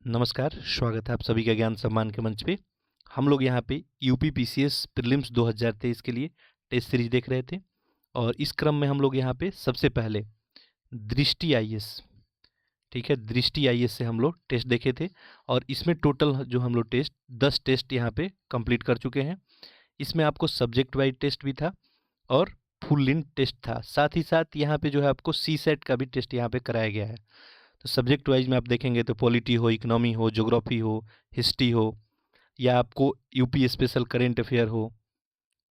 नमस्कार, स्वागत है आप सभी का ज्ञान सम्मान के मंच पे। हम लोग यहाँ पे यूपी पीसीएस प्रीलिम्स 2023 के लिए टेस्ट सीरीज देख रहे थे और इस क्रम में हम लोग यहाँ पे सबसे पहले दृष्टि आईएएस, ठीक है, दृष्टि आईएएस से हम लोग टेस्ट देखे थे और इसमें टोटल जो हम लोग 10 टेस्ट यहाँ पे कंप्लीट कर चुके हैं। इसमें आपको सब्जेक्ट वाइज टेस्ट भी था और फुल लेंथ टेस्ट था। साथ ही साथ यहाँ पे जो है आपको सी सेट का भी टेस्ट यहाँ पे कराया गया है। तो सब्जेक्ट वाइज में आप देखेंगे तो पॉलिटी हो, इकोनॉमी हो, ज्योग्राफी हो, हिस्ट्री हो, या आपको यूपी स्पेशल करेंट अफेयर हो,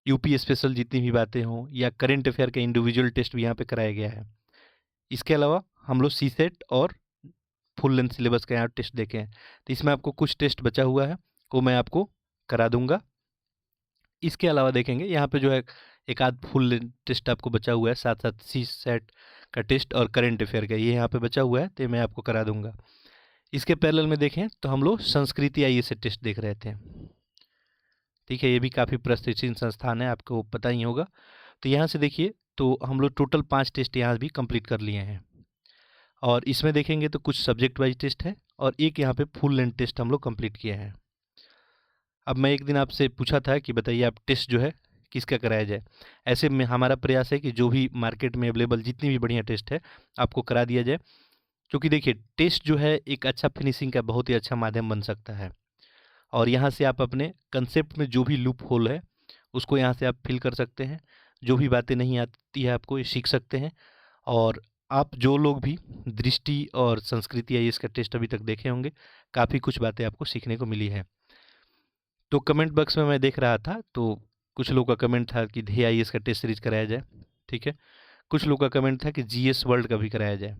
यूपी स्पेशल जितनी भी बातें हों, या करेंट अफेयर का इंडिविजुअल टेस्ट भी यहाँ पे कराया गया है। इसके अलावा हम लोग सी सेट और फुल लेंथ सिलेबस का यहाँ टेस्ट देखे हैं। तो इसमें आपको कुछ टेस्ट बचा हुआ है वो मैं आपको करा दूंगा। इसके अलावा देखेंगे यहाँ पे जो है एक आध फुल लेंथ टेस्ट आपको बचा हुआ है, साथ साथ सी सेट का टेस्ट और करेंट अफेयर का ये यहाँ पे बचा हुआ है, तो मैं आपको करा दूंगा। इसके पैरेलल में देखें तो हम लोग संस्कृति आईएएस टेस्ट देख रहे थे, ठीक है। ये भी काफ़ी प्रतिष्ठित संस्थान है, आपको पता ही होगा। तो यहाँ से देखिए तो हम लोग टोटल 5 टेस्ट यहाँ भी कंप्लीट कर लिए हैं और इसमें देखेंगे तो कुछ सब्जेक्ट वाइज टेस्ट है और एक यहाँ पे फुल लेंथ टेस्ट हम लोग कंप्लीट किए हैं। अब मैं एक दिन आपसे पूछा था कि बताइए आप टेस्ट जो है किसका कराया जाए। ऐसे में हमारा प्रयास है कि जो भी मार्केट में अवेलेबल जितनी भी बढ़िया टेस्ट है आपको करा दिया जाए, क्योंकि देखिए टेस्ट जो है एक अच्छा फिनिशिंग का बहुत ही अच्छा माध्यम बन सकता है और यहाँ से आप अपने कंसेप्ट में जो भी लूप होल है उसको यहाँ से आप फिल कर सकते हैं। जो भी बातें नहीं आती है आपको ये सीख सकते हैं। और आप जो लोग भी दृष्टि और संस्कृति आईएएस का टेस्ट अभी तक देखे होंगे, काफ़ी कुछ बातें आपको सीखने को मिली है। तो कमेंट बॉक्स में मैं देख रहा था तो कुछ लोगों का कमेंट था कि धी आईएएस का टेस्ट सीरीज कराया जाए, ठीक है। कुछ लोगों का कमेंट था कि जीएस वर्ल्ड का भी कराया जाए,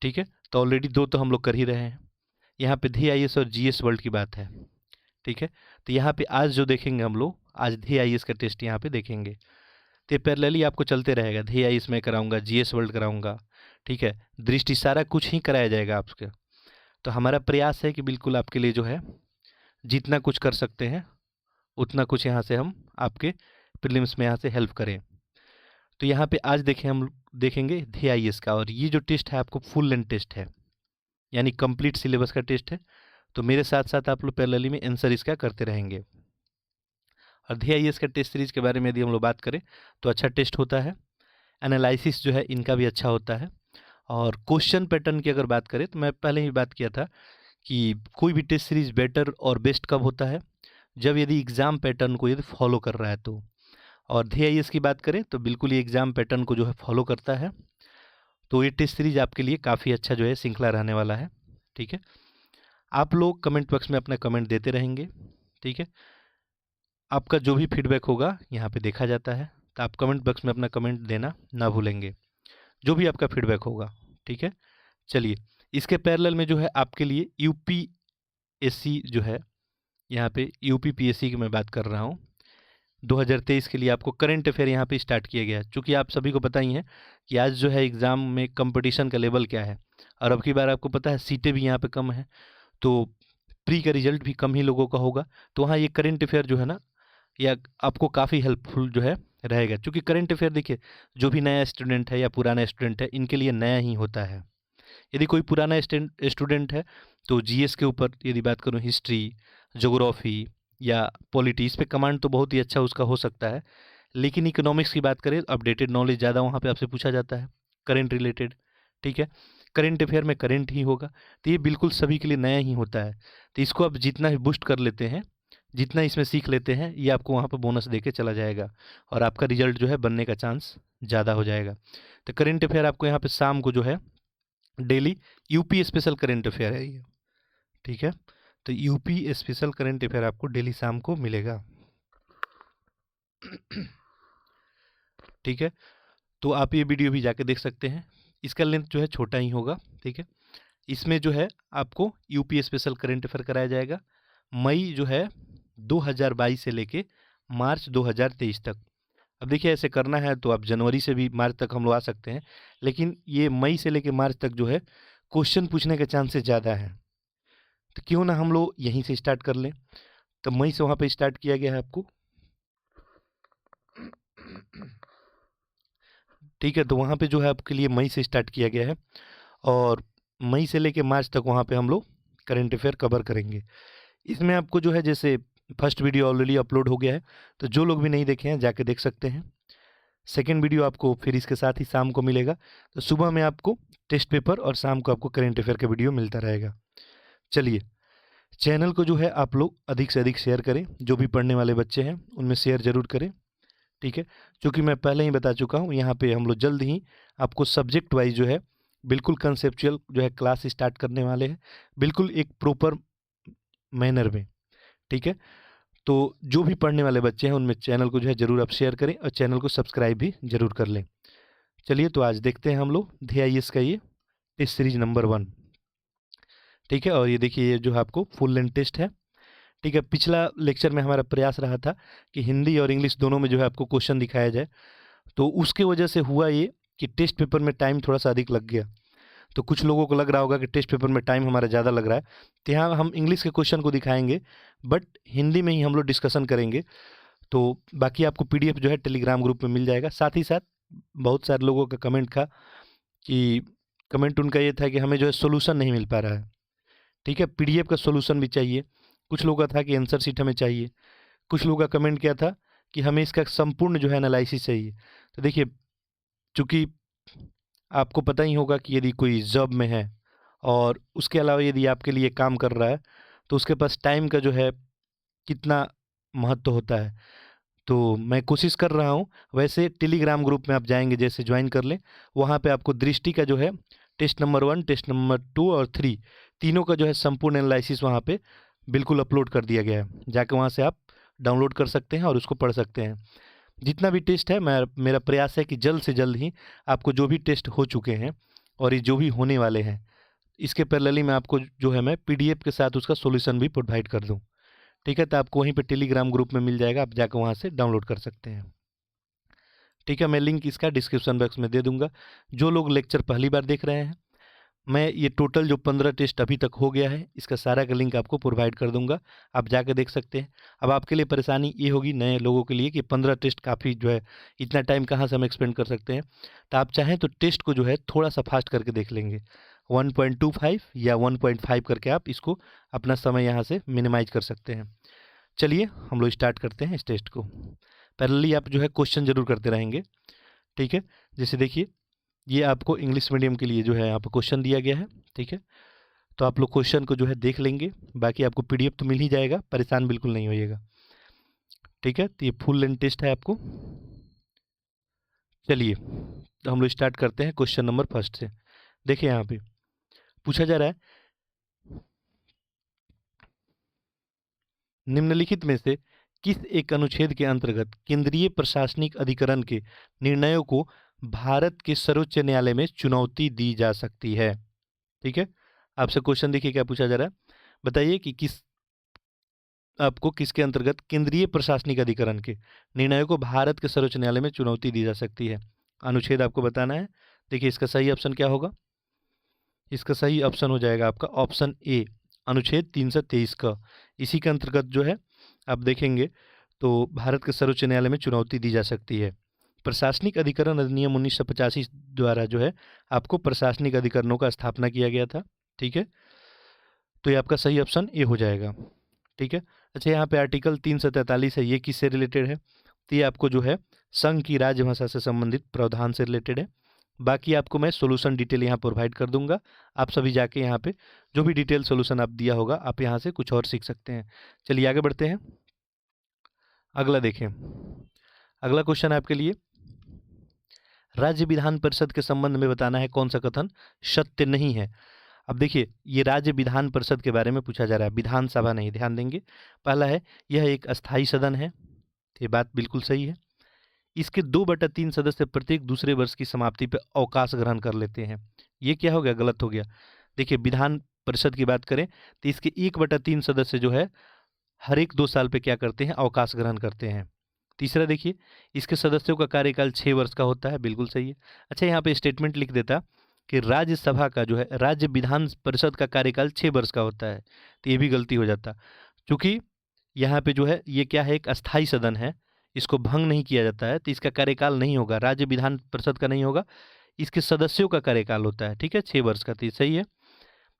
ठीक है। तो ऑलरेडी 2 तो हम लोग कर ही रहे हैं। यहाँ पे धी आईएएस और जीएस वर्ल्ड की बात है, ठीक है। तो यहाँ पे आज जो देखेंगे हम लोग, आज धी आईएएस का टेस्ट यहाँ पे देखेंगे। तो ये पैरेलली आपको चलते रहेगा, धी आईएएस में कराऊंगा, जीएस वर्ल्ड कराऊंगा, ठीक है। दृष्टि सारा कुछ ही कराया जाएगा आपके। तो हमारा प्रयास है कि बिल्कुल आपके लिए जो है जितना कुछ कर सकते हैं उतना कुछ यहाँ से हम आपके प्रीलिम्स में यहाँ से हेल्प करें। तो यहाँ पे आज हम देखेंगे धी आईएएस का और ये जो टेस्ट है आपको फुल लेंथ टेस्ट है, यानी कंप्लीट सिलेबस का टेस्ट है। तो मेरे साथ साथ आप लोग पैरेलली में आंसर इसका करते रहेंगे। और धी आईएएस का टेस्ट सीरीज के बारे में यदि हम लोग बात करें तो अच्छा टेस्ट होता है, एनालिसिस जो है इनका भी अच्छा होता है। और क्वेश्चन पैटर्न की अगर बात करें तो मैं पहले ही बात किया था कि कोई भी टेस्ट सीरीज बेटर और बेस्ट कब होता है, जब यदि एग्ज़ाम पैटर्न को यदि फॉलो कर रहा है तो। और धी आईएएस की बात करें तो बिल्कुल ये एग्ज़ाम पैटर्न को जो है फॉलो करता है। तो ये टेस्ट सीरीज आपके लिए काफ़ी अच्छा जो है श्रृंखला रहने वाला है, ठीक है। आप लोग कमेंट बॉक्स में अपना कमेंट देते रहेंगे, ठीक है। आपका जो भी फीडबैक होगा यहाँ पे देखा जाता है, तो आप कमेंट बॉक्स में अपना कमेंट देना ना भूलेंगे, जो भी आपका फीडबैक होगा, ठीक है। चलिए, इसके पैरेलल में जो है आपके लिए यूपीएससी जो है, यहाँ पे यूपी पीएससी की मैं बात कर रहा हूँ। 2023 के लिए आपको करंट अफेयर यहाँ पे स्टार्ट किया गया है, चूँकि आप सभी को पता ही है कि आज जो है एग्ज़ाम में कंपटीशन का लेवल क्या है और अब की बार आपको पता है सीटें भी यहाँ पे कम हैं, तो प्री का रिजल्ट भी कम ही लोगों का होगा। तो वहाँ ये करंट अफेयर जो है ना, या आपको काफ़ी हेल्पफुल जो है रहेगा, क्योंकि करंट अफेयर देखिए जो भी नया स्टूडेंट है या पुराना स्टूडेंट है इनके लिए नया ही होता है। यदि कोई पुराना स्टूडेंट है तो जीएस के ऊपर यदि बात करूँ, हिस्ट्री, ज्योग्राफी या पॉलिटी, इस पे कमांड तो बहुत ही अच्छा उसका हो सकता है। लेकिन इकोनॉमिक्स की बात करें, अपडेटेड नॉलेज ज़्यादा वहाँ पे आपसे पूछा जाता है, करंट रिलेटेड, ठीक है। करंट अफेयर में करंट ही होगा, तो ये बिल्कुल सभी के लिए नया ही होता है। तो इसको आप जितना भी बूस्ट कर लेते हैं, जितना इसमें सीख लेते हैं, ये आपको वहाँ पे बोनस दे के चला जाएगा और आपका रिजल्ट जो है बनने का चांस ज़्यादा हो जाएगा। तो करंट अफेयर आपको यहाँ पे शाम को जो है daily UP special current affair है ये, ठीक है। तो यूपी स्पेशल करंट अफेयर आपको डेली शाम को मिलेगा, ठीक है। तो आप ये वीडियो भी जाके देख सकते हैं, इसका लेंथ जो है छोटा ही होगा, ठीक है। इसमें जो है आपको यूपी स्पेशल करंट अफेयर कराया जाएगा मई जो है 2022 से लेके मार्च 2023 तक। अब देखिए ऐसे करना है तो आप जनवरी से भी मार्च तक हम लोग आ सकते हैं, लेकिन ये मई से लेके मार्च तक जो है क्वेश्चन पूछने के चांसेस ज़्यादा हैं, तो क्यों ना हम लोग यहीं से स्टार्ट कर लें। तो मई से वहाँ पे स्टार्ट किया गया है आपको, ठीक है। तो वहाँ पे जो है आपके लिए मई से स्टार्ट किया गया है और मई से लेके मार्च तक वहाँ पे हम लोग करंट अफेयर कवर करेंगे। इसमें आपको जो है जैसे फर्स्ट वीडियो ऑलरेडी अपलोड हो गया है, तो जो लोग भी नहीं देखे हैं जाके देख सकते हैं। सेकेंड वीडियो आपको फिर इसके साथ ही शाम को मिलेगा। तो सुबह में आपको टेस्ट पेपर और शाम को आपको करंट अफेयर का वीडियो मिलता रहेगा। चलिए, चैनल को जो है आप लोग अधिक से अधिक शेयर करें, जो भी पढ़ने वाले बच्चे हैं उनमें शेयर ज़रूर करें, ठीक है। क्योंकि मैं पहले ही बता चुका हूँ, यहाँ पे हम लोग जल्द ही आपको सब्जेक्ट वाइज जो है बिल्कुल कंसेप्चुअल जो है क्लास स्टार्ट करने वाले हैं, बिल्कुल एक प्रॉपर मैनर में, ठीक है। तो जो भी पढ़ने वाले बच्चे हैं उनमें चैनल को जो है ज़रूर आप शेयर करें और चैनल को सब्सक्राइब भी ज़रूर कर लें। चलिए, तो आज देखते हैं हम लोग DIS का ये टेस्ट सीरीज नंबर 1, ठीक है। और ये देखिए, ये जो है आपको फुल लेंथ टेस्ट है, ठीक है। पिछला लेक्चर में हमारा प्रयास रहा था कि हिंदी और इंग्लिश दोनों में जो है आपको क्वेश्चन दिखाया जाए, तो उसके वजह से हुआ ये कि टेस्ट पेपर में टाइम थोड़ा सा अधिक लग गया। तो कुछ लोगों को लग रहा होगा कि टेस्ट पेपर में टाइम हमारा ज़्यादा लग रहा है, तो यहाँ हम इंग्लिश के क्वेश्चन को दिखाएंगे, बट हिंदी में ही हम लोग डिस्कशन करेंगे। तो बाकी आपको PDF जो है टेलीग्राम ग्रुप में मिल जाएगा। साथ ही साथ बहुत सारे लोगों का कमेंट था कि कमेंट उनका ये था कि हमें जो है सोल्यूशन नहीं मिल पा रहा है, ठीक है। PDF का सोल्यूशन भी चाहिए। कुछ लोगों का था कि आंसर शीट हमें चाहिए। कुछ लोगों का कमेंट क्या था कि हमें इसका संपूर्ण जो है एनालिसिस चाहिए। तो देखिए, चूँकि आपको पता ही होगा कि यदि कोई जॉब में है और उसके अलावा यदि आपके लिए काम कर रहा है, तो उसके पास टाइम का जो है कितना महत्व होता है। तो मैं कोशिश कर रहा हूँ, वैसे टेलीग्राम ग्रुप में आप जाएंगे जैसे ज्वाइन कर लें, वहाँ पे आपको दृष्टि का जो है टेस्ट नंबर 1, टेस्ट नंबर 2 और 3 तीनों का जो है संपूर्ण एनालिसिस वहाँ पे बिल्कुल अपलोड कर दिया गया है। जाके वहाँ से आप डाउनलोड कर सकते हैं और उसको पढ़ सकते हैं। जितना भी टेस्ट है, मेरा प्रयास है कि जल्द से जल्द ही आपको जो भी टेस्ट हो चुके हैं और ये जो भी होने वाले हैं, इसके पैरेलली में आपको जो है मैं PDF के साथ उसका सॉल्यूशन भी प्रोवाइड कर दूं, ठीक है। तो आपको वहीं पे टेलीग्राम ग्रुप में मिल जाएगा, आप जाकर वहाँ से डाउनलोड कर सकते हैं, ठीक है। मैं लिंक इसका डिस्क्रिप्शन बॉक्स में दे दूंगा। जो लोग लेक्चर पहली बार देख रहे हैं, मैं ये टोटल जो 15 टेस्ट अभी तक हो गया है, इसका सारा का लिंक आपको प्रोवाइड कर दूंगा, आप जाके देख सकते हैं। अब आपके लिए परेशानी ये होगी नए लोगों के लिए कि 15 टेस्ट काफ़ी जो है, इतना टाइम कहाँ से हम एक्सपेंड कर सकते हैं। तो आप चाहें तो टेस्ट को जो है थोड़ा सा फास्ट करके देख लेंगे, 1.25 या 1.5 करके आप इसको अपना समय यहाँ से मिनिमाइज कर सकते हैं। चलिए, हम लोग स्टार्ट करते हैं इस टेस्ट को। पैरेलली आप जो है क्वेश्चन जरूर करते रहेंगे, ठीक है। जैसे देखिए, ये आपको इंग्लिश मीडियम के लिए जो है यहाँ पर क्वेश्चन दिया गया है, ठीक है। तो आप लोग क्वेश्चन को जो है देख लेंगे, बाकी आपको PDF तो मिल ही जाएगा, परेशान बिल्कुल नहीं होइएगा, ठीक है। तो ये फुल लेंथ टेस्ट है आपको। चलिए, तो हम लोग स्टार्ट करते हैं क्वेश्चन नंबर फर्स्ट से। देखिए, यहाँ पे पूछा जा रहा है, निम्नलिखित में से किस एक अनुच्छेद के अंतर्गत केंद्रीय प्रशासनिक अधिकरण के निर्णयों को भारत के सर्वोच्च न्यायालय में चुनौती दी जा सकती है, ठीक है। आपसे क्वेश्चन देखिए क्या पूछा जा रहा है, बताइए कि आपको किसके अंतर्गत केंद्रीय प्रशासनिक अधिकरण के निर्णयों को भारत के सर्वोच्च न्यायालय में चुनौती दी जा सकती है। अनुच्छेद आपको बताना है। देखिए, इसका सही ऑप्शन क्या होगा, इसका सही ऑप्शन हो जाएगा आपका ऑप्शन ए, अनुच्छेद 323 का। इसी के अंतर्गत जो है आप देखेंगे तो भारत के सर्वोच्च न्यायालय में चुनौती दी जा सकती है। प्रशासनिक अधिकरण अधिनियम 1985 द्वारा जो है आपको प्रशासनिक अधिकरणों का स्थापना किया गया था, ठीक है। तो ये आपका सही ऑप्शन ए हो जाएगा, ठीक है। अच्छा, यहाँ पे आर्टिकल 343 है, ये किससे रिलेटेड है, तो ये आपको जो है संघ की राजभाषा से संबंधित प्रावधान से रिलेटेड है। बाकी आपको मैं सोल्यूशन डिटेल यहाँ प्रोवाइड कर दूंगा, आप सभी जाके यहाँ पे जो भी डिटेल सोल्यूशन आप दिया होगा, आप यहाँ से कुछ और सीख सकते हैं। चलिए आगे बढ़ते हैं। अगला देखें, अगला क्वेश्चन आपके लिए, राज्य विधान परिषद के संबंध में बताना है कौन सा कथन सत्य नहीं है। अब देखिए, ये राज्य विधान परिषद के बारे में पूछा जा रहा है, विधानसभा नहीं, ध्यान देंगे। पहला है, यह एक अस्थायी सदन है, ये बात बिल्कुल सही है। इसके 2/3 सदस्य प्रत्येक दूसरे वर्ष की समाप्ति पर अवकाश ग्रहण कर लेते हैं। ये क्या हो गया, गलत हो गया। देखिए, विधान परिषद की बात करें तो इसके 1/3 सदस्य जो है हर एक 2 साल पे क्या करते हैं, अवकाश ग्रहण करते हैं। तीसरा देखिए, इसके सदस्यों का कार्यकाल 6 वर्ष का होता है, बिल्कुल सही है। अच्छा, यहाँ पे स्टेटमेंट लिख देता कि राज्यसभा का जो है, राज्य विधान परिषद का कार्यकाल 6 वर्ष का होता है, तो ये भी गलती हो जाता, क्योंकि यहाँ पे जो है ये क्या है, एक अस्थायी सदन है, इसको भंग नहीं किया जाता है, तो इसका कार्यकाल नहीं होगा, राज्य विधान परिषद का नहीं होगा, इसके सदस्यों का कार्यकाल होता है, ठीक है, 6 वर्ष का, तो सही है।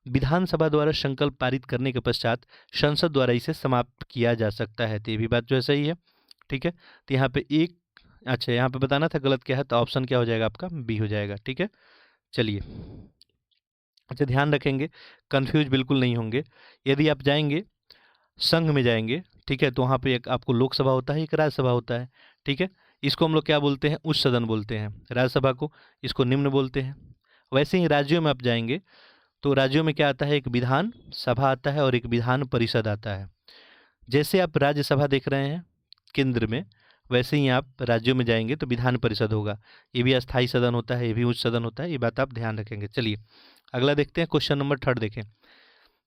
विधानसभा द्वारा संकल्प पारित करने के पश्चात संसद द्वारा इसे समाप्त किया जा सकता है। तो ये भी बात जो है सही है। ठीक है, तो यहाँ पे एक, अच्छा यहाँ पे बताना था गलत क्या है, तो ऑप्शन क्या हो जाएगा आपका, बी हो जाएगा। ठीक है, चलिए, अच्छा ध्यान रखेंगे, कंफ्यूज बिल्कुल नहीं होंगे। यदि आप जाएंगे संघ में जाएंगे, ठीक है, तो वहाँ पे एक आपको लोकसभा होता है, एक राज्यसभा होता है। ठीक है, इसको हम लोग क्या बोलते हैं, उच्च सदन बोलते हैं। राज्यसभा को, इसको निम्न बोलते हैं। वैसे ही राज्यों में आप जाएंगे तो राज्यों में क्या आता है, एक विधान सभा आता है और एक विधान परिषद आता है। जैसे आप राज्यसभा देख रहे हैं केंद्र में, वैसे ही आप राज्यों में जाएंगे तो विधान परिषद होगा। ये भी अस्थायी सदन होता है, ये भी उच्च सदन होता है, ये बात आप ध्यान रखेंगे। चलिए अगला देखते हैं, क्वेश्चन नंबर 3 देखें।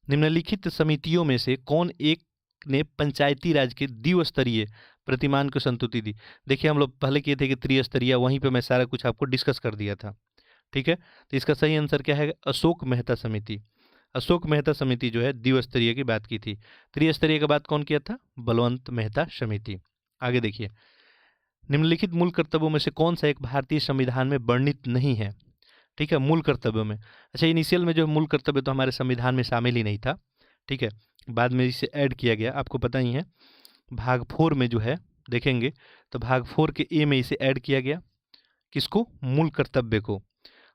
निम्नलिखित समितियों में से कौन एक ने पंचायती राज के द्विस्तरीय प्रतिमान को संतुति दी। देखिए हम लोग पहले किए थे कि त्रिस्तरीय, वहीं पे मैं सारा कुछ आपको डिस्कस कर दिया था। ठीक है, तो इसका सही आंसर क्या है, अशोक मेहता समिति। अशोक मेहता समिति जो है द्विस्तरीय की बात की थी। त्रिस्तरीय का बात कौन किया था, बलवंत मेहता समिति। आगे देखिए, निम्नलिखित मूल कर्तव्यों में से कौन सा एक भारतीय संविधान में वर्णित नहीं है। ठीक है, मूल कर्तव्यों में, अच्छा इनिशियल में जो मूल कर्तव्य तो हमारे संविधान में शामिल ही नहीं था। ठीक है, बाद में इसे ऐड किया गया, आपको पता ही है। भाग 4 में जो है देखेंगे तो भाग 4 के ए में इसे ऐड किया गया, किसको, मूल कर्तव्य को।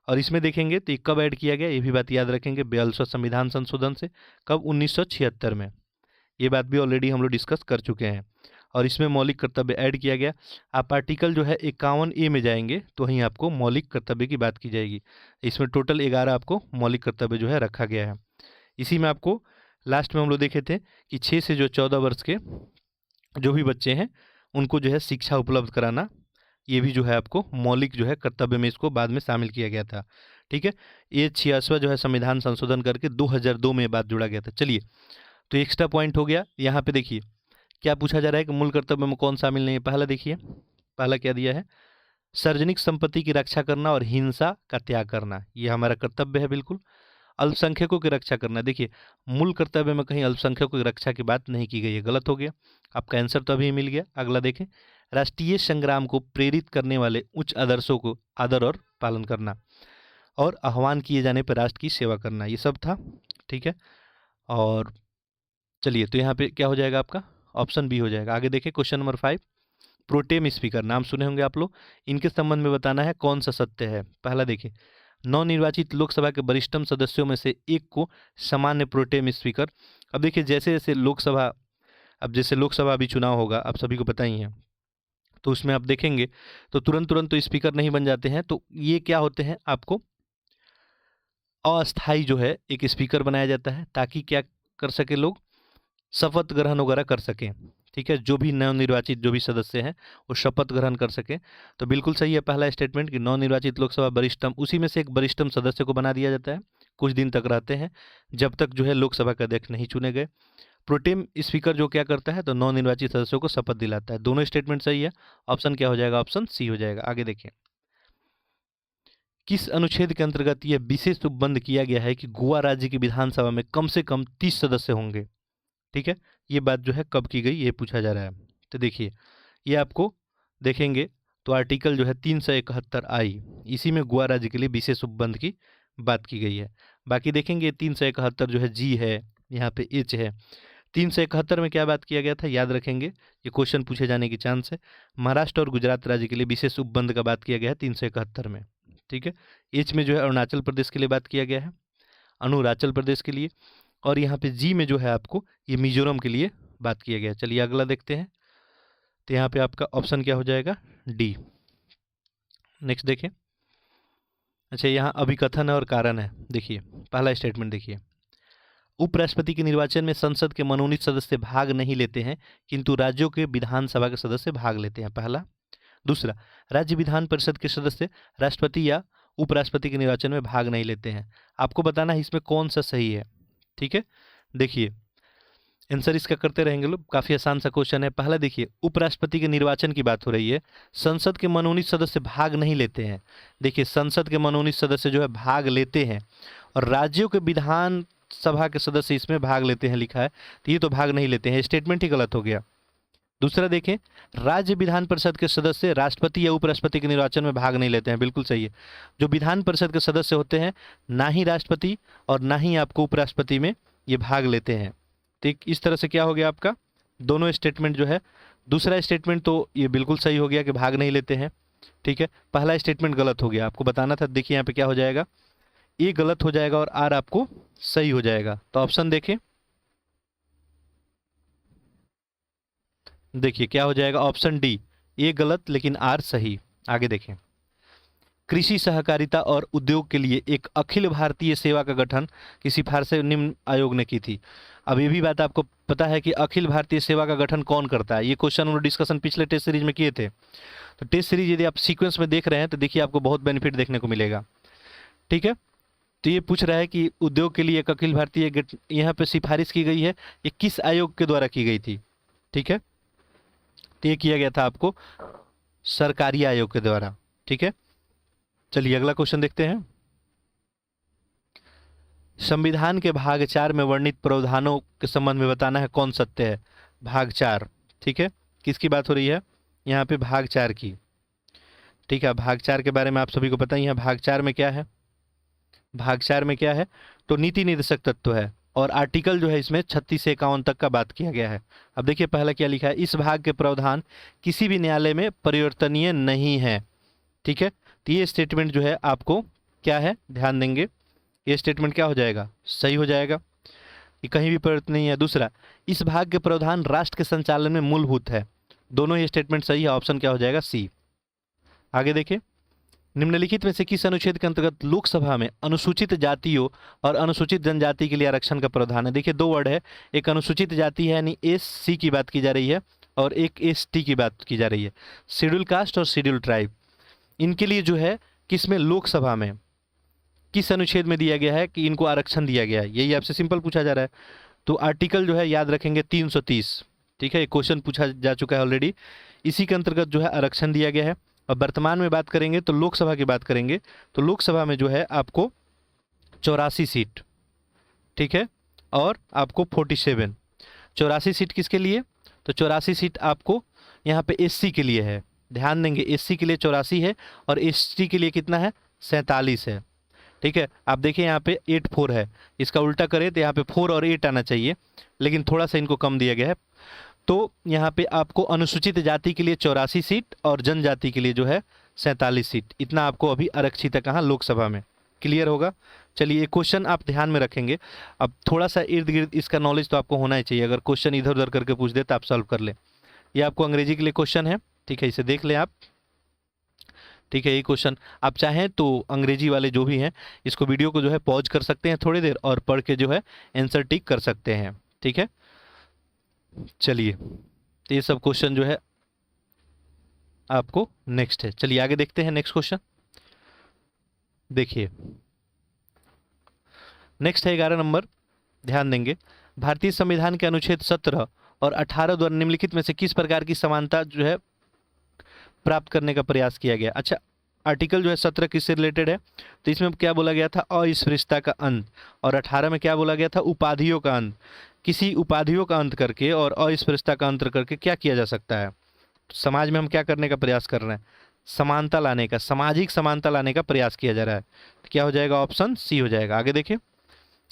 और इसमें देखेंगे तो ये कब ऐड किया गया, ये भी बात याद रखेंगे, 42वां संविधान संशोधन से। कब, 1976 में। ये बात भी ऑलरेडी हम लोग डिस्कस कर चुके हैं। और इसमें मौलिक कर्तव्य ऐड किया गया। आप आर्टिकल जो है 51A में जाएंगे तो वहीं आपको मौलिक कर्तव्य की बात की जाएगी। इसमें टोटल 11 आपको मौलिक कर्तव्य जो है रखा गया है। इसी में आपको लास्ट में हम लोग देखे थे कि 6 से जो 14 वर्ष के जो भी बच्चे हैं उनको जो है शिक्षा उपलब्ध कराना, ये भी जो है आपको मौलिक जो है कर्तव्य में इसको बाद में शामिल किया गया था। ठीक है, ये 86वां जो है संविधान संशोधन करके 2002 में बात जुड़ा गया था। चलिए, तो एक्स्ट्रा पॉइंट हो गया। यहाँ पे देखिए क्या पूछा जा रहा है कि मूल कर्तव्य में कौन शामिल नहीं है। पहला देखिए, पहला क्या दिया है, सार्वजनिक संपत्ति की रक्षा करना और हिंसा का त्याग करना, ये हमारा कर्तव्य है बिल्कुल। अल्पसंख्यकों की रक्षा करना, देखिए मूल कर्तव्य में कहीं अल्पसंख्यकों की रक्षा की बात नहीं की गई है, गलत हो गया। आपका आंसर तो अभी मिल गया। अगला देखें, राष्ट्रीय संग्राम को प्रेरित करने वाले उच्च आदर्शों को आदर और पालन करना और आह्वान किए जाने पर राष्ट्र की सेवा करना, ये सब था। ठीक है, और चलिए तो यहाँ पे क्या हो जाएगा आपका, ऑप्शन बी हो जाएगा। आगे देखिए, क्वेश्चन नंबर 5, प्रोटेम स्पीकर, नाम सुने होंगे आप लोग, इनके संबंध में बताना है कौन सा सत्य है। पहला देखिए, नवनिर्वाचित लोकसभा के वरिष्ठतम सदस्यों में से एक को सामान्य प्रोटेम स्पीकर। अब देखिए जैसे जैसे लोकसभा, अब जैसे लोकसभा अभी चुनाव होगा, आप सभी को पता ही है, तो उसमें आप देखेंगे तो तुरंत तुरंत तो स्पीकर नहीं बन जाते हैं, तो ये क्या होते हैं, आपको अस्थाई जो है एक स्पीकर बनाया जाता है, ताकि क्या कर सके लोग, शपथ ग्रहण वगैरह कर सकें। ठीक है, जो भी नवनिर्वाचित जो भी सदस्य हैं वो शपथ ग्रहण कर सकें। तो बिल्कुल सही है पहला स्टेटमेंट कि नवनिर्वाचित लोकसभा वरिष्ठतम, उसी में से एक वरिष्ठतम सदस्य को बना दिया जाता है, कुछ दिन तक रहते हैं जब तक जो है लोकसभा के अध्यक्ष नहीं चुने गए। प्रोटेम स्पीकर जो क्या करता है, तो नवनिर्वाचित सदस्यों को शपथ दिलाता है। दोनों स्टेटमेंट सही है, ऑप्शन क्या हो जाएगा, ऑप्शन सी हो जाएगा। आगे देखें, किस अनुच्छेद के अंतर्गत यह विशेष उपबंध किया गया है कि गोवा राज्य की विधानसभा में कम से कम 30 सदस्य होंगे। ठीक है, ये बात जो है कब की गई, ये पूछा जा रहा है। तो देखिए ये आपको देखेंगे तो आर्टिकल जो है 371 आई, इसी में गोवा राज्य के लिए विशेष उपबंध की बात की गई है। बाकी देखेंगे 371 जो है जी है, यहाँ पे एच है। 371 में क्या बात किया गया था, याद रखेंगे, ये क्वेश्चन पूछे जाने की चांस है। महाराष्ट्र और गुजरात राज्य के लिए विशेष उपबंध का बात किया गया है 371 में। ठीक है, एच में जो है अरुणाचल प्रदेश के लिए बात किया गया है, अरुणाचल प्रदेश के लिए। और यहाँ पे जी में जो है आपको ये मिजोरम के लिए बात किया गया। चलिए अगला देखते हैं, तो यहाँ पे आपका ऑप्शन क्या हो जाएगा, डी। नेक्स्ट देखें, अच्छा यहाँ अभिकथन है और कारण है। देखिए पहला स्टेटमेंट देखिए, उपराष्ट्रपति के निर्वाचन में संसद के मनोनीत सदस्य भाग नहीं लेते हैं, किंतु राज्यों के विधानसभा के सदस्य भाग लेते हैं, पहला। दूसरा, राज्य विधान परिषद के सदस्य राष्ट्रपति या उपराष्ट्रपति के निर्वाचन में भाग नहीं लेते हैं। आपको बताना है इसमें कौन सा सही है। ठीक है, देखिए आंसर इसका करते रहेंगे लोग, काफ़ी आसान सा क्वेश्चन है। पहला देखिए, उपराष्ट्रपति के निर्वाचन की बात हो रही है, संसद के मनोनीत सदस्य भाग नहीं लेते हैं। देखिए संसद के मनोनीत सदस्य जो है भाग लेते हैं, और राज्यों के विधान सभा के सदस्य इसमें भाग लेते हैं लिखा है, तो ये तो भाग नहीं लेते हैं, स्टेटमेंट ही गलत हो गया। दूसरा देखें, राज्य विधान परिषद के सदस्य राष्ट्रपति या उपराष्ट्रपति के निर्वाचन में भाग नहीं लेते हैं। बिल्कुल सही है। जो विधान परिषद के सदस्य होते हैं, ना ही राष्ट्रपति और ना ही आपको उपराष्ट्रपति में ये भाग लेते हैं। ठीक, इस तरह से क्या हो गया आपका दोनों स्टेटमेंट जो है। दूसरा स्टेटमेंट तो ये बिल्कुल सही हो गया कि भाग नहीं लेते हैं। ठीक है, पहला स्टेटमेंट गलत हो गया, आपको बताना था। देखिए यहाँ पे क्या हो जाएगा, ए गलत हो जाएगा और आर आपको सही हो जाएगा। तो ऑप्शन देखें, देखिए क्या हो जाएगा, ऑप्शन डी, ए गलत लेकिन आर सही। आगे देखें, कृषि सहकारिता और उद्योग के लिए एक अखिल भारतीय सेवा का गठन की सिफारिश निम्न आयोग ने की थी। अब ये भी बात आपको पता है कि अखिल भारतीय सेवा का गठन कौन करता है। ये क्वेश्चन उन्होंने डिस्कशन पिछले टेस्ट सीरीज में किए थे। तो टेस्ट सीरीज यदि आप सीक्वेंस में देख रहे हैं तो देखिए आपको बहुत बेनिफिट देखने को मिलेगा। ठीक है, तो ये पूछ रहा है कि उद्योग के लिए एक अखिल भारतीय यहाँ पे सिफारिश की गई है, ये किस आयोग के द्वारा की गई थी। ठीक है, तो ये किया गया था आपको सरकारी आयोग के द्वारा। ठीक है, चलिए अगला क्वेश्चन देखते हैं। संविधान के भाग 4 में वर्णित प्रावधानों के संबंध में बताना है कौन सत्य है। भाग 4, ठीक है, किसकी बात हो रही है यहाँ पे, भाग 4 की। ठीक है, भाग 4 के बारे में आप सभी को पता ही है। भाग 4 में क्या है, भाग 4 में क्या है, तो नीति निर्देशक तत्व है और आर्टिकल जो है इसमें 36 से 51 तक का बात किया गया है। अब देखिए पहला क्या लिखा है, इस भाग के प्रावधान किसी भी न्यायालय में परिवर्तनीय नहीं है। ठीक है, तो ये स्टेटमेंट जो है आपको क्या है, ध्यान देंगे, ये स्टेटमेंट क्या हो जाएगा, सही हो जाएगा, ये कहीं भी परिवर्तन नहीं है। दूसरा, इस भाग के प्रावधान राष्ट्र के संचालन में मूलभूत है। दोनों ये स्टेटमेंट सही है, ऑप्शन क्या हो जाएगा, सी। आगे देखें, निम्नलिखित में से किस अनुच्छेद के अंतर्गत लोकसभा में अनुसूचित जातियों और अनुसूचित जनजाति के लिए आरक्षण का प्रावधान है। देखिए दो वर्ड है, एक अनुसूचित जाति है यानी एससी की बात की जा रही है और एक एसटी की बात की जा रही है, शेड्यूल कास्ट और शेड्यूल ट्राइब। इनके लिए जो है किसमें, लोकसभा में किस अनुच्छेद में दिया गया है कि इनको आरक्षण दिया गया है, यही आपसे सिंपल पूछा जा रहा है। तो आर्टिकल जो है याद रखेंगे 330। ठीक है, क्वेश्चन पूछा जा चुका है ऑलरेडी, इसी के अंतर्गत जो है आरक्षण दिया गया है। और वर्तमान में बात करेंगे तो लोकसभा की बात करेंगे तो लोकसभा में जो है आपको 84 सीट, ठीक है, और आपको 47। 84 सीट किसके लिए, तो 84 सीट आपको यहाँ पे एससी के लिए है। ध्यान देंगे, एससी के लिए 84 है और एसटी के लिए कितना है, 47 है। ठीक है, आप देखिए यहाँ पे 84 है, इसका उल्टा करें तो यहाँ पे 4 और 8 आना चाहिए, लेकिन थोड़ा सा इनको कम दिया गया है। तो यहाँ पे आपको अनुसूचित जाति के लिए 84 सीट और जनजाति के लिए जो है 47 सीट, इतना आपको अभी आरक्षित है कहाँ, लोकसभा में। क्लियर होगा। चलिए एक क्वेश्चन आप ध्यान में रखेंगे, अब थोड़ा सा इर्द गिर्द इसका नॉलेज तो आपको होना ही चाहिए। अगर क्वेश्चन इधर उधर करके पूछ दे तो आप सॉल्व कर ले। ये आपको अंग्रेजी के लिए क्वेश्चन है, ठीक है, इसे देख लें आप। ठीक है, ये क्वेश्चन आप चाहें तो अंग्रेजी वाले जो भी हैं इसको वीडियो को जो है पॉज कर सकते हैं थोड़ी देर और पढ़ के जो है आंसर टिक कर सकते हैं। ठीक है, चलिए तो ये सब क्वेश्चन जो है आपको नेक्स्ट है। चलिए आगे देखते हैं नेक्स्ट क्वेश्चन। देखिए नेक्स्ट है 11 नंबर, ध्यान देंगे, भारतीय संविधान के अनुच्छेद 17 और 18 द्वारा निम्नलिखित में से किस प्रकार की समानता जो है प्राप्त करने का प्रयास किया गया। अच्छा, आर्टिकल जो है 17 किससे रिलेटेड है, तो इसमें क्या बोला गया था, अस्पृश्यता का अंत, और 18 में क्या बोला गया था, उपाधियों का अंत। किसी उपाधियों का अंत करके और अस्पृश्यता का अंत करके क्या किया जा सकता है, समाज में हम क्या करने का प्रयास कर रहे हैं, समानता लाने का, सामाजिक समानता लाने का प्रयास किया जा रहा है। तो क्या हो जाएगा, ऑप्शन सी हो जाएगा। आगे देखें,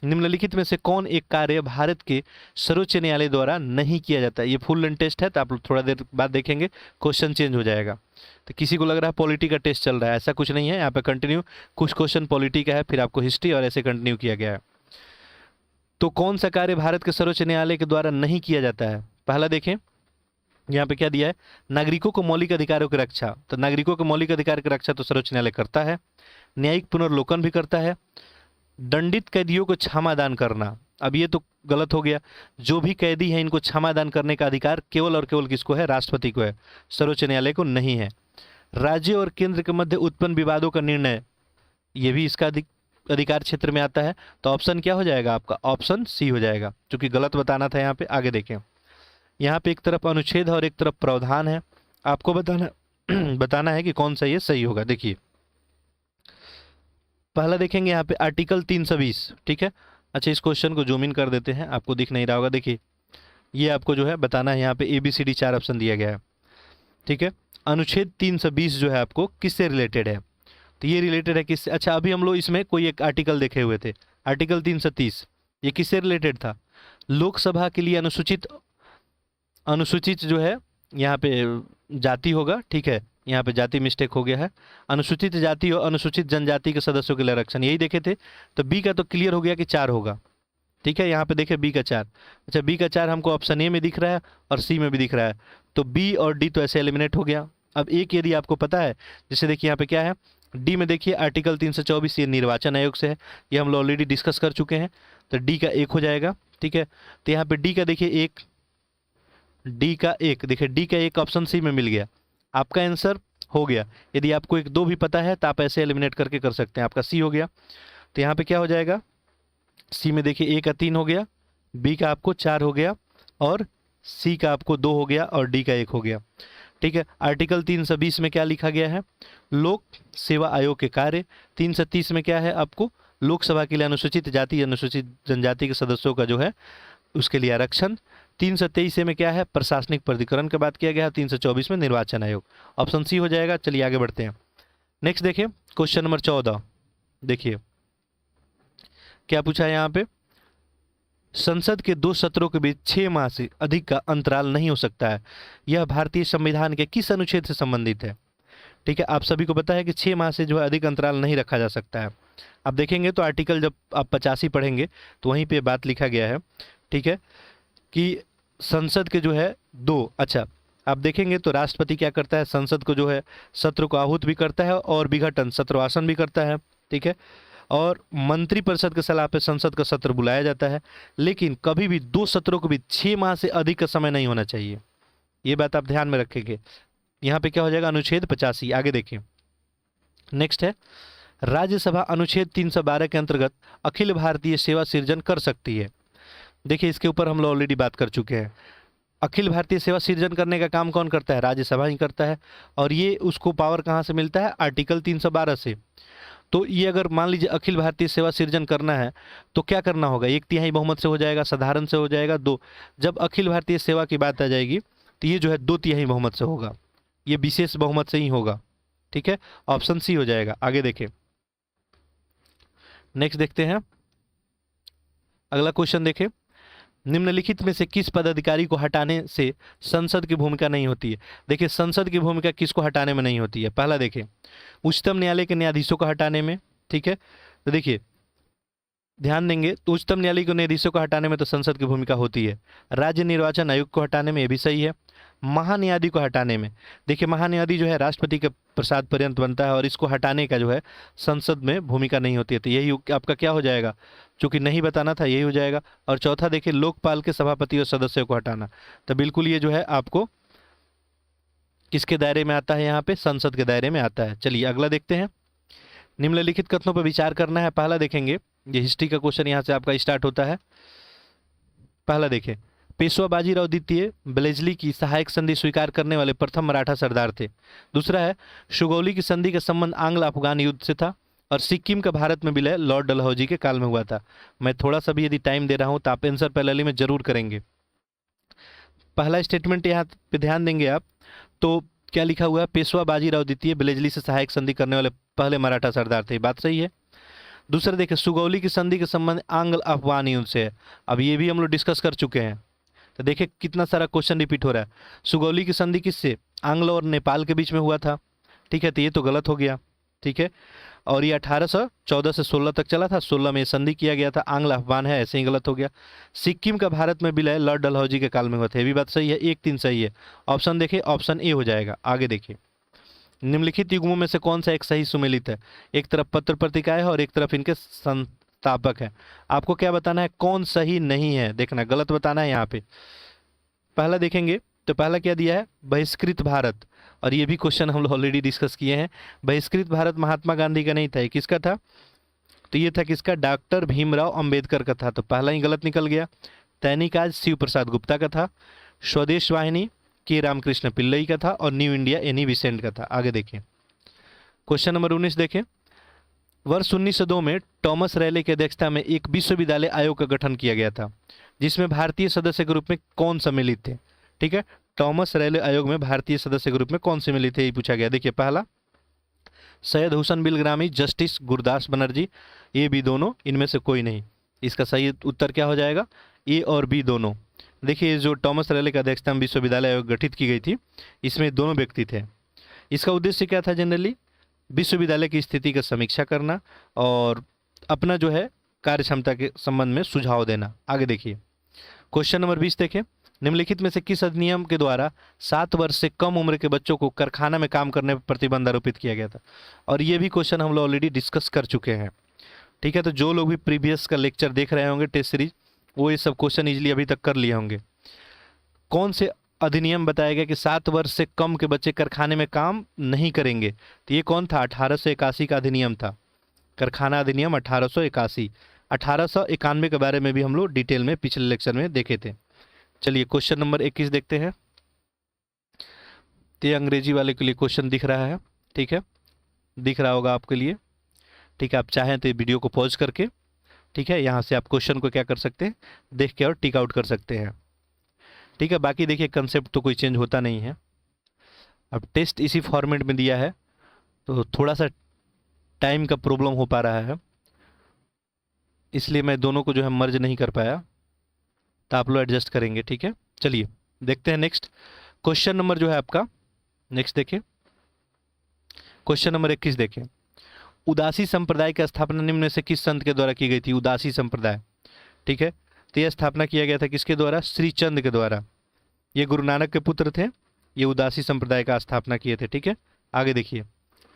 निम्नलिखित में से कौन एक कार्य भारत के सर्वोच्च न्यायालय द्वारा नहीं किया जाता है। ये फुल लेंथ टेस्ट है तो आप लोग थोड़ा देर बाद देखेंगे क्वेश्चन चेंज हो जाएगा। तो किसी को लग रहा है पॉलिटी का टेस्ट चल रहा है, ऐसा कुछ नहीं है। यहाँ पे कंटिन्यू कुछ क्वेश्चन पॉलिटी का है, फिर आपको हिस्ट्री और ऐसे कंटिन्यू किया गया है। तो कौन सा कार्य भारत के सर्वोच्च न्यायालय के द्वारा नहीं किया जाता है, पहला देखें यहाँ पे क्या दिया है, नागरिकों को मौलिक अधिकारों की रक्षा। तो नागरिकों के मौलिक अधिकार की रक्षा तो सर्वोच्च न्यायालय करता है। न्यायिक पुनर्लोकन भी करता है। दंडित कैदियों को क्षमादान करना, अब ये तो गलत हो गया, जो भी कैदी हैं इनको क्षमादान करने का अधिकार केवल और केवल किसको है, राष्ट्रपति को है, सर्वोच्च न्यायालय को नहीं है। राज्य और केंद्र के मध्य उत्पन्न विवादों का निर्णय, ये भी इसका अधिकार क्षेत्र में आता है। तो ऑप्शन क्या हो जाएगा आपका, ऑप्शन सी हो जाएगा, क्योंकि गलत बताना था यहाँ पे। आगे देखें, यहाँ पे एक तरफ अनुच्छेद और एक तरफ प्रावधान है, आपको बताना है कि कौन सा ये सही होगा। देखिए पहला देखेंगे यहाँ पे आर्टिकल 320, ठीक है। अच्छा, इस क्वेश्चन को जूम इन कर देते हैं, आपको दिख नहीं रहा होगा। देखिए ये आपको जो है बताना है। यहाँ पे ABCD 4 ऑप्शन दिया गया है, ठीक है। अनुच्छेद 320 जो है आपको किससे रिलेटेड है, तो ये रिलेटेड है किससे? अच्छा, अभी हम लोग इसमें कोई एक आर्टिकल देखे हुए थे, आर्टिकल 330, ये किससे रिलेटेड था? लोकसभा के लिए अनुसूचित, अनुसूचित जो है यहाँ पे जाति होगा, ठीक है, यहाँ पे जाति मिस्टेक हो गया है, अनुसूचित जाति और अनुसूचित जनजाति के सदस्यों के लिए आरक्षण, यही देखे थे। तो बी का तो क्लियर हो गया कि 4 होगा, ठीक है। यहाँ पे देखे बी का 4, अच्छा बी का 4 हमको ऑप्शन ए में दिख रहा है और सी में भी दिख रहा है, तो बी और डी तो ऐसे एलिमिनेट हो गया। अब एक यदि आपको पता है, जैसे देखिए यहाँ पे क्या है, डी में देखिए आर्टिकल 324, ये निर्वाचन आयोग से है, ये हम लोग ऑलरेडी डिस्कस कर चुके हैं, तो डी का 1 हो जाएगा, ठीक है। तो यहाँ पे डी का देखिए 1, डी का 1, देखिए डी का 1 ऑप्शन सी में मिल गया, आपका आंसर हो गया। यदि आपको 1 2 भी पता है तो आप ऐसे एलिमिनेट करके कर सकते हैं, आपका सी हो गया। तो यहाँ पे क्या हो जाएगा, सी में देखिए ए का 3 हो गया, बी का आपको 4 हो गया, और सी का आपको 2 हो गया, और डी का 1 हो गया, ठीक है। आर्टिकल 320 में क्या लिखा गया है, लोक सेवा आयोग के कार्य। 330 में क्या है आपको, लोकसभा के लिए अनुसूचित जाति अनुसूचित जनजाति के सदस्यों का जो है उसके लिए आरक्षण। 323 में क्या है, प्रशासनिक प्राधिकरण की बात किया गया है। 324 में निर्वाचन आयोग, ऑप्शन सी हो जाएगा। चलिए आगे बढ़ते हैं, नेक्स्ट देखिए क्वेश्चन नंबर 14, देखिए क्या पूछा है यहाँ पे, संसद के 2 सत्रों के बीच 6 माह से अधिक का अंतराल नहीं हो सकता है, यह भारतीय संविधान के किस अनुच्छेद से संबंधित है? ठीक है, आप सभी को पता है कि 6 माह से जो है अधिक अंतराल नहीं रखा जा सकता है। आप देखेंगे तो आर्टिकल जब आप 85 पढ़ेंगे तो वहीं पे बात लिखा गया है, ठीक है, कि संसद के जो है 2, अच्छा आप देखेंगे तो राष्ट्रपति क्या करता है, संसद को जो है सत्र को आहूत भी करता है और विघटन सत्रवासन भी करता है, ठीक है, और मंत्रिपरिषद के सलाह पे संसद का सत्र बुलाया जाता है, लेकिन कभी भी 2 सत्रों के बीच 6 माह से अधिक का समय नहीं होना चाहिए, ये बात आप ध्यान में रखेंगे। यहाँ पे क्या हो जाएगा, अनुच्छेद 85। आगे देखिए, नेक्स्ट है, राज्यसभा अनुच्छेद 312 के अंतर्गत अखिल भारतीय सेवा सृजन कर सकती है। देखिए इसके ऊपर हम लोग ऑलरेडी बात कर चुके हैं। अखिल भारतीय सेवा सृजन करने का काम कौन करता है, राज्यसभा ही करता है, और ये उसको पावर कहाँ से मिलता है, आर्टिकल 312 से। तो ये अगर मान लीजिए अखिल भारतीय सेवा सृजन करना है तो क्या करना होगा, 1/3 बहुमत से हो जाएगा, साधारण से हो जाएगा 2, जब अखिल भारतीय सेवा की बात आ जाएगी तो ये जो है 2/3 बहुमत से होगा, ये विशेष बहुमत से ही होगा, ठीक है, ऑप्शन सी हो जाएगा। आगे देखें, नेक्स्ट देखते हैं अगला क्वेश्चन, देखें निम्नलिखित में से किस पदाधिकारी को हटाने से संसद की भूमिका नहीं होती है। देखिए संसद की भूमिका किसको हटाने में नहीं होती है, पहला देखें उच्चतम न्यायालय के न्यायाधीशों को हटाने में, ठीक है, तो देखिए ध्यान देंगे तो उच्चतम न्यायालय के न्यायाधीशों को हटाने में तो संसद की भूमिका होती है, राज्य निर्वाचन आयोग को हटाने में ये भी सही है, महान्यायाधि को हटाने में, देखिए महान्यायाधि जो है राष्ट्रपति के प्रसाद पर्यंत बनता है और इसको हटाने का जो है संसद में भूमिका नहीं होती है, तो यही आपका क्या हो जाएगा, चूंकि नहीं बताना था यही हो जाएगा। और चौथा देखिए लोकपाल के सभापति और सदस्यों को हटाना, तो बिल्कुल ये जो है आपको किसके दायरे में आता है, यहाँ पे संसद के दायरे में आता है। चलिए अगला देखते हैं, निम्नलिखित कथनों पर विचार करना है। पहला देखेंगे, ये हिस्ट्री का क्वेश्चन यहाँ से आपका स्टार्ट होता है। पहला देखें, पेशवा बाजीराव द्वितीय ब्लेजली की सहायक संधि स्वीकार करने वाले प्रथम मराठा सरदार थे। दूसरा है, सुगौली की संधि का संबंध आंग्ल अफगान युद्ध से था और सिक्किम का भारत में विलय लॉर्ड डलहौजी के काल में हुआ था। मैं थोड़ा सा भी यदि टाइम दे रहा हूं तो आप आंसर पहले में जरूर करेंगे। पहला स्टेटमेंट यहाँ पे ध्यान देंगे आप, तो क्या लिखा हुआ है, पेशवा बाजीराव द्वितीय ब्लेजली से सहायक संधि करने वाले पहले मराठा सरदार थे, बात सही है। दूसरा देखिए, सुगौली की संधि के संबंध आंग्ल अफगान युद्ध से है, अब ये भी हम लोग डिस्कस कर चुके हैं, तो देखिए कितना सारा क्वेश्चन रिपीट हो रहा है। सुगौली की संधि किससे, आंग्ल और नेपाल के बीच में हुआ था, ठीक है, तो ये तो गलत हो गया, ठीक है, और ये 1814 से 16 तक चला था, 16 में संधि किया गया था, आंग्ल अफगान है, ऐसे ही गलत हो गया। सिक्किम का भारत में विलय लॉर्ड डलहौजी के काल में हुआ था, ये भी बात सही है, 1-3 सही है, ऑप्शन देखिए ऑप्शन ए हो जाएगा। आगे देखिए, निम्नलिखित युग्मों में से कौन सा एक सही सुमेलित है, एक तरफ पत्र पत्रिका है और एक तरफ इनके संस्थापक है, आपको क्या बताना है, कौन सही नहीं है, देखना गलत बताना है यहाँ पे। पहला देखेंगे तो पहला क्या दिया है, बहिष्कृत भारत, और ये भी क्वेश्चन हम लोग ऑलरेडी डिस्कस किए हैं। बहिष्कृत भारत महात्मा गांधी का नहीं था, ये किसका था, तो ये था किसका, डॉक्टर भीमराव अंबेडकर का था, तो पहला ही गलत निकल गया। दैनिक आज शिव प्रसाद गुप्ता का था। स्वदेश वाहिनी के रामकृष्ण पिल्लई का था, और न्यू इंडिया एनी बिसेंट का था। आगे देखें, क्वेश्चन नंबर 19 देखें, वर्ष 1902 में थॉमस रैले की अध्यक्षता में एक विश्वविद्यालय आयोग का गठन किया गया था। जिसमें भारतीय सदस्य के रूप में कौन सम्मिलित थे। ठीक है, थॉमस रेलवे आयोग में भारतीय सदस्य के रूप में कौन सम्मिलित थे, ये पूछा गया। देखिए, पहला Syed Hussain Bilgrami, justice Gurdas Banerjee, A B दोनों, इनमें से कोई नहीं। इसका सही उत्तर क्या हो जाएगा, ए और बी दोनों। देखिए, जो थॉमस रेले की अध्यक्षता में विश्वविद्यालय आयोग गठित की गई थी, इसमें दोनों व्यक्ति थे। इसका उद्देश्य क्या था, जनरली विश्वविद्यालय की स्थिति का समीक्षा करना और अपना जो है कार्य क्षमता के संबंध में सुझाव देना। आगे देखिए, क्वेश्चन नंबर 20 देखें, निम्नलिखित में से किस अधिनियम के द्वारा 7 वर्ष से कम उम्र के बच्चों को कारखाना में काम करने पर प्रतिबंध आरोपित किया गया था। और ये भी क्वेश्चन हम लोग ऑलरेडी डिस्कस कर चुके हैं। ठीक है, तो जो लोग भी प्रीवियस का लेक्चर देख रहे होंगे टेस्ट सीरीज, वो ये सब क्वेश्चन इजीली अभी तक कर लिए होंगे। कौन से अधिनियम बताया गया कि 7 वर्ष से कम के बच्चे कारखाने में काम नहीं करेंगे, तो ये कौन था, 1881 का अधिनियम था, कारखाना अधिनियम 1881। 1891 के बारे में भी हम लोग डिटेल में पिछले लेक्चर में देखे थे। चलिए क्वेश्चन नंबर 21 देखते हैं। तो ये अंग्रेजी वाले के लिए क्वेश्चन दिख रहा है। ठीक है, दिख रहा होगा आपके लिए। ठीक है, आप चाहें तो वीडियो को पॉज करके, ठीक है, यहाँ से आप क्वेश्चन को क्या कर सकते हैं, देख के और टिक आउट कर सकते हैं। ठीक है, बाकी देखिए कंसेप्ट तो कोई चेंज होता नहीं है। अब टेस्ट इसी फॉर्मेट में दिया है तो थोड़ा सा टाइम का प्रॉब्लम हो पा रहा है, इसलिए मैं दोनों को जो है मर्ज नहीं कर पाया, तो आप लोग एडजस्ट करेंगे। ठीक है, चलिए देखते हैं नेक्स्ट क्वेश्चन नंबर जो है आपका। नेक्स्ट देखिए, क्वेश्चन नंबर 21 देखें, उदासी संप्रदाय की स्थापना निम्न में से किस संत के द्वारा की गई थी। उदासी संप्रदाय, ठीक है, तो यह स्थापना किया गया था किसके द्वारा, श्री चंद के द्वारा। ये गुरु नानक के पुत्र थे, ये उदासी संप्रदाय का स्थापना किए थे। ठीक है, आगे देखिए,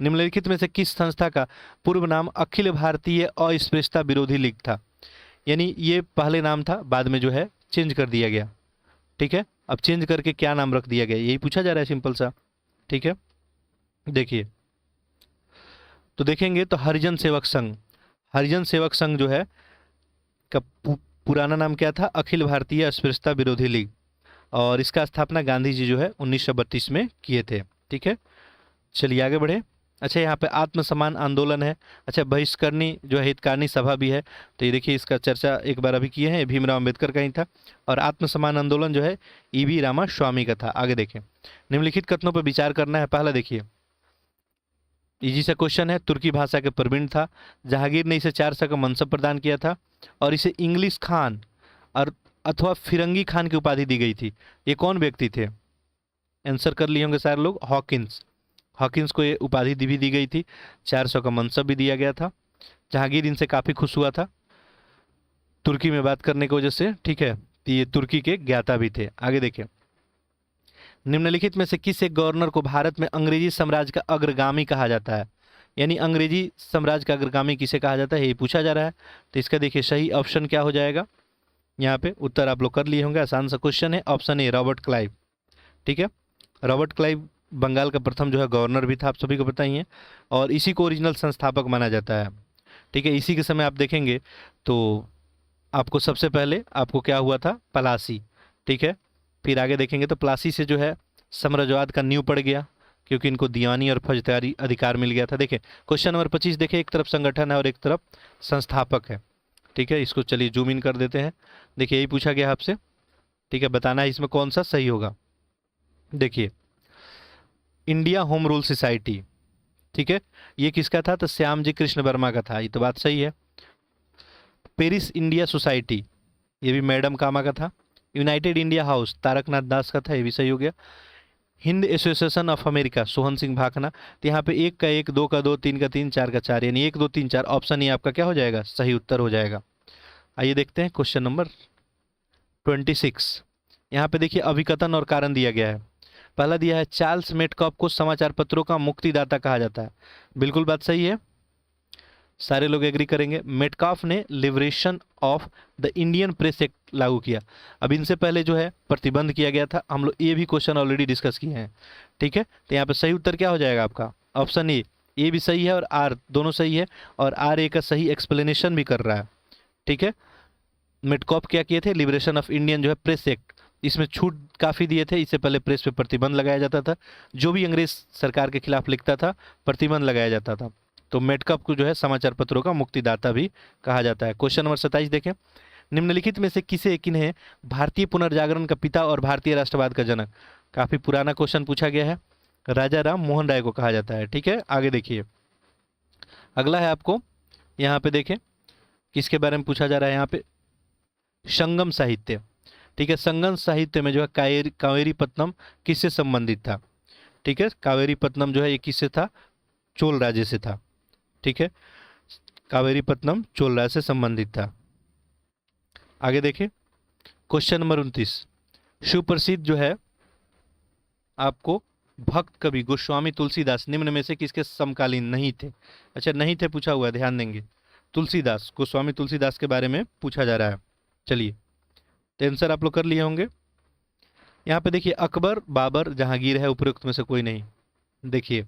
निम्नलिखित में से किस संस्था का पूर्व नाम अखिल भारतीय अस्पृश्यता विरोधी लीग था। यानी ये पहले नाम था, बाद में जो है चेंज कर दिया गया। ठीक है, अब चेंज करके क्या नाम रख दिया गया, यही पूछा जा रहा है, सिंपल सा। ठीक है, देखिए तो देखेंगे तो हरिजन सेवक संघ, हरिजन सेवक संघ जो है का पुराना नाम क्या था, अखिल भारतीय अस्पृश्यता विरोधी लीग, और इसका स्थापना गांधी जी जो है 1932 में किए थे। ठीक है, चलिए आगे बढ़े। अच्छा, यहाँ पे आत्मसम्मान आंदोलन है। अच्छा, बहिष्करणी जो है हितकारिणी सभा भी है, तो ये देखिए इसका चर्चा एक बार अभी किए हैं, भीमराव अम्बेडकर का ही था। और आत्मसम्मान आंदोलन जो है ईवी रामास्वामी का था। आगे देखें, निम्नलिखित कथनों पर विचार करना है। पहला देखिए, इजी सा क्वेश्चन है, तुर्की भाषा के प्रवीण था, जहांगीर ने इसे 400 का मनसब प्रदान किया था, और इसे इंग्लिश खान और अथवा फिरंगी खान की उपाधि दी गई थी। ये कौन व्यक्ति थे, आंसर कर लिए होंगे सारे लोग, हॉकिंस। हॉकिंस को ये उपाधि भी दी गई थी, 400 का मनसब भी दिया गया था। जहांगीर इनसे काफ़ी खुश हुआ था तुर्की में बात करने की वजह से। ठीक है, तो ये तुर्की के ज्ञाता भी थे। आगे देखें, निम्नलिखित में से किस एक गवर्नर को भारत में अंग्रेजी साम्राज्य का अग्रगामी कहा जाता है। यानी अंग्रेजी साम्राज्य का अग्रगामी किसे कहा जाता है, ये पूछा जा रहा है। तो इसका देखिए सही ऑप्शन क्या हो जाएगा, यहाँ पे उत्तर आप लोग कर लिए होंगे, आसान सा क्वेश्चन है। Option A, Robert Clive. ठीक है, रॉबर्ट क्लाइव बंगाल का प्रथम जो है गवर्नर भी था, आप सभी को पता ही है, और इसी को ओरिजिनल संस्थापक माना जाता है। ठीक है, इसी के समय आप देखेंगे तो आपको सबसे पहले आपको क्या हुआ था, प्लासी। ठीक है, फिर आगे देखेंगे तो प्लासी से जो है साम्राज्यवाद का नींव पड़ गया, क्योंकि इनको दीवानी और फौजदारी अधिकार मिल गया था। देखिए क्वेश्चन नंबर 25 देखिए, एक तरफ संगठन है और एक तरफ संस्थापक है। ठीक है, इसको चलिए जूम इन कर देते हैं। देखिए यही पूछा गया आपसे। ठीक है, बताना है इसमें कौन सा सही होगा। देखिए, इंडिया होम रूल सोसाइटी, ठीक है, ये किसका था, तो श्याम जी कृष्ण वर्मा का था, ये तो बात सही है। पेरिस इंडिया सोसाइटी, ये भी मैडम कामा का था। यूनाइटेड इंडिया हाउस तारकनाथ दास का था, ये भी सही हो गया। Hind association of America Sohan Singh Bhakna, तो यहाँ पे 1 का 1, 2 का 2, 3 का 3, 4 का 4, यानी 1, 2, 3, 4 ऑप्शन ये आपका क्या हो जाएगा, सही उत्तर हो जाएगा। आइए देखते हैं क्वेश्चन नंबर 26। यहाँ पे देखिए अभिकथन और कारण दिया गया है। पहला दिया है, चार्ल्स मेटकॉफ को समाचार पत्रों का मुक्तिदाता कहा जाता है। बिल्कुल बात सही है, सारे लोग एग्री करेंगे। मेटकॉफ ने liberation of the Indian press act लागू किया। अब इनसे पहले जो है प्रतिबंध किया गया था, हम लोग ये भी क्वेश्चन ऑलरेडी डिस्कस किए हैं। ठीक है, तो यहाँ पे सही उत्तर क्या हो जाएगा आपका, ऑप्शन ए भी सही है और आर दोनों सही है, और आर ए का सही एक्सप्लेनेशन भी कर रहा है। ठीक है, मेटकॉफ क्या किए थे, लिबरेशन ऑफ इंडियन जो है प्रेस एक्ट, इसमें छूट काफ़ी दिए थे। इससे पहले प्रेस पे प्रतिबंध लगाया जाता था, जो भी अंग्रेज सरकार के खिलाफ लिखता था प्रतिबंध लगाया जाता था। तो मेटकॉफ को जो है समाचार पत्रों का मुक्तिदाता भी कहा जाता है। क्वेश्चन नंबर 27 देखें, निम्नलिखित में से किन्हें भारतीय पुनर्जागरण का पिता और भारतीय राष्ट्रवाद का जनक, काफी पुराना क्वेश्चन पूछा गया है, राजा राम मोहन राय को कहा जाता है। ठीक है, आगे देखिए अगला है आपको यहाँ पे देखें किसके बारे में पूछा जा रहा है यहाँ पे, संगम साहित्य। ठीक है, संगम साहित्य में जो है कावेरीपत्तनम किससे संबंधित था। ठीक है, कावेरीपत्तनम जो है ये किससे था, चोल राज्य से था। ठीक है, कावेरीपत्तनम चोल राज्य से संबंधित था। आगे देखें क्वेश्चन नंबर 29, सुप्रसिद्ध जो है आपको भक्त कवि गोस्वामी तुलसीदास निम्न में से किसके समकालीन नहीं थे। अच्छा नहीं थे पूछा हुआ है, ध्यान देंगे, तुलसीदास, गोस्वामी तुलसीदास के बारे में पूछा जा रहा है। चलिए तो आंसर आप लोग कर लिए होंगे। यहाँ पे देखिए अकबर, बाबर, जहांगीर है, उपरोक्त में से कोई नहीं। देखिए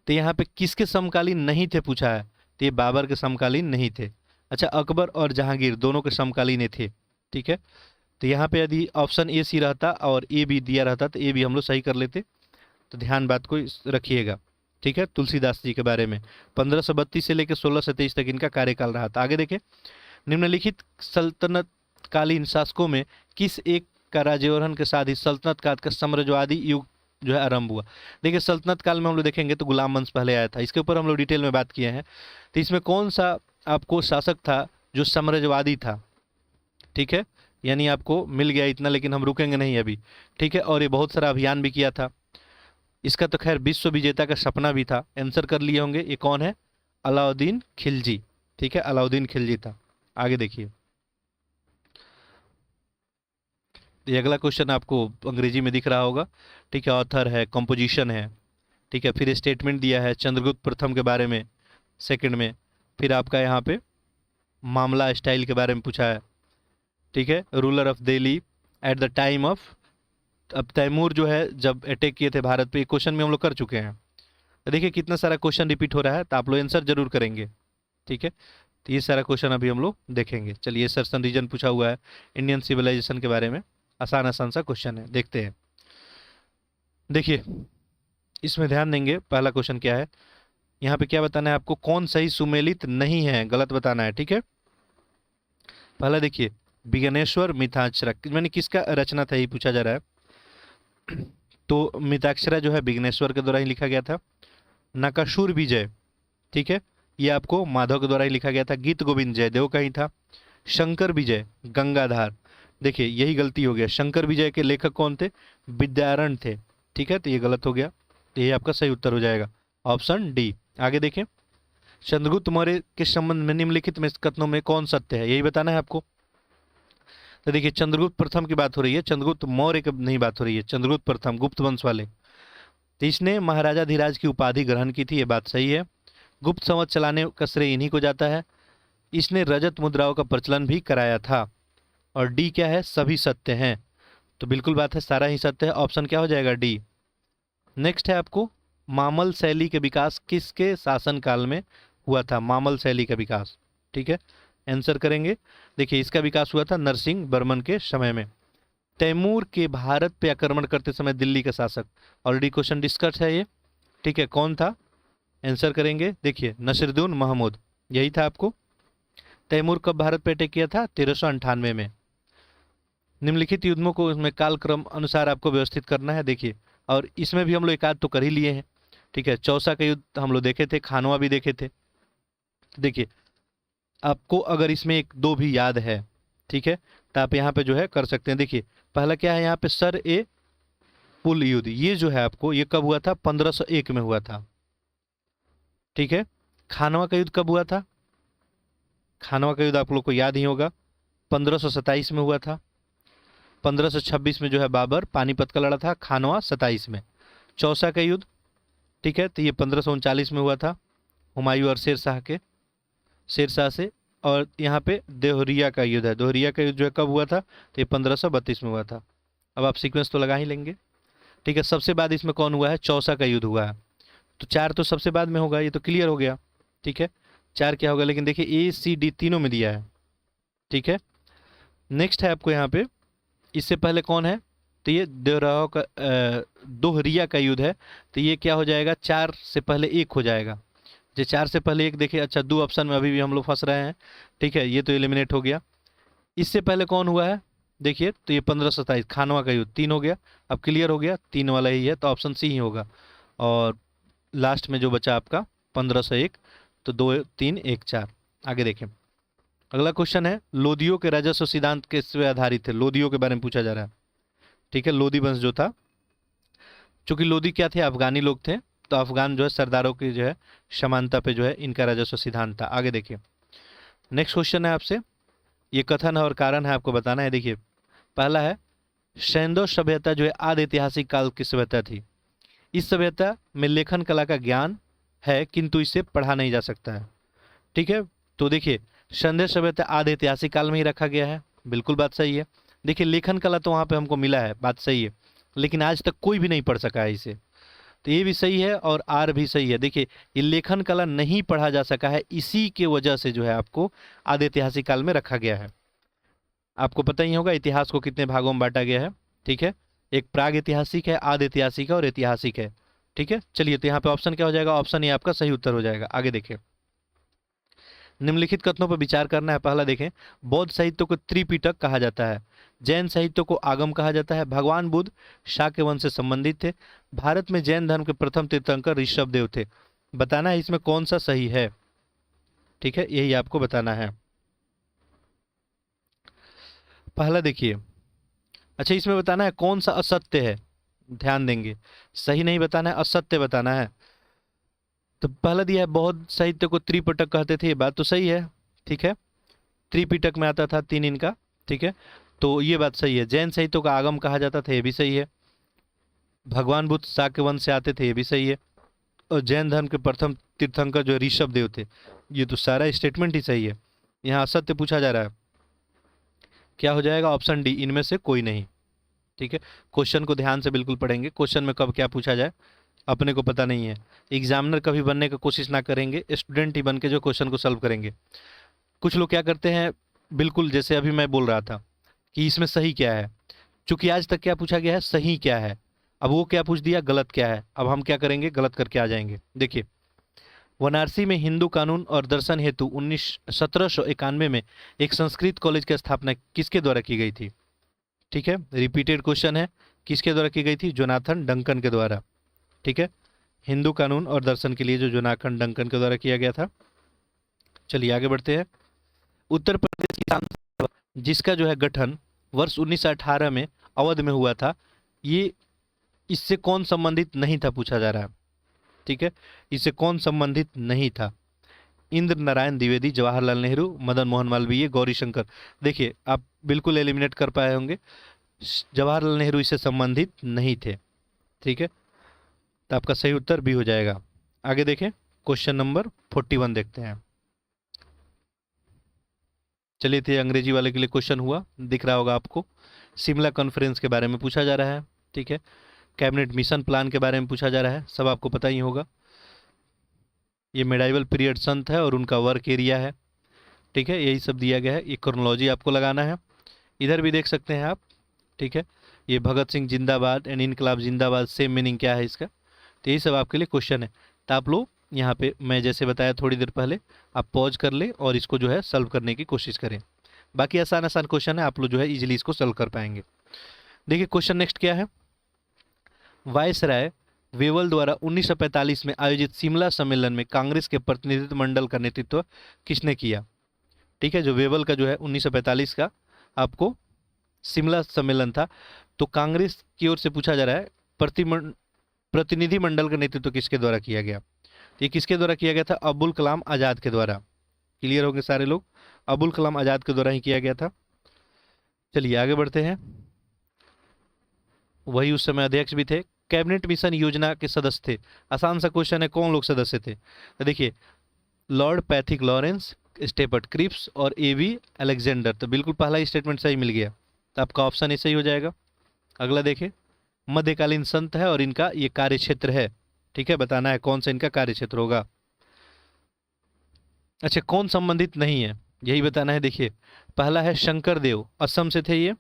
तो यहाँ पे किसके समकालीन नहीं थे पूछा है, तो ये बाबर के समकालीन नहीं थे। अच्छा अकबर और जहांगीर दोनों के समकालीन थे। ठीक है, तो यहाँ पे यदि ऑप्शन ए सी रहता और ए भी दिया रहता तो ए भी हम लोग सही कर लेते, तो ध्यान बात को रखिएगा। ठीक है, तुलसीदास जी के बारे में 1532 से लेकर 1623 तक इनका कार्यकाल रहा था। आगे देखें निम्नलिखित सल्तनत कालीन शासकों में किस एक का राज्यारोहण के साथ ही सल्तनत काल का साम्राज्यवादी युग जो है आरंभ हुआ। देखिए सल्तनत काल में हम लोग देखेंगे तो गुलाम वंश पहले आया था, इसके ऊपर हम लोग डिटेल में बात किए हैं। तो इसमें कौन सा आपको शासक था जो साम्राज्यवादी था। ठीक है, यानी आपको मिल गया इतना, लेकिन हम रुकेंगे नहीं अभी। ठीक है, और ये बहुत सारा अभियान भी किया था, इसका तो खैर विश्व विजेता का सपना भी था। आंसर कर लिए होंगे, ये कौन है, अलाउद्दीन खिलजी। ठीक है, अलाउद्दीन खिलजी था। आगे देखिए ये अगला क्वेश्चन आपको अंग्रेजी में दिख रहा होगा। ठीक है, ऑथर है, कंपोजिशन है। ठीक है, फिर स्टेटमेंट दिया है चंद्रगुप्त प्रथम के बारे में सेकंड में, फिर आपका यहाँ पे मामला स्टाइल के बारे में पूछा है। ठीक है, ruler of Delhi at the time of, अब तैमूर जो है जब अटैक किए थे भारत पे, क्वेश्चन में हम लोग कर चुके हैं। तो देखिए कितना सारा क्वेश्चन रिपीट हो रहा है, तो आप लोग आंसर जरूर करेंगे। ठीक है, तो ये सारा क्वेश्चन अभी हम लोग देखेंगे। चलिए सर्सन रीजन पूछा हुआ है, इंडियन सिविलाइजेशन के बारे में, आसान आसान सा क्वेश्चन है, देखते हैं। देखिए इसमें ध्यान देंगे, पहला क्वेश्चन क्या है, यहाँ पे क्या बताना है आपको, कौन सही सुमेलित नहीं है, गलत बताना है। ठीक है, पहला देखिए विघ्नेश्वर मिताक्षरा मैंने किसका रचना था ये पूछा जा रहा है। तो मिताक्षरा जो है विघ्नेश्वर के द्वारा ही लिखा गया था। नकासुर विजय, ठीक है, ये आपको माधव के द्वारा ही लिखा गया था। गीत गोविंद जयदेव का ही था। शंकर विजय गंगाधार, देखिए यही गलती हो गया, शंकर विजय के लेखक कौन थे, विद्यारण थे। ठीक है, तो ये गलत हो गया, तो ये आपका सही उत्तर हो जाएगा ऑप्शन डी। आगे देखें चंद्रगुप्त मौर्य के संबंध में निम्नलिखित में कथनों में कौन सत्य है, यही बताना है आपको। तो देखिए चंद्रगुप्त प्रथम की बात हो रही है, चंद्रगुप्त मौर्य की नहीं बात हो रही है, चंद्रगुप्त प्रथम गुप्त वंश वाले। तो इसने महाराजा धीराज की उपाधि ग्रहण की थी, ये बात सही है। गुप्त संवत चलाने का श्रेय इन्हीं को जाता है। इसने रजत मुद्राओं का प्रचलन भी कराया था। और डी क्या है, सभी सत्य हैं, तो बिल्कुल बात है सारा ही सत्य है, ऑप्शन क्या हो जाएगा डी। नेक्स्ट है आपको मामल शैली के विकास किसके शासनकाल में हुआ था, मामल शैली का विकास। ठीक है, आंसर करेंगे, देखिए इसका विकास हुआ था नरसिंह वर्मन के समय में। तैमूर के भारत पे आक्रमण करते समय दिल्ली का शासक, ऑलरेडी क्वेश्चन डिस्कस है ये। ठीक है, कौन था, आंसर करेंगे, देखिए नसीरुद्दीन महमूद, यही था आपको। तैमूर कब भारत पे अटैक किया था, 1398 में। निम्नलिखित युद्धों को इसमें कालक्रम अनुसार आपको व्यवस्थित करना है। देखिए और इसमें भी हम लोग एक आध तो कर ही लिए हैं। ठीक है, चौसा का युद्ध हम लोग देखे थे, खानवा भी देखे थे। देखिए आपको अगर इसमें एक दो भी याद है, ठीक है, तो आप यहाँ पे जो है कर सकते हैं। देखिए पहला क्या है यहाँ पे, सर ए पुल युद्ध, ये जो है आपको ये कब हुआ था, 1501 में हुआ था। ठीक है, खानवा का युद्ध कब हुआ था, खानवा का युद्ध आप लोग को याद ही होगा, 1527 में हुआ था। 1526 में जो है बाबर पानीपत का लड़ा था, खानवा 27 में। चौसा का युद्ध, ठीक है, तो ये 1539 में हुआ था, हुमायूं और शेरशाह से। और यहाँ पे दोहरिया का युद्ध है, दोहरिया का युद्ध जो है कब हुआ था, तो ये 1532 में हुआ था। अब आप सीक्वेंस तो लगा ही लेंगे। ठीक है, सबसे बाद इसमें कौन हुआ है, चौसा का युद्ध हुआ है, तो 4 तो सबसे बाद में होगा, ये तो क्लियर हो गया। ठीक है, 4 क्या होगा, लेकिन देखिए ए सी डी तीनों में दिया है। ठीक है, नेक्स्ट है आपको यहाँ पे, इससे पहले कौन है, तो ये दोहरिया का युद्ध है, तो ये क्या हो जाएगा, 4 से पहले 1 हो जाएगा, जो 4 से पहले एक देखे, अच्छा 2 ऑप्शन में अभी भी हम लोग फंस रहे हैं। ठीक है, ये तो एलिमिनेट हो गया। इससे पहले कौन हुआ है देखिए, तो ये 1527 खानवा का युद्ध 3 हो गया। अब क्लियर हो गया, 3 वाला ही है, तो ऑप्शन सी ही होगा। और लास्ट में जो बचा आपका 1501, तो 2 3 1 4। आगे देखें, अगला क्वेश्चन है, लोदियों के राजस्व सिद्धांत किस पे आधारित है? लोदियों के बारे में पूछा जा रहा है। ठीक है, लोदी वंश जो था, चूंकि लोदी क्या थे, अफगानी लोग थे, तो अफगान जो है सरदारों की जो है समानता पे जो है इनका राजस्व सिद्धांत था। आगे देखिए, नेक्स्ट क्वेश्चन है आपसे, ये कथन है और कारण है, आपको बताना है। देखिए, पहला है, सैंडो सभ्यता जो है आदि ऐतिहासिक काल की सभ्यता थी। इस सभ्यता में लेखन कला का ज्ञान है, किंतु इसे पढ़ा नहीं जा सकता है। ठीक है, तो देखिए, संदेश सभ्यता आदि ऐतिहासिक काल में ही रखा गया है, बिल्कुल बात सही है। देखिए, लेखन कला तो वहाँ पे हमको मिला है, बात सही है, लेकिन आज तक कोई भी नहीं पढ़ सका है इसे, तो ये भी सही है और आर भी सही है। देखिए, ये लेखन कला नहीं पढ़ा जा सका है, इसी के वजह से जो है आपको आदि ऐतिहासिक काल में रखा गया है। आपको पता ही होगा इतिहास को कितने भागों में बांटा गया है। ठीक है, एक प्राग ऐतिहासिक है, आदि ऐतिहासिक है और ऐतिहासिक है। ठीक है, चलिए, तो यहाँ पे ऑप्शन क्या हो जाएगा? ऑप्शन ये आपका सही उत्तर हो जाएगा। आगे देखें, निम्नलिखित कथनों पर विचार करना है। पहला देखें, बौद्ध साहित्य को त्रिपिटक कहा जाता है, जैन साहित्य को आगम कहा जाता है, भगवान बुद्ध शाक्य वंश से संबंधित थे, भारत में जैन धर्म के प्रथम तीर्थंकर ऋषभदेव थे। बताना है इसमें कौन सा सही है। ठीक है, यही आपको बताना है। पहला देखिए, अच्छा इसमें बताना है कौन सा असत्य है, ध्यान देंगे, सही नहीं बताना है, असत्य बताना है। तो पहला दिया है, बौद्ध साहित्य को त्रिपिटक कहते थे, ये बात तो सही है। ठीक है, त्रिपिटक में आता था 3 इनका। ठीक है, तो ये बात सही है। जैन साहित्य का आगम कहा जाता था, ये भी सही है। भगवान बुद्ध शाक्य वंश से आते थे, ये भी सही है। और जैन धर्म के प्रथम तीर्थंकर जो ऋषभ देव थे, ये तो सारा स्टेटमेंट ही सही है। यहाँ असत्य पूछा जा रहा है, क्या हो जाएगा? ऑप्शन डी, इनमें से कोई नहीं। ठीक है, क्वेश्चन को ध्यान से बिल्कुल पढ़ेंगे, क्वेश्चन में कब क्या पूछा जाए अपने को पता नहीं है। एग्जामिनर कभी बनने की कोशिश ना करेंगे, स्टूडेंट ही बन के जो क्वेश्चन को सॉल्व करेंगे। कुछ लोग क्या करते हैं, बिल्कुल जैसे अभी मैं बोल रहा था कि इसमें सही क्या है, चूंकि आज तक क्या पूछा गया है, सही क्या है, अब वो क्या पूछ दिया, गलत क्या है। अब हम क्या करेंगे, गलत करके आ जाएंगे। देखिए, वाराणसी में हिंदू कानून और दर्शन हेतु 1791 में एक संस्कृत कॉलेज की स्थापना किसके द्वारा की गई थी? ठीक है, रिपीटेड क्वेश्चन है, किसके द्वारा की गई थी? जोनाथन डंकन के द्वारा। ठीक है, हिंदू कानून और दर्शन के लिए जो जोनाथन डंकन के द्वारा किया गया था। चलिए आगे बढ़ते हैं। उत्तर प्रदेश की विधानसभा जिसका जो है गठन वर्ष 1918 में अवध में हुआ था, ये इससे कौन संबंधित नहीं था, पूछा जा रहा है। ठीक है, इससे कौन संबंधित नहीं था? इंद्र नारायण द्विवेदी, जवाहरलाल नेहरू, मदन मोहन मालवीय, गौरी शंकर। देखिए, आप बिल्कुल एलिमिनेट कर पाए होंगे, जवाहरलाल नेहरू इससे संबंधित नहीं थे। ठीक है, तो आपका सही उत्तर भी हो जाएगा। आगे देखें, क्वेश्चन नंबर 41 देखते हैं। चलिए, थे अंग्रेजी वाले के लिए क्वेश्चन हुआ, दिख रहा होगा आपको। शिमला कॉन्फ्रेंस के बारे में पूछा जा रहा है। ठीक है, कैबिनेट मिशन प्लान के बारे में पूछा जा रहा है, सब आपको पता ही होगा। ये मेडाइवल पीरियड संत है और उनका वर्क एरिया है। ठीक है, यही सब दिया गया है, ये क्रोनोलॉजी आपको लगाना है। इधर भी देख सकते हैं आप। ठीक है, ये भगत सिंह जिंदाबाद एंड इनकलाब जिंदाबाद, सेम मीनिंग क्या है इसका, तो यही सब आपके लिए क्वेश्चन है। तो आप लोग यहाँ पे मैं जैसे बताया थोड़ी देर पहले, आप पॉज कर ले और इसको जो है सॉल्व करने की कोशिश करें। बाकी आसान आसान क्वेश्चन है, आप लोग जो है इजीली इसको सॉल्व कर पाएंगे। देखिए, क्वेश्चन नेक्स्ट क्या है, वायसराय वेवल द्वारा 1945 में आयोजित शिमला सम्मेलन में कांग्रेस के प्रतिनिधित्व मंडल का नेतृत्व किसने किया? ठीक है, जो वेवल का जो है 1945 का आपको शिमला सम्मेलन था, तो कांग्रेस की ओर से पूछा जा रहा है प्रतिनिधि मंडल का नेतृत्व किसके द्वारा किया गया? तो ये किसके द्वारा किया गया था? अबुल कलाम आज़ाद के द्वारा। क्लियर होंगे सारे लोग, अबुल कलाम आज़ाद के द्वारा ही किया गया था। चलिए आगे बढ़ते हैं। वही उस समय अध्यक्ष भी थे। कैबिनेट मिशन योजना के सदस्य थे, आसान सा क्वेश्चन है, कौन लोग सदस्य थे? तो देखिए, लॉर्ड पैथिक लॉरेंस, स्टेपर्ट क्रिप्स और एवी अलेक्जेंडर। तो बिल्कुल पहला ही स्टेटमेंट सही मिल गया, तो आपका ऑप्शन ये सही हो जाएगा। अगला देखें, मध्यकालीन संत है और इनका ये कार्य क्षेत्र है। ठीक है, बताना है कौन सा इनका कार्य क्षेत्र होगा। अच्छा, कौन संबंधित नहीं है, यही बताना है। देखिए, पहला है शंकर देव, असम से थे ये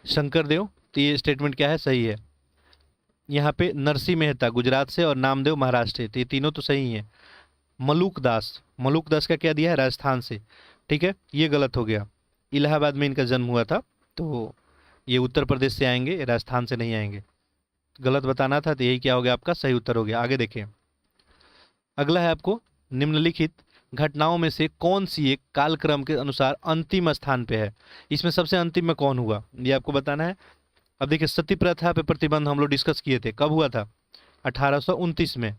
शंकर देव, तो ये स्टेटमेंट क्या है, सही है। यहाँ पे नरसिंह मेहता गुजरात से और नामदेव महाराष्ट्र से, तो ये तीनों तो सही हैं। मलूक दास का क्या दिया है, राजस्थान से। ठीक है, ये गलत हो गया। इलाहाबाद में इनका जन्म हुआ था, तो ये उत्तर प्रदेश से आएंगे, राजस्थान से नहीं आएंगे। गलत बताना था, तो यही क्या हो गया आपका सही उत्तर हो गया। आगे देखें, अगला है आपको, निम्नलिखित घटनाओं में से कौन सी एक कालक्रम के अनुसार अंतिम स्थान पे है। इसमें सबसे अंतिम में कौन हुआ, ये आपको बताना है। अब देखिए, सती प्रथा पे प्रतिबंध हम लोग डिस्कस किए थे, कब हुआ था, 1829 में।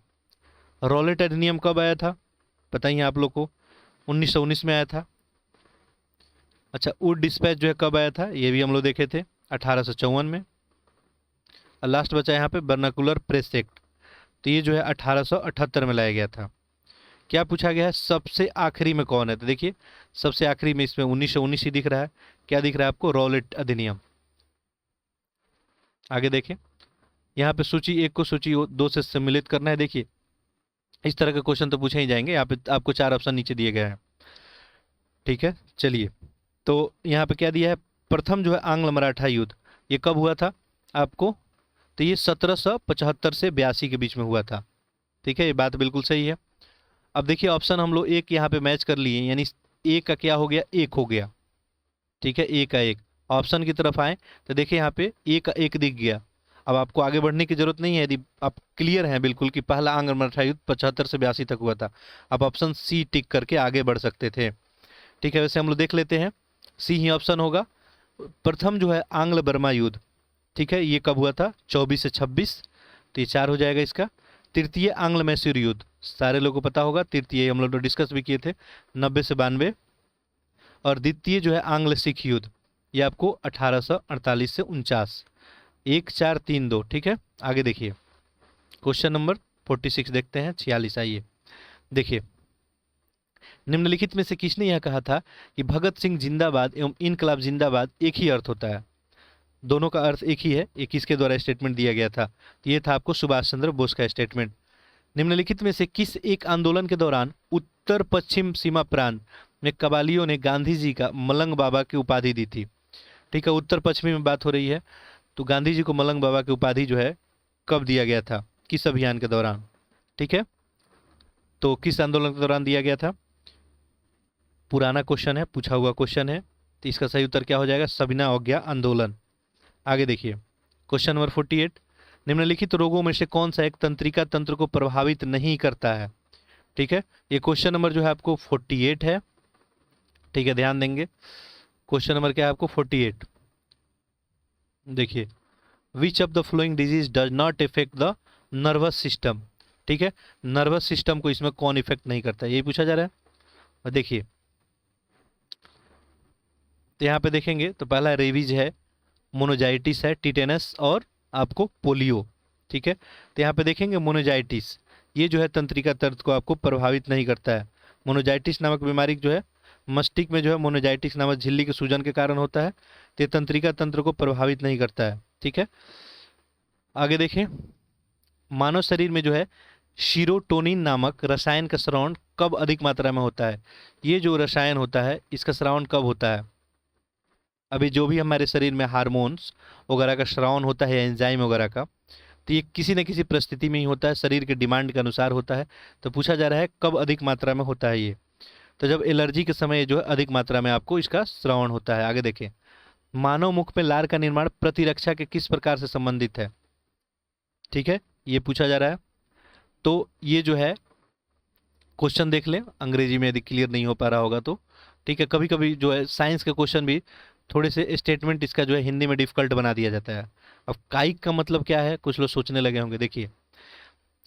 रॉलेट अधिनियम कब आया था, बताइए आप लोग को, 1919 में आया था। अच्छा, वुड डिस्पैच जो है कब आया था, ये भी हम लोग देखे थे, 1854 में। और लास्ट बचा यहाँ पे वर्नाकुलर प्रेस एक्ट, तो ये जो है 1878 में लाया गया था। क्या पूछा गया है, सबसे आखिरी में कौन है, तो देखिए सबसे आखिरी में इसमें 1919 ही दिख रहा है। क्या दिख रहा है आपको, रॉलेट अधिनियम। आगे देखें, यहाँ पे सूची 1 को सूची 2 से सम्मिलित करना है। देखिए, इस तरह के क्वेश्चन तो पूछे ही जाएंगे। यहाँ पे आपको 4 ऑप्शन नीचे दिए गए हैं। ठीक है, चलिए, तो यहाँ पे क्या दिया है, प्रथम जो है आंग्ल मराठा युद्ध, ये कब हुआ था आपको, तो ये 1775 से 82 के बीच में हुआ था। ठीक है, ये बात बिल्कुल सही है। अब देखिए, ऑप्शन हम लोग एक यहाँ पे मैच कर लिए, यानी ए का क्या हो गया, एक हो गया। ठीक है, ए का एक। ऑप्शन की तरफ आए तो देखिए यहाँ पे ए का एक दिख गया। अब आपको आगे बढ़ने की जरूरत नहीं है, यदि आप क्लियर हैं बिल्कुल कि पहला आंग्ल मराठा युद्ध 75 से 82 तक हुआ था, आप ऑप्शन सी टिक करके आगे बढ़ सकते थे। ठीक है, वैसे हम लोग देख लेते हैं, सी ही ऑप्शन होगा। प्रथम जो है आंग्ल बर्मा युद्ध, ठीक है, ये कब हुआ था, 24 से 26, तो ये 4 हो जाएगा इसका। तृतीय आंग्ल मैसूर युद्ध, सारे लोगों को पता होगा, तृतीय हम लोग डिस्कस भी किए थे, 90 से 92। और द्वितीय जो है आंग्ल सिख युद्ध, ये आपको 1848 से 49, 1 4 3 2। ठीक है, आगे देखिए, क्वेश्चन नंबर 46 देखते हैं, 46। आइए देखिए, निम्नलिखित में से किसने यह कहा था कि भगत सिंह जिंदाबाद एवं इनकलाब जिंदाबाद एक ही अर्थ होता है। दोनों का अर्थ एक ही है, ये किसके द्वारा स्टेटमेंट दिया गया था, तो ये था आपको सुभाष चंद्र बोस का स्टेटमेंट। निम्नलिखित में से किस एक आंदोलन के दौरान उत्तर पश्चिम सीमा प्रांत में कबालियों ने गांधी जी का मलंग बाबा की उपाधि दी थी। ठीक है, उत्तर पश्चिमी में बात हो रही है, तो गांधी जी को मलंग बाबा की उपाधि जो है कब दिया गया था, किस अभियान के दौरान। ठीक है, तो किस आंदोलन के दौरान दिया गया था, पुराना क्वेश्चन है, पूछा हुआ क्वेश्चन है, तो इसका सही उत्तर क्या हो जाएगा, सविनय अवज्ञा आंदोलन। आगे देखिए, क्वेश्चन नंबर 48, निम्नलिखित रोगों में से कौन सा एक तंत्रिका तंत्र को प्रभावित नहीं करता है। ठीक है, ये क्वेश्चन नंबर जो है आपको 48 है। ठीक है, ध्यान देंगे, क्वेश्चन नंबर क्या है आपको 48। देखिए, विच of the flowing disease does not effect the nervous system. ठीक है, नर्वस सिस्टम को इसमें कौन इफेक्ट नहीं करता, यही पूछा जा रहा है। और देखिए, तो यहाँ पे देखेंगे तो पहला रेबीज है, मोनोजाइटिस है, टिटेनस और आपको पोलियो। ठीक है, तो यहाँ पे देखेंगे मोनोजाइटिस, ये जो है तंत्रिका तंत्र को आपको प्रभावित नहीं करता है। मोनोजाइटिस नामक बीमारी जो है मस्तिष्क में जो है मोनोजाइटिस नामक झिल्ली के सूजन के कारण होता है, तो ये तंत्रिका तंत्र को प्रभावित नहीं करता है। ठीक है, आगे देखें, मानव शरीर में जो है सीरोटोनिन नामक रसायन का स्रावन कब अधिक मात्रा में होता है। ये जो रसायन होता है इसका स्रावन कब होता है, अभी जो भी हमारे शरीर में हार्मोन्स वगैरह का स्रावन होता है, एंजाइम वगैरह का, तो ये किसी न किसी परिस्थिति में ही होता है, शरीर के डिमांड के अनुसार होता है। तो पूछा जा रहा है कब अधिक मात्रा में होता है ये, तो जब एलर्जी के समय जो है अधिक मात्रा में आपको इसका श्रवण होता है। आगे देखें, मानव मुख में लार का निर्माण प्रतिरक्षा के किस प्रकार से संबंधित है। ठीक है, ये पूछा जा रहा है, तो ये जो है क्वेश्चन देख लें अंग्रेजी में, यदि क्लियर नहीं हो पा रहा होगा तो। ठीक है, कभी कभी जो है साइंस के क्वेश्चन भी थोड़े से स्टेटमेंट इसका जो है हिंदी में डिफिकल्ट बना दिया जाता है। अब काइक का मतलब क्या है, कुछ लोग सोचने लगे होंगे। देखिए,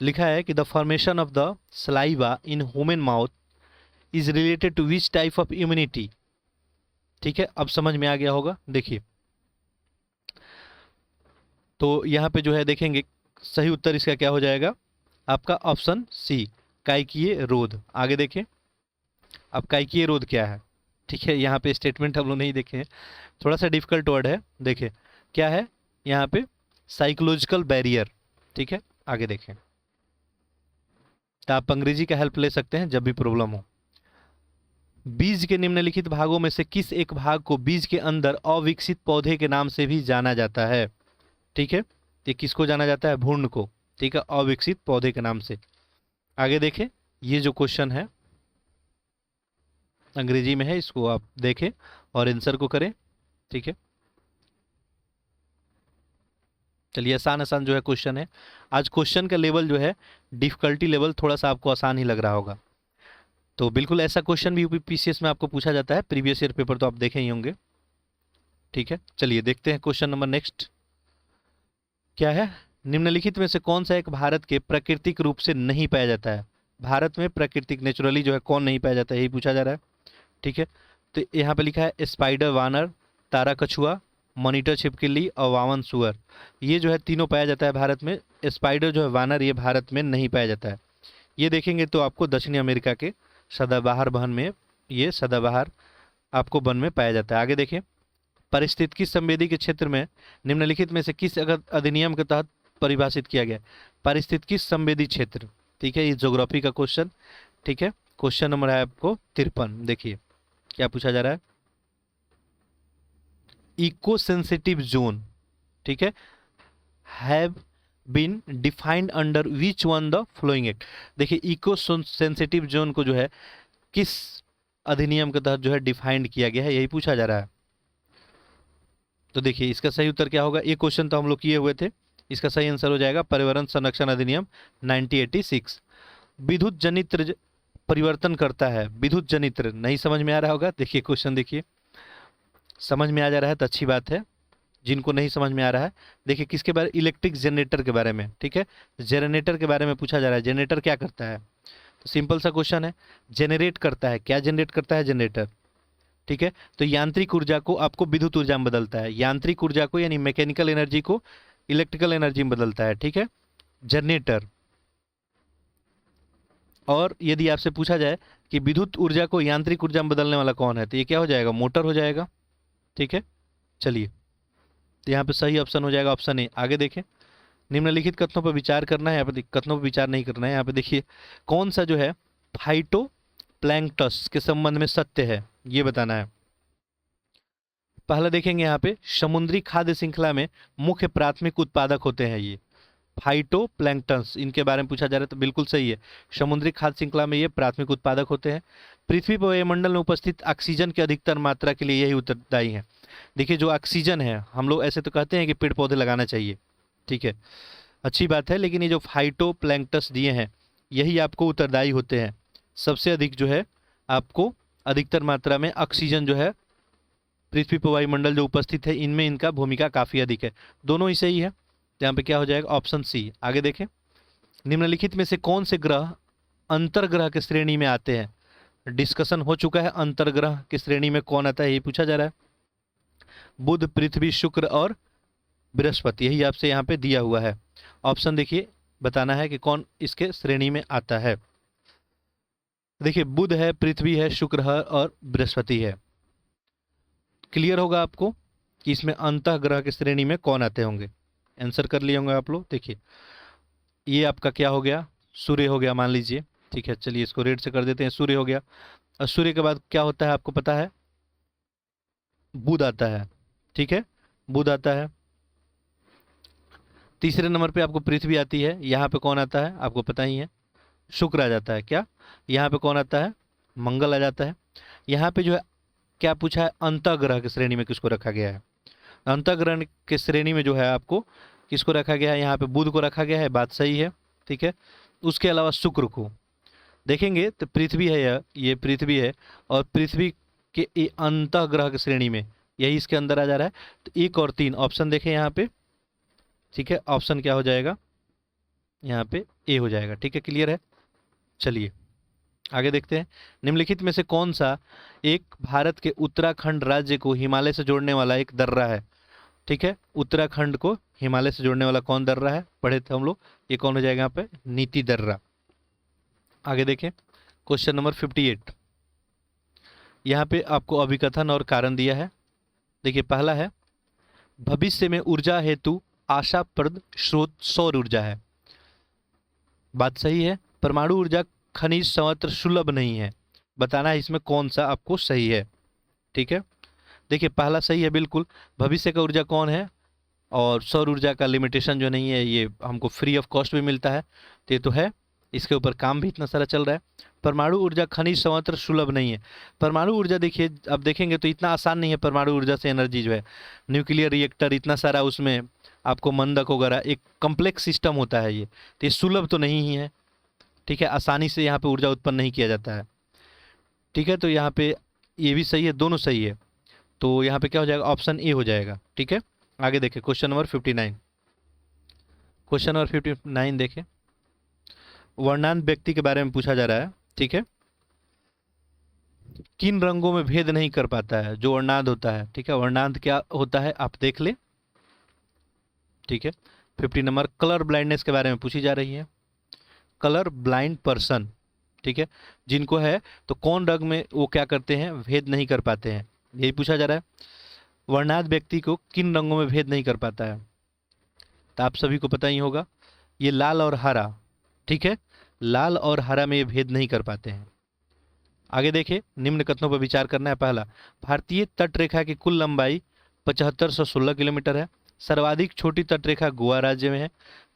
लिखा है कि the formation of the saliva in human mouth is related to which type of immunity. ठीक है, अब समझ में आ गया होगा। देखिए, तो यहाँ पे जो है देखेंगे सही उत्तर इसका क्या हो जाएगा, आपका ऑप्शन सी, काइकीय रोध। आगे देखें, अब काइकीय रोध क्या है। ठीक है, यहाँ पे स्टेटमेंट हम लोग नहीं देखे हैं, थोड़ा सा डिफिकल्ट वर्ड है। देखिए क्या है यहाँ पे, साइकोलॉजिकल बैरियर। ठीक है, आगे देखें, तो आप अंग्रेजी का हेल्प ले सकते हैं जब भी प्रॉब्लम हो। बीज के निम्नलिखित भागों में से किस एक भाग को बीज के अंदर अविकसित पौधे के नाम से भी जाना जाता है। ठीक है, ये किसको जाना जाता है? भ्रूण को, ठीक है, अविकसित पौधे के नाम से। आगे देखें, ये जो क्वेश्चन है अंग्रेजी में है, इसको आप देखें और आंसर को करें, ठीक है। चलिए, आसान आसान जो है क्वेश्चन है। आज क्वेश्चन का लेवल जो है, डिफिकल्टी लेवल थोड़ा सा आपको आसान ही लग रहा होगा। तो बिल्कुल ऐसा क्वेश्चन भी यूपीपीसीएस में आपको पूछा जाता है, प्रीवियस ईयर पेपर तो आप देखे ही होंगे, ठीक है। चलिए देखते हैं क्वेश्चन नंबर नेक्स्ट क्या है। निम्नलिखित में से कौन सा एक भारत के प्राकृतिक रूप से नहीं पाया जाता है? भारत में प्राकृतिक नेचुरली जो है कौन नहीं पाया जाता है, यही पूछा जा रहा है, ठीक है। तो यहाँ पे लिखा है स्पाइडर वानर, तारा कछुआ, मॉनिटर छिपकली और वामन सुअर। ये जो है तीनों पाया जाता है भारत में। स्पाइडर जो है वानर, ये भारत में नहीं पाया जाता है। ये देखेंगे तो आपको दक्षिणी अमेरिका के सदाबहार वन में, ये सदाबहार आपको वन में पाया जाता है। आगे देखें, पारिस्थितिकी संवेदी के क्षेत्र में निम्नलिखित में से किस अधिनियम के तहत परिभाषित किया गया? पारिस्थितिकी संवेदी क्षेत्र, ठीक है, ये ज्योग्राफी का क्वेश्चन, ठीक है। क्वेश्चन नंबर है आपको 53। देखिए क्या पूछा जा रहा है। इको सेंसिटिव जोन, ठीक है, have been defined under which one the flowing act. देखिए इको सेंसिटिव जोन को जो है किस अधिनियम के तहत जो है डिफाइंड किया गया है, यही पूछा जा रहा है। तो देखिए इसका सही उत्तर क्या होगा। ये क्वेश्चन तो हम लोग किए हुए थे। इसका सही आंसर हो जाएगा पर्यावरण संरक्षण अधिनियम 1986। विद्युत जनित्र परिवर्तन करता है, विद्युत जनित्र नहीं समझ में आ रहा होगा। देखिए क्वेश्चन देखिए, समझ में आ जा रहा है तो अच्छी बात है। जिनको नहीं समझ में आ रहा है, देखिए किसके बारे, इलेक्ट्रिक जनरेटर के बारे में, ठीक है, जनरेटर के बारे में पूछा जा रहा है। जनरेटर क्या करता है? तो सिंपल सा क्वेश्चन है, जेनरेट करता है। क्या जनरेट करता है? जनरेटर, ठीक है। तो यांत्रिक ऊर्जा को आपको विद्युत ऊर्जा में बदलता है, यांत्रिक ऊर्जा को यानी मैकेनिकल एनर्जी को इलेक्ट्रिकल एनर्जी में बदलता है, ठीक है, जनरेटर। और यदि आपसे पूछा जाए कि विद्युत ऊर्जा को यांत्रिक ऊर्जा में बदलने वाला कौन है, तो ये क्या हो जाएगा? मोटर हो जाएगा, ठीक है। चलिए, तो यहाँ पे सही ऑप्शन हो जाएगा ऑप्शन ए। आगे देखें, निम्नलिखित कथनों पर विचार करना है। यहाँ पे कथनों पर विचार नहीं करना है। यहाँ पे देखिए कौन सा जो है फाइटो प्लैंक्टस के संबंध में सत्य है, ये बताना है। पहला देखेंगे यहाँ पे, समुद्री खाद्य श्रृंखला में मुख्य प्राथमिक उत्पादक होते हैं ये फाइटो प्लैंक्टन्स, इनके बारे में पूछा जा रहा है, तो बिल्कुल सही है। समुद्री खाद्य श्रृंखला में ये प्राथमिक उत्पादक होते हैं। पृथ्वी पर वायुमंडल में उपस्थित ऑक्सीजन की अधिकतर मात्रा के लिए यही उत्तरदायी है। देखिए जो ऑक्सीजन है, हम लोग ऐसे तो कहते हैं कि पेड़ पौधे लगाना चाहिए, ठीक है, अच्छी बात है, लेकिन ये जो फाइटो प्लैंक्टस दिए हैं यही आपको उत्तरदायी होते हैं। सबसे अधिक जो है आपको अधिकतर मात्रा में ऑक्सीजन जो है पृथ्वी पर वायुमंडल जो उपस्थित है इनमें इनका भूमिका काफ़ी अधिक है। दोनों ही सही है, यहाँ पे क्या हो जाएगा? Option C. आगे देखें, निम्नलिखित में से कौन से ग्रह अंतर्ग्रह की श्रेणी में आते हैं? डिस्कशन हो चुका है, अंतर्ग्रह की श्रेणी में कौन आता है ये पूछा जा रहा है। बुध, पृथ्वी, शुक्र और बृहस्पति, यही आपसे यहाँ पे दिया हुआ है। ऑप्शन देखिए, बताना है कि कौन इसके श्रेणी में आता है। देखिए बुध है, पृथ्वी है, शुक्र है और बृहस्पति है। क्लियर होगा आपको कि इसमें अंतःग्रह की श्रेणी में कौन आते होंगे। आंसर कर लिए होंगे आप लोग। देखिए ये आपका क्या हो गया? सूर्य हो गया मान लीजिए, ठीक है। चलिए इसको रेड से कर देते हैं, सूर्य हो गया। और सूर्य के बाद क्या होता है आपको पता है? बुध आता है, ठीक है, बुध आता है। तीसरे नंबर पे आपको पृथ्वी आती है। यहाँ पे कौन आता है आपको पता ही है? शुक्र आ जाता है। क्या यहाँ पे कौन आता है? मंगल आ जाता है। यहाँ पे जो है क्या पूछा है? अंतःग्रह की श्रेणी में किसको रखा गया है? अंतःग्रह के श्रेणी में जो है आपको किसको रखा गया है? यहाँ पे बुध को रखा गया है, बात सही है, ठीक है। उसके अलावा शुक्र को देखेंगे तो पृथ्वी है, ये पृथ्वी है और पृथ्वी के अंतःग्रह की श्रेणी में यही इसके अंदर आ जा रहा है। तो 1 और 3 ऑप्शन देखें यहाँ पे, ठीक है। ऑप्शन क्या हो जाएगा? यहाँ पे ए हो जाएगा, ठीक है। क्लियर है? चलिए आगे देखते हैं। निम्नलिखित में से कौन सा एक भारत के उत्तराखंड राज्य को हिमालय से जोड़ने वाला एक दर्रा है? ठीक है, उत्तराखंड को हिमालय से जोड़ने वाला कौन दर्रा है? पढ़े थे हम लोग, ये कौन हो जाएगा यहाँ पे? नीति दर्रा। आगे देखें, क्वेश्चन नंबर 58। यहाँ पे आपको अभिकथन और कारण दिया है। देखिए पहला है, भविष्य में ऊर्जा हेतु आशाप्रद स्रोत सौर ऊर्जा है, बात सही है। परमाणु ऊर्जा खनिज सर्वत्र सुलभ नहीं है, बताना है इसमें कौन सा आपको सही है, ठीक है। देखिए पहला सही है बिल्कुल। भविष्य का ऊर्जा कौन है? और सौर ऊर्जा का लिमिटेशन जो नहीं है, ये हमको फ्री ऑफ कॉस्ट भी मिलता है, तो ये तो है। इसके ऊपर काम भी इतना सारा चल रहा है। परमाणु ऊर्जा खनिज संयंत्र सुलभ नहीं है। परमाणु ऊर्जा देखिए, अब देखेंगे तो इतना आसान नहीं है परमाणु ऊर्जा से एनर्जी जो है, न्यूक्लियर रिएक्टर इतना सारा, उसमें आपको मंदक वगैरह, एक कॉम्प्लेक्स सिस्टम होता है ये, तो ये सुलभ तो नहीं ही है। ठीक है, आसानी से यहाँ पे ऊर्जा उत्पन्न नहीं किया जाता है। ठीक है, तो यहाँ पे ये भी सही है, दोनों सही है। तो यहाँ पे क्या हो जाएगा, ऑप्शन ए हो जाएगा। ठीक है, आगे देखें क्वेश्चन नंबर 59। क्वेश्चन नंबर 59 देखें, वर्णांत व्यक्ति के बारे में पूछा जा रहा है। ठीक है, किन रंगों में भेद नहीं कर पाता है, जो वर्णांत होता है। ठीक है, वर्णांत क्या होता है आप देख ले। ठीक है, 50 नंबर, कलर ब्लाइंडनेस के बारे में पूछी जा रही है। कलर ब्लाइंड पर्सन, ठीक है, जिनको है तो कौन रंग में वो क्या करते हैं, भेद नहीं कर पाते हैं, यही पूछा जा रहा है। वर्णांत व्यक्ति को किन रंगों में भेद नहीं कर पाता है, तो आप सभी को पता ही होगा, ये लाल और हरा। ठीक है, लाल और हरा में ये भेद नहीं कर पाते हैं। आगे देखिए, निम्न कथनों पर विचार करना है। पहला, भारतीय तटरेखा की कुल लंबाई 7516 किलोमीटर है। सर्वाधिक छोटी तटरेखा गोवा राज्य में है।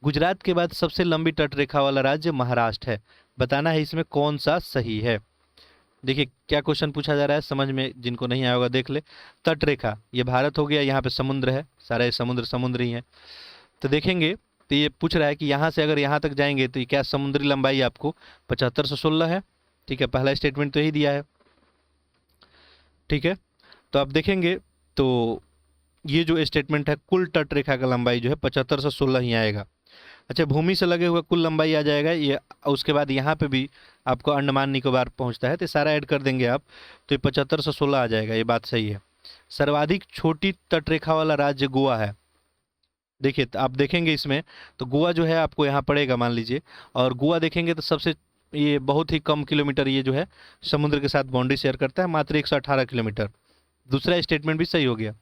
गुजरात के बाद सबसे लंबी तटरेखा वाला राज्य महाराष्ट्र है। बताना है इसमें कौन सा सही है। देखिए क्या क्वेश्चन पूछा जा रहा है, समझ में जिनको नहीं आया होगा देख ले। तटरेखा, ये भारत हो गया, यहाँ पे समुद्र है, सारे समुद्र ही है। तो देखेंगे तो ये पूछ रहा है कि यहाँ से अगर यहाँ तक जाएंगे तो ये क्या समुद्री लंबाई आपको 7516 है। ठीक है, पहला स्टेटमेंट तो यही दिया है। ठीक है, तो आप देखेंगे तो ये जो स्टेटमेंट है, कुल तटरेखा का लंबाई जो है 7516 ही आएगा। अच्छा, भूमि से लगे हुए कुल लंबाई आ जाएगा ये, उसके बाद यहाँ पे भी आपको अंडमान निकोबार पहुँचता है, तो सारा ऐड कर देंगे आप, तो ये 7516 आ जाएगा, ये बात सही है। सर्वाधिक छोटी तटरेखा वाला राज्य गोवा है। देखिए तो आप देखेंगे इसमें, तो गोवा जो है आपको यहाँ पड़ेगा मान लीजिए, और गोवा देखेंगे तो सबसे ये बहुत ही कम किलोमीटर ये जो है समुद्र के साथ बाउंड्री शेयर करता है, मात्र 118 किलोमीटर। दूसरा स्टेटमेंट भी सही हो गया।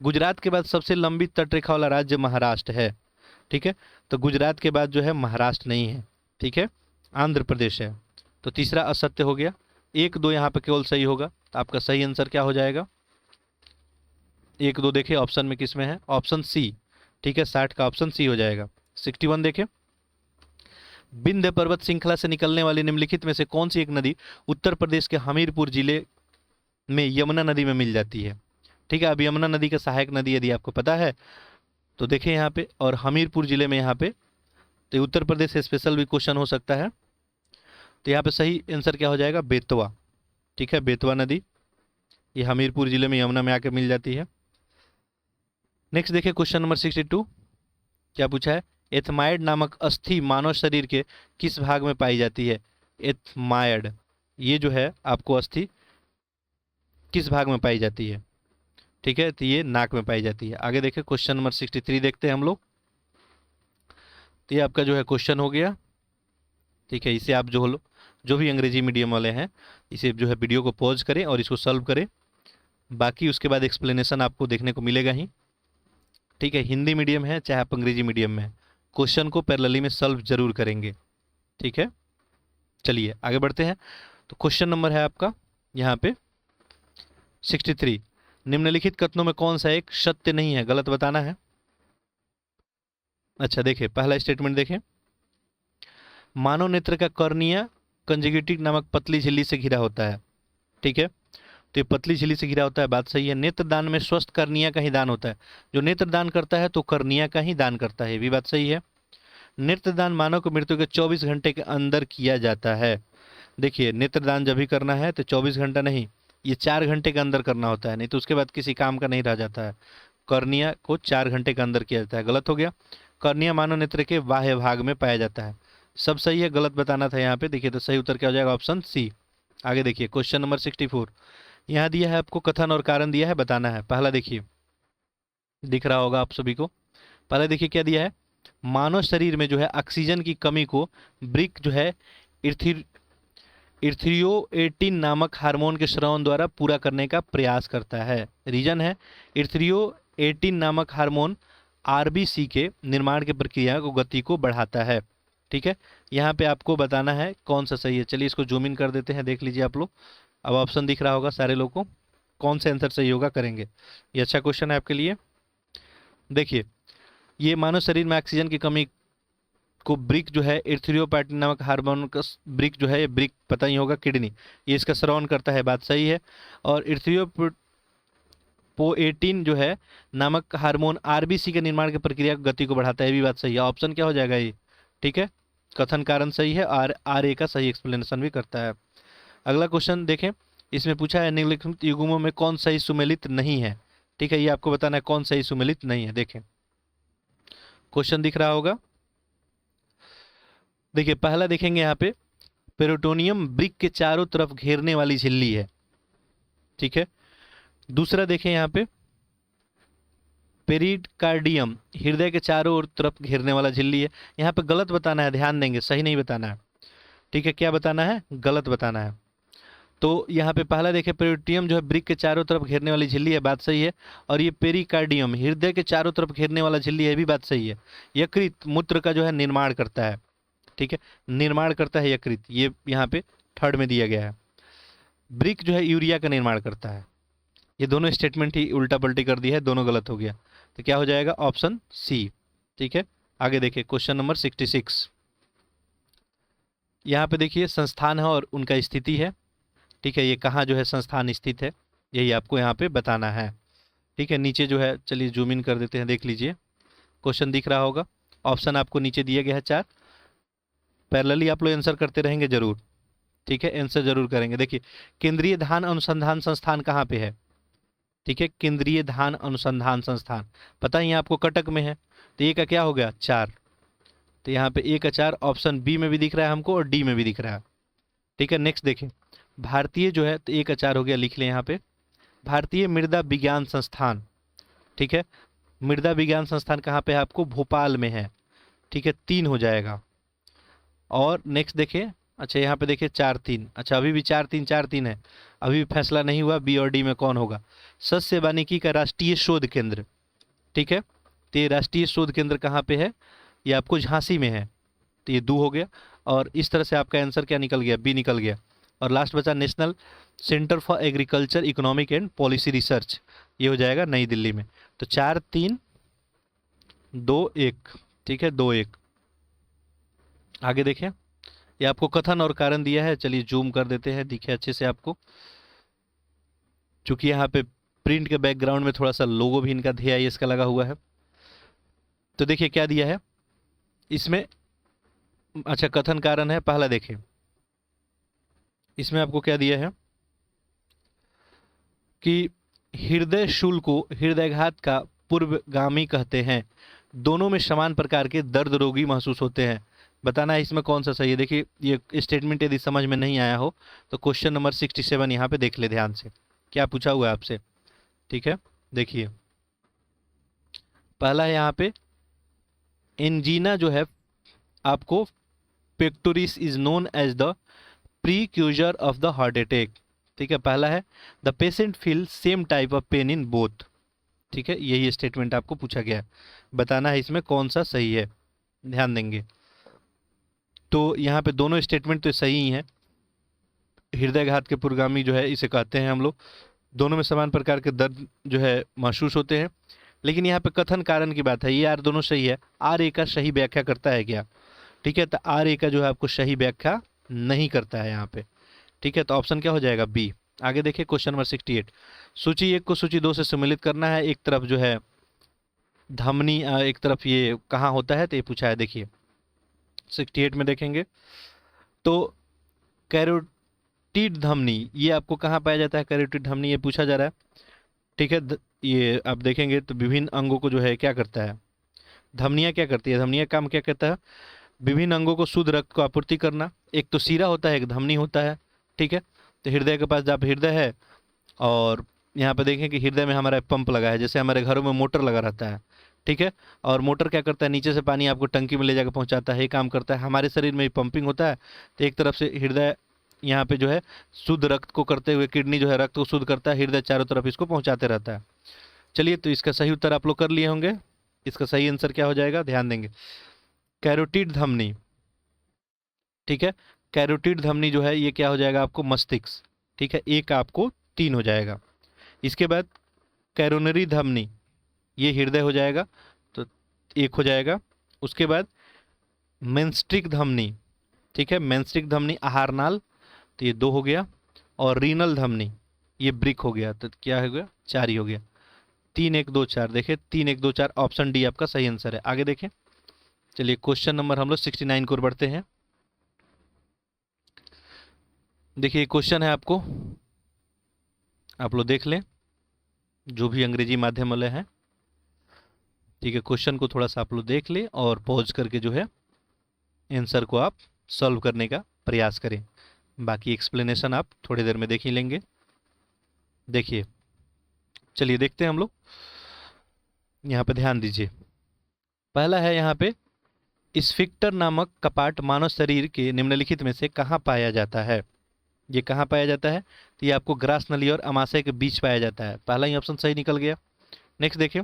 गुजरात के बाद सबसे लंबी तटरेखा वाला राज्य महाराष्ट्र है। ठीक है, तो गुजरात के बाद जो है महाराष्ट्र नहीं है। ठीक है, आंध्र प्रदेश है। तो तीसरा असत्य हो गया। 1 2 यहाँ पे केवल सही होगा, तो आपका सही आंसर क्या हो जाएगा, 1 2 देखिए ऑप्शन में किस में है, ऑप्शन सी। ठीक है, 60 का ऑप्शन सी हो जाएगा। 61 देखें, विंध्य पर्वत श्रृंखला से निकलने वाली निम्नलिखित में से कौन सी एक नदी उत्तर प्रदेश के हमीरपुर जिले में यमुना नदी में मिल जाती है। ठीक है, अब यमुना नदी का सहायक नदी यदि आपको पता है तो देखें यहाँ पे, और हमीरपुर जिले में यहाँ पे, तो उत्तर प्रदेश से स्पेशल भी क्वेश्चन हो सकता है। तो यहाँ पे सही आंसर क्या हो जाएगा, बेतवा। ठीक है, बेतवा नदी ये हमीरपुर जिले में यमुना में आके मिल जाती है। नेक्स्ट देखिए क्वेश्चन नंबर 62, क्या पूछा है, एथमाइड नामक अस्थि मानव शरीर के किस भाग में पाई जाती है। एथमाइड, ये जो है आपको अस्थि किस भाग में पाई जाती है। ठीक है, तो ये नाक में पाई जाती है। आगे देखिए क्वेश्चन नंबर 63 देखते हैं हम लोग। तो ये आपका जो है क्वेश्चन हो गया। ठीक है, इसे आप जो भी अंग्रेजी मीडियम वाले हैं, इसे जो है वीडियो को पॉज करें और इसको सॉल्व करें, बाकी उसके बाद एक्सप्लेनेशन आपको देखने को मिलेगा ही। ठीक है, हिंदी मीडियम है चाहे आप अंग्रेजी मीडियम में, क्वेश्चन को पैरेलली में सॉल्व जरूर करेंगे। ठीक है, चलिए आगे बढ़ते हैं। तो क्वेश्चन नंबर है आपका यहाँ पे 63, निम्नलिखित कथनों में कौन सा एक सत्य नहीं है, गलत बताना है। अच्छा देखिए, पहला स्टेटमेंट देखें, मानव नेत्र का कॉर्निया कंजक्टिव नामक पतली झिल्ली से घिरा होता है। ठीक है, तो ये पतली झिल्ली से घिरा होता है, बात सही है। नेत्रदान में स्वस्थ कर्निया का ही दान होता है, जो नेत्रदान करता है तो कर्निया का ही दान करता है, ये भी बात सही है। नेत्रदान मानव को मृत्यु के 24 घंटे के अंदर किया जाता है। देखिए, नेत्रदान जब भी करना है तो 24 घंटा नहीं, ये 4 घंटे के अंदर करना होता है, नहीं तो उसके बाद किसी काम का नहीं रह जाता है। कर्निया को 4 घंटे के अंदर किया जाता है, गलत हो गया। कर्निया मानव नेत्र के बाह्य भाग में पाया जाता है, सब सही है, गलत बताना था यहाँ पे। देखिए तो सही उत्तर क्या हो जाएगा, ऑप्शन सी। आगे देखिए क्वेश्चन नंबर 64, यहाँ दिया है आपको कथन और कारण दिया है, बताना है। पहला देखिए, दिख रहा होगा आप सभी को, पहला देखिए क्या दिया है, मानव शरीर में जो है ऑक्सीजन की कमी को ब्रिक जो है इर्थ्रियोएटिन नामक हार्मोन के स्रावन द्वारा पूरा करने का प्रयास करता है। रीजन है, इर्थ्रियोएटिन नामक हार्मोन आरबीसी के निर्माण की प्रक्रिया को गति को बढ़ाता है। ठीक है, यहाँ पे आपको बताना है कौन सा सही है। चलिए इसको जूम इन कर देते हैं, देख लीजिए आप लोग, अब ऑप्शन दिख रहा होगा सारे लोगों को, कौन सा आंसर सही होगा करेंगे। ये अच्छा क्वेश्चन है आपके लिए। देखिए ये मानव शरीर में ऑक्सीजन की कमी को ब्रिक जो है एरिथ्रोपोएटिन नामक हार्मोन का ब्रिक जो है, ये ब्रिक पता ही होगा किडनी, ये इसका स्रावन करता है, बात सही है। और एरिथ्रोपोएटिन जो है नामक हार्मोन आरबीसी के निर्माण की प्रक्रिया की गति को बढ़ाता है, ये भी बात सही है। ऑप्शन क्या हो जाएगा ये? ठीक है, कथन कारण सही है, आर ए का सही एक्सप्लेनेशन भी करता है। अगला क्वेश्चन देखें, इसमें पूछा है निम्नलिखित युग्मों में कौन सही सुमेलित नहीं है। ठीक है, ये आपको बताना है कौन सही सुमेलित नहीं है। देखें क्वेश्चन दिख रहा होगा, देखिए पहला देखेंगे यहाँ पे, पेरिटोनियम ब्रिक के चारों तरफ घेरने वाली झिल्ली है। ठीक है, दूसरा देखें यहाँ पे, पेरिकार्डियम हृदय के चारों ओर तरफ घेरने वाला झिल्ली है। यहाँ पे गलत बताना है, ध्यान देंगे, सही नहीं बताना है। ठीक है, क्या बताना है? गलत बताना है। तो यहाँ पे पहला देखें, पेरिटोनियम जो है ब्रिक के चारों तरफ घेरने वाली झिल्ली है, बात सही है। और ये पेरिकार्डियम हृदय के चारों तरफ घेरने वाला झिल्ली है, भी बात सही है। यकृत मूत्र का जो है निर्माण करता है। ठीक है, निर्माण करता है यकृत, ये यहाँ पे थर्ड में दिया गया है। ब्रिक जो है यूरिया का निर्माण करता है। ये दोनों स्टेटमेंट ही उल्टा पलटी कर दिया है, दोनों गलत हो गया। तो क्या हो जाएगा? Option C. ठीक है, आगे देखिए क्वेश्चन नंबर 66। यहाँ पे देखिए संस्थान है और उनका स्थिति है। ठीक है, ये कहाँ जो है संस्थान स्थित है, यही आपको यहाँ पे बताना है। ठीक है, नीचे जो है, चलिए जूम इन कर देते हैं, देख लीजिए क्वेश्चन दिख रहा होगा। ऑप्शन आपको नीचे दिया गया है 4, पैरेलली आप लोग आंसर करते रहेंगे जरूर। ठीक है, आंसर जरूर करेंगे। देखिए केंद्रीय धान अनुसंधान संस्थान कहाँ पे है? ठीक है, केंद्रीय धान अनुसंधान संस्थान पता ही है आपको, कटक में है। तो ये का क्या हो गया? 4। तो यहाँ पे ए का 4 ऑप्शन बी में भी दिख रहा है हमको और डी में भी दिख रहा है। ठीक है, नेक्स्ट देखें, भारतीय जो है, तो ए का 4 हो गया, लिख लें यहाँ पे, भारतीय मृदा विज्ञान संस्थान। ठीक है, मृदा विज्ञान संस्थान कहाँ पे है आपको? भोपाल में है। ठीक है, 3 हो जाएगा। और नेक्स्ट देखें, अच्छा यहाँ पे देखिए 4-3, अच्छा अभी भी 4-3 है, अभी भी फैसला नहीं हुआ बी और डी में कौन होगा। सस्य वानिकी का राष्ट्रीय शोध केंद्र, ठीक है, तो ये राष्ट्रीय शोध केंद्र कहाँ पे है? ये आपको झांसी में है। तो ये 2 हो गया, और इस तरह से आपका आंसर क्या निकल गया? बी निकल गया। और लास्ट बचा national centre for agriculture economic and policy research, ये हो जाएगा नई दिल्ली में। तो 4-3-2-1, ठीक है, 2-1। आगे देखें, ये आपको कथन और कारण दिया है, चलिए जूम कर देते हैं, दिखे अच्छे से आपको। चूंकि यहाँ पे प्रिंट के बैकग्राउंड में थोड़ा सा लोगो भी इनका DIS का लगा हुआ है। तो देखिए क्या दिया है इसमें, अच्छा कथन कारण है, पहला देखें इसमें आपको क्या दिया है कि हृदय शूल को हृदयघात का पूर्वगामी कहते हैं, दोनों में समान प्रकार के दर्द रोगी महसूस होते हैं। बताना है इसमें कौन सा सही है। देखिए ये स्टेटमेंट यदि समझ में नहीं आया हो तो क्वेश्चन नंबर 67 यहाँ पे देख ले ध्यान से, क्या पूछा हुआ है आपसे। ठीक है, देखिए पहला है यहाँ पे, एंजीना जो है आपको, pectoris is known as the precursor of the heart attack. ठीक है, पहला है the patient feel same type of pain in both. ठीक है, यही स्टेटमेंट आपको पूछा गया है, बताना है इसमें कौन सा सही है, ध्यान देंगे। तो यहाँ पे दोनों स्टेटमेंट तो सही ही हैं, हृदयघात के पूर्वगामी जो है इसे कहते हैं हम लोग, दोनों में समान प्रकार के दर्द जो है महसूस होते हैं। लेकिन यहाँ पे कथन कारण की बात है, ये यार दोनों सही है, आर ए का सही व्याख्या करता है क्या? ठीक है, तो आर ए का जो है आपको सही व्याख्या नहीं करता है यहाँ पे। ठीक है, तो ऑप्शन क्या हो जाएगा? बी। आगे देखिए क्वेश्चन नंबर 68, सूची 1 को सूची 2 से सम्मिलित करना है। एक तरफ जो है धमनी, एक तरफ ये कहाँ होता है, तो ये पूछा है। देखिए 68 में देखेंगे तो कैरोटिड धमनी, ये आपको कहाँ पाया जाता है? कैरोटिड धमनी ये पूछा जा रहा है। ठीक है, ये आप देखेंगे तो विभिन्न अंगों को जो है क्या करता है, धमनियाँ क्या करती है, धमनियाँ काम क्या करता है? विभिन्न अंगों को शुद्ध रक्त को आपूर्ति करना। एक तो सीरा होता है, एक धमनी होता है। ठीक है, तो हृदय के पास जहाँ पे हृदय है, और यहाँ पे देखें कि हृदय में हमारा पंप लगा है, जैसे हमारे घरों में मोटर लगा रहता है। ठीक है, और मोटर क्या करता है? नीचे से पानी आपको टंकी में ले जाकर पहुँचाता है, ये काम करता है। हमारे शरीर में पंपिंग होता है, तो एक तरफ से हृदय यहाँ पे जो है शुद्ध रक्त को करते हुए, किडनी जो है रक्त को शुद्ध करता है, हृदय चारों तरफ इसको पहुँचाते रहता है। चलिए, तो इसका सही उत्तर आप लोग कर लिए होंगे। इसका सही आंसर क्या हो जाएगा, ध्यान देंगे, कैरोटिड धमनी। ठीक है, कैरोटिड धमनी जो है ये क्या हो जाएगा आपको? मस्तिष्क। ठीक है, एक आपको 3 हो जाएगा। इसके बाद कैरोनरी धमनी, ये हृदय हो जाएगा, तो एक हो जाएगा। उसके बाद मेंस्ट्रिक धमनी, ठीक है, मेंस्ट्रिक धमनी आहार नाल, तो ये 2 हो गया। और रीनल धमनी, ये ब्रिक हो गया, तो क्या हो गया, 4 ही हो गया। 3 1 2 4, देखिए 3 1 2 4, ऑप्शन डी आपका सही आंसर है। आगे देखें, चलिए क्वेश्चन नंबर हम लोग 69 को बढ़ते हैं। देखिए क्वेश्चन है आपको, आप लोग देख लें जो भी अंग्रेजी माध्यम वाले हैं, ठीक है। क्वेश्चन को थोड़ा सा आप लोग देख लें और पॉज करके जो है आंसर को आप सॉल्व करने का प्रयास करें। बाकी एक्सप्लेनेशन आप थोड़ी देर में देख ही लेंगे। देखिए, चलिए देखते हैं हम लोग, यहाँ पे ध्यान दीजिए। पहला है यहाँ पे, स्फिक्टर नामक कपाट मानव शरीर के निम्नलिखित में से कहाँ पाया जाता है। ये कहाँ पाया जाता है, तो ये आपको ग्रास नली और अमाशय के बीच पाया जाता है। पहला ही ऑप्शन सही निकल गया। नेक्स्ट देखिए,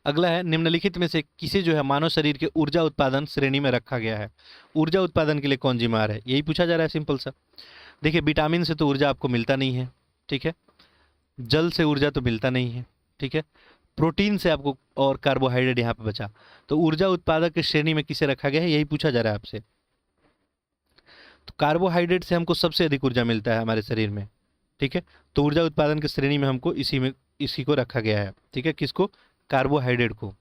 अगला है, निम्नलिखित में से किसे जो है मानव शरीर के ऊर्जा उत्पादन श्रेणी में रखा गया है। ऊर्जा उत्पादन के लिए कौन जिम्मेदार है, यही पूछा जा रहा है, सिंपल सा। देखिए, विटामिन से तो ऊर्जा आपको मिलता नहीं है, ठीक है। जल से ऊर्जा तो मिलता नहीं है, ठीक है। प्रोटीन से आपको और कार्बोहाइड्रेट यहाँ पे बचा, तो ऊर्जा उत्पादक की श्रेणी में किसे रखा गया है, यही पूछा जा रहा है आपसे। तो कार्बोहाइड्रेट से हमको सबसे अधिक ऊर्जा मिलता है हमारे शरीर में, ठीक है। तो ऊर्जा उत्पादन की श्रेणी में हमको इसी को रखा गया है, ठीक है। किसको, कार्बोहाइड्रेट को।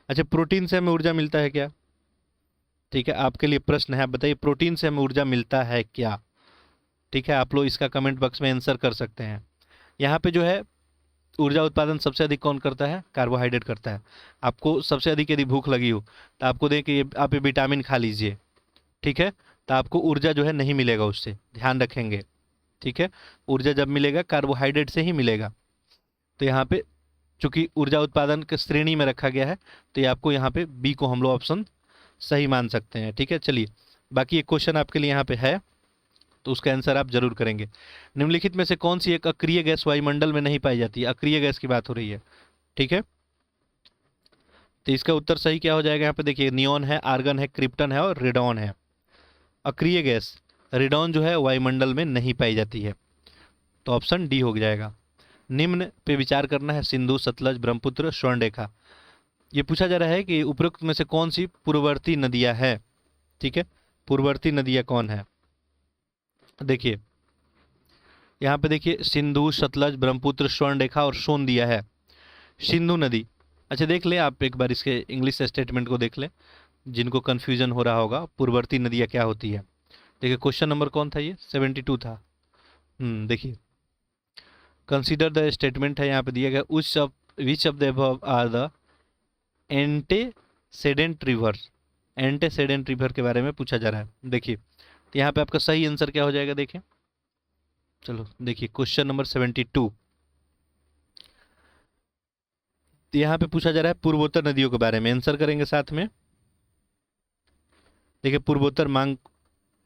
अच्छा, प्रोटीन से हमें ऊर्जा मिलता है क्या, ठीक है, आपके लिए प्रश्न है, आप बताइए प्रोटीन से हमें ऊर्जा मिलता है क्या, ठीक है। आप लोग इसका कमेंट बॉक्स में आंसर कर सकते हैं। यहाँ पे जो है ऊर्जा उत्पादन सबसे अधिक कौन करता है, कार्बोहाइड्रेट करता है। आपको सबसे अधिक यदि भूख लगी हो तो आपको दें कि आप ये विटामिन खा लीजिए, ठीक है, तो आपको ऊर्जा जो है नहीं मिलेगा उससे, ध्यान रखेंगे, ठीक है। ऊर्जा जब मिलेगा कार्बोहाइड्रेट से ही मिलेगा। तो यहाँ पे चूंकि ऊर्जा उत्पादन के श्रेणी में रखा गया है, तो ये आपको यहाँ पे बी को हम लोग ऑप्शन सही मान सकते हैं, ठीक है। चलिए, बाकी एक क्वेश्चन आपके लिए यहाँ पे है, तो उसका आंसर आप जरूर करेंगे। निम्नलिखित में से कौन सी एक अक्रिय गैस वायुमंडल में नहीं पाई जाती है, अक्रिय गैस की बात हो रही है, ठीक है। तो इसका उत्तर सही क्या हो जाएगा, यहाँ पे देखिए, नियॉन है, आर्गन है, क्रिप्टन है और रेडॉन है। अक्रिय गैस रेडॉन जो है वायुमंडल में नहीं पाई जाती है, तो ऑप्शन डी हो जाएगा। निम्न पे विचार करना है, सिंधु, सतलज, ब्रह्मपुत्र, स्वर्णरेखा। ये पूछा जा रहा है कि उपरोक्त में से कौन सी पूर्ववर्ती नदियां है, ठीक है। पूर्ववर्ती नदियां कौन है, देखिए यहाँ पे देखिए, सिंधु, सतलज, ब्रह्मपुत्र, स्वर्णरेखा और सोन दिया है। सिंधु नदी, अच्छा देख लें आप एक बार इसके इंग्लिश स्टेटमेंट को देख लें, जिनको कन्फ्यूजन हो रहा होगा पूर्ववर्ती नदियाँ क्या होती है। देखिए क्वेश्चन नंबर कौन था, ये 72 था। देखिए, कंसीडर द स्टेटमेंट है यहाँ पे दिया गया, which of the above are the antecedent rivers. Antecedent river के बारे में पूछा जा रहा है। देखिए, तो यहाँ पे आपका सही आंसर क्या हो जाएगा, देखिए, चलो देखिए क्वेश्चन नंबर 72, तो यहाँ पे पूछा जा रहा है पूर्वोत्तर नदियों के बारे में, आंसर करेंगे साथ में। देखिए, पूर्वोत्तर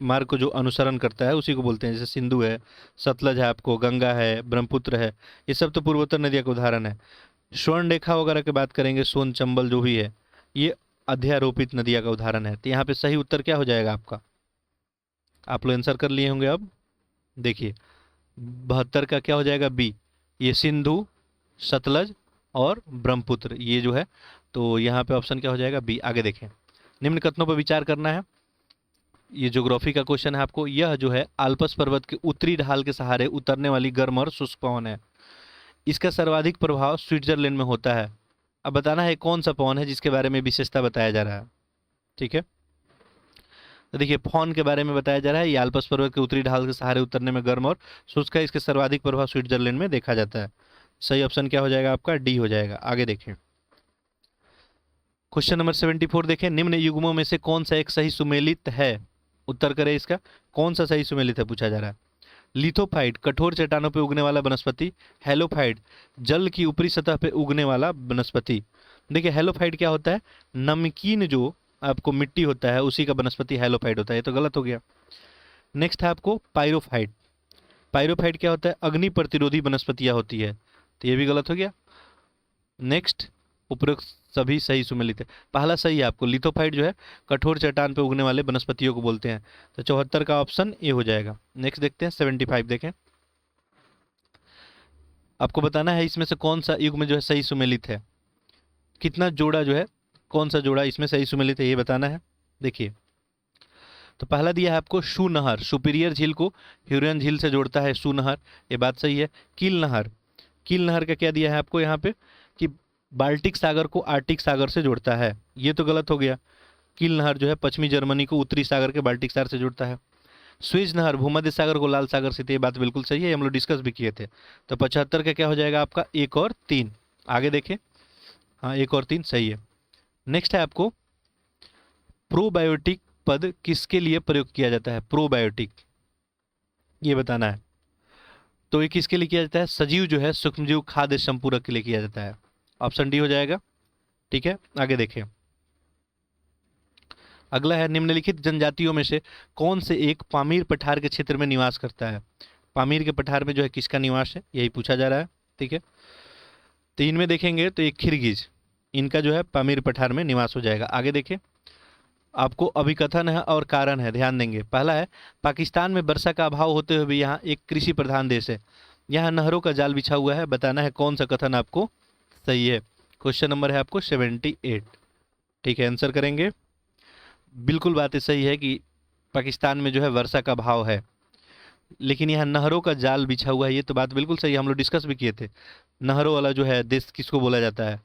मार्ग को जो अनुसरण करता है उसी को बोलते हैं, जैसे सिंधु है, सतलज है, आपको गंगा है, ब्रह्मपुत्र है, ये सब तो पूर्वोत्तर नदियों का उदाहरण है। स्वर्ण रेखा वगैरह की बात करेंगे, सोन, चंबल जो भी है, ये अध्यारोपित नदियाँ का उदाहरण है। तो यहाँ पे सही उत्तर क्या हो जाएगा आपका, आप लोग आंसर कर लिए होंगे। अब देखिए 72 का क्या हो जाएगा, बी, ये सिंधु, सतलज और ब्रह्मपुत्र, ये जो है, तो यहाँ पे ऑप्शन क्या हो जाएगा, बी। आगे देखें, निम्न कथनों पर विचार करना है, ये ज्योग्राफी का क्वेश्चन है आपको। यह जो है आल्पस पर्वत के उत्तरी ढाल के सहारे उतरने वाली गर्म और शुष्क पवन है। इसका सर्वाधिक प्रभाव स्विट्जरलैंड में होता है। अब बताना है कौन सा पवन है जिसके बारे में विशेषता बताया जा रहा है, ठीक है। तो देखिए, पवन के बारे में बताया जा रहा है, ये आल्पस पर्वत के उत्तरी ढाल के सहारे उतरने में गर्म और शुष्क है, इसके सर्वाधिक प्रभाव स्विट्जरलैंड में देखा जाता है। सही ऑप्शन क्या हो जाएगा आपका, डी हो जाएगा। आगे देखें, क्वेश्चन नंबर 74 देखें, निम्न युग्मों में से कौन सा एक सही सुमेलित है, उत्तर करें इसका, कौन सा सही सुमेलित है पूछा जा रहा है। लिथोफाइट, कठोर चट्टानों पर उगने वाला वनस्पति। हेलोफाइट, जल की ऊपरी सतह पर उगने वाला वनस्पति। देखिए, हेलोफाइट क्या होता है, नमकीन जो आपको मिट्टी होता है उसी का वनस्पति हेलोफाइट होता है, ये तो गलत हो गया। नेक्स्ट है आपको पायरोफाइट। पायरोफाइट क्या होता है, अग्नि प्रतिरोधी वनस्पतियां होती है, तो ये भी गलत हो गया। नेक्स्ट, उपरोक्त सभी सही सुमेलित है। पहला सही है आपको, लिथोफाइट जो है कठोर चट्टान पे उगने वाले वनस्पतियों को बोलते हैं, तो 74 का ऑप्शन ए हो जाएगा। नेक्स्ट देखते हैं 75 देखें, आपको बताना है इसमें से कौन सा युग्म जो है सही सुमेलित है, कितना जोड़ा जो है, कौन सा जोड़ा इसमें सही सुमेलित है ये बताना है। देखिए, तो पहला दिया है आपको शू नहर, सुपीरियर झील को ह्यूरन झील से जोड़ता है शू नहर, ये बात सही है। कील नहर, कील नहर का क्या दिया है आपको यहाँ पे कि बाल्टिक सागर को आर्टिक सागर से जोड़ता है, ये तो गलत हो गया। कील नहर जो है पश्चिमी जर्मनी को उत्तरी सागर के बाल्टिक सागर से जोड़ता है। स्वेज नहर भूमध्य सागर को लाल सागर से, तो ये बात बिल्कुल सही है, हम लोग डिस्कस भी किए थे। तो 75 का क्या हो जाएगा आपका 1 और 3। आगे देखें, हाँ 1 और 3 सही है। नेक्स्ट है आपको प्रोबायोटिक पद किसके लिए प्रयोग किया जाता है, प्रोबायोटिक ये बताना है। तो ये किसके लिए किया जाता है, सजीव जो है सूक्ष्मजीव खाद्य संपूरक के लिए किया जाता है, ऑप्शन डी हो जाएगा। ठीक है, आगे देखें। अगला है निम्नलिखित जनजातियों में से कौन से एक पामीर पठार के क्षेत्र में निवास करता है। पामीर के पठार में जो है किसका निवास है, यही पूछा जा रहा है। ठीक है, तो इनमें देखेंगे तो एक खिरगिज, इनका जो है पामीर पठार में निवास हो जाएगा। आगे देखें, आपको अभिकथन है और कारण है, ध्यान देंगे। पहला है पाकिस्तान में वर्षा का अभाव होते हुए भी यहाँ एक कृषि प्रधान देश है, यहाँ नहरों का जाल बिछा हुआ है, बताना है कौन सा कथन आपको सही है। क्वेश्चन नंबर है आपको 78। ठीक है, आंसर करेंगे। बिल्कुल बात सही है कि पाकिस्तान में जो है वर्षा का अभाव है, लेकिन यहाँ नहरों का जाल बिछा हुआ है, ये तो बात बिल्कुल सही है, हम लोग डिस्कस भी किए थे। नहरों वाला जो है देश किसको बोला जाता है,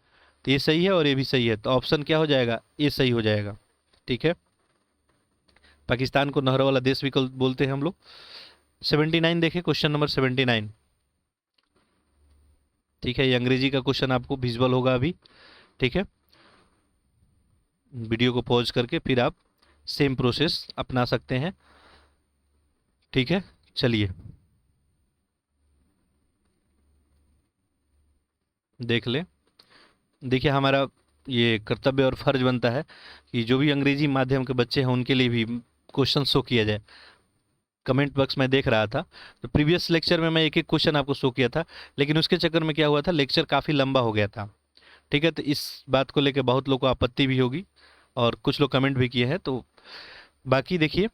तो ये सही है और ये भी सही है, तो ऑप्शन क्या हो जाएगा, ये सही हो जाएगा। ठीक है, पाकिस्तान को नहरों वाला देश भी बोलते हैं हम लोग। 79 देखें, क्वेश्चन नंबर 79। ठीक है, ये अंग्रेजी का क्वेश्चन आपको विजुअल होगा अभी। ठीक है, वीडियो को पॉज करके फिर आप सेम प्रोसेस अपना सकते हैं। ठीक है, चलिए देख ले। देखिए, हमारा ये कर्तव्य और फर्ज बनता है कि जो भी अंग्रेजी माध्यम के बच्चे हैं उनके लिए भी क्वेश्चन शो किया जाए। कमेंट बॉक्स में देख रहा था, तो प्रीवियस लेक्चर में मैं एक एक क्वेश्चन आपको शो किया था, लेकिन उसके चक्कर में क्या हुआ था, लेक्चर काफ़ी लंबा हो गया था। ठीक है, तो इस बात को लेकर बहुत लोगों को आपत्ति भी होगी और कुछ लोग कमेंट भी किए हैं। तो बाकी देखिए,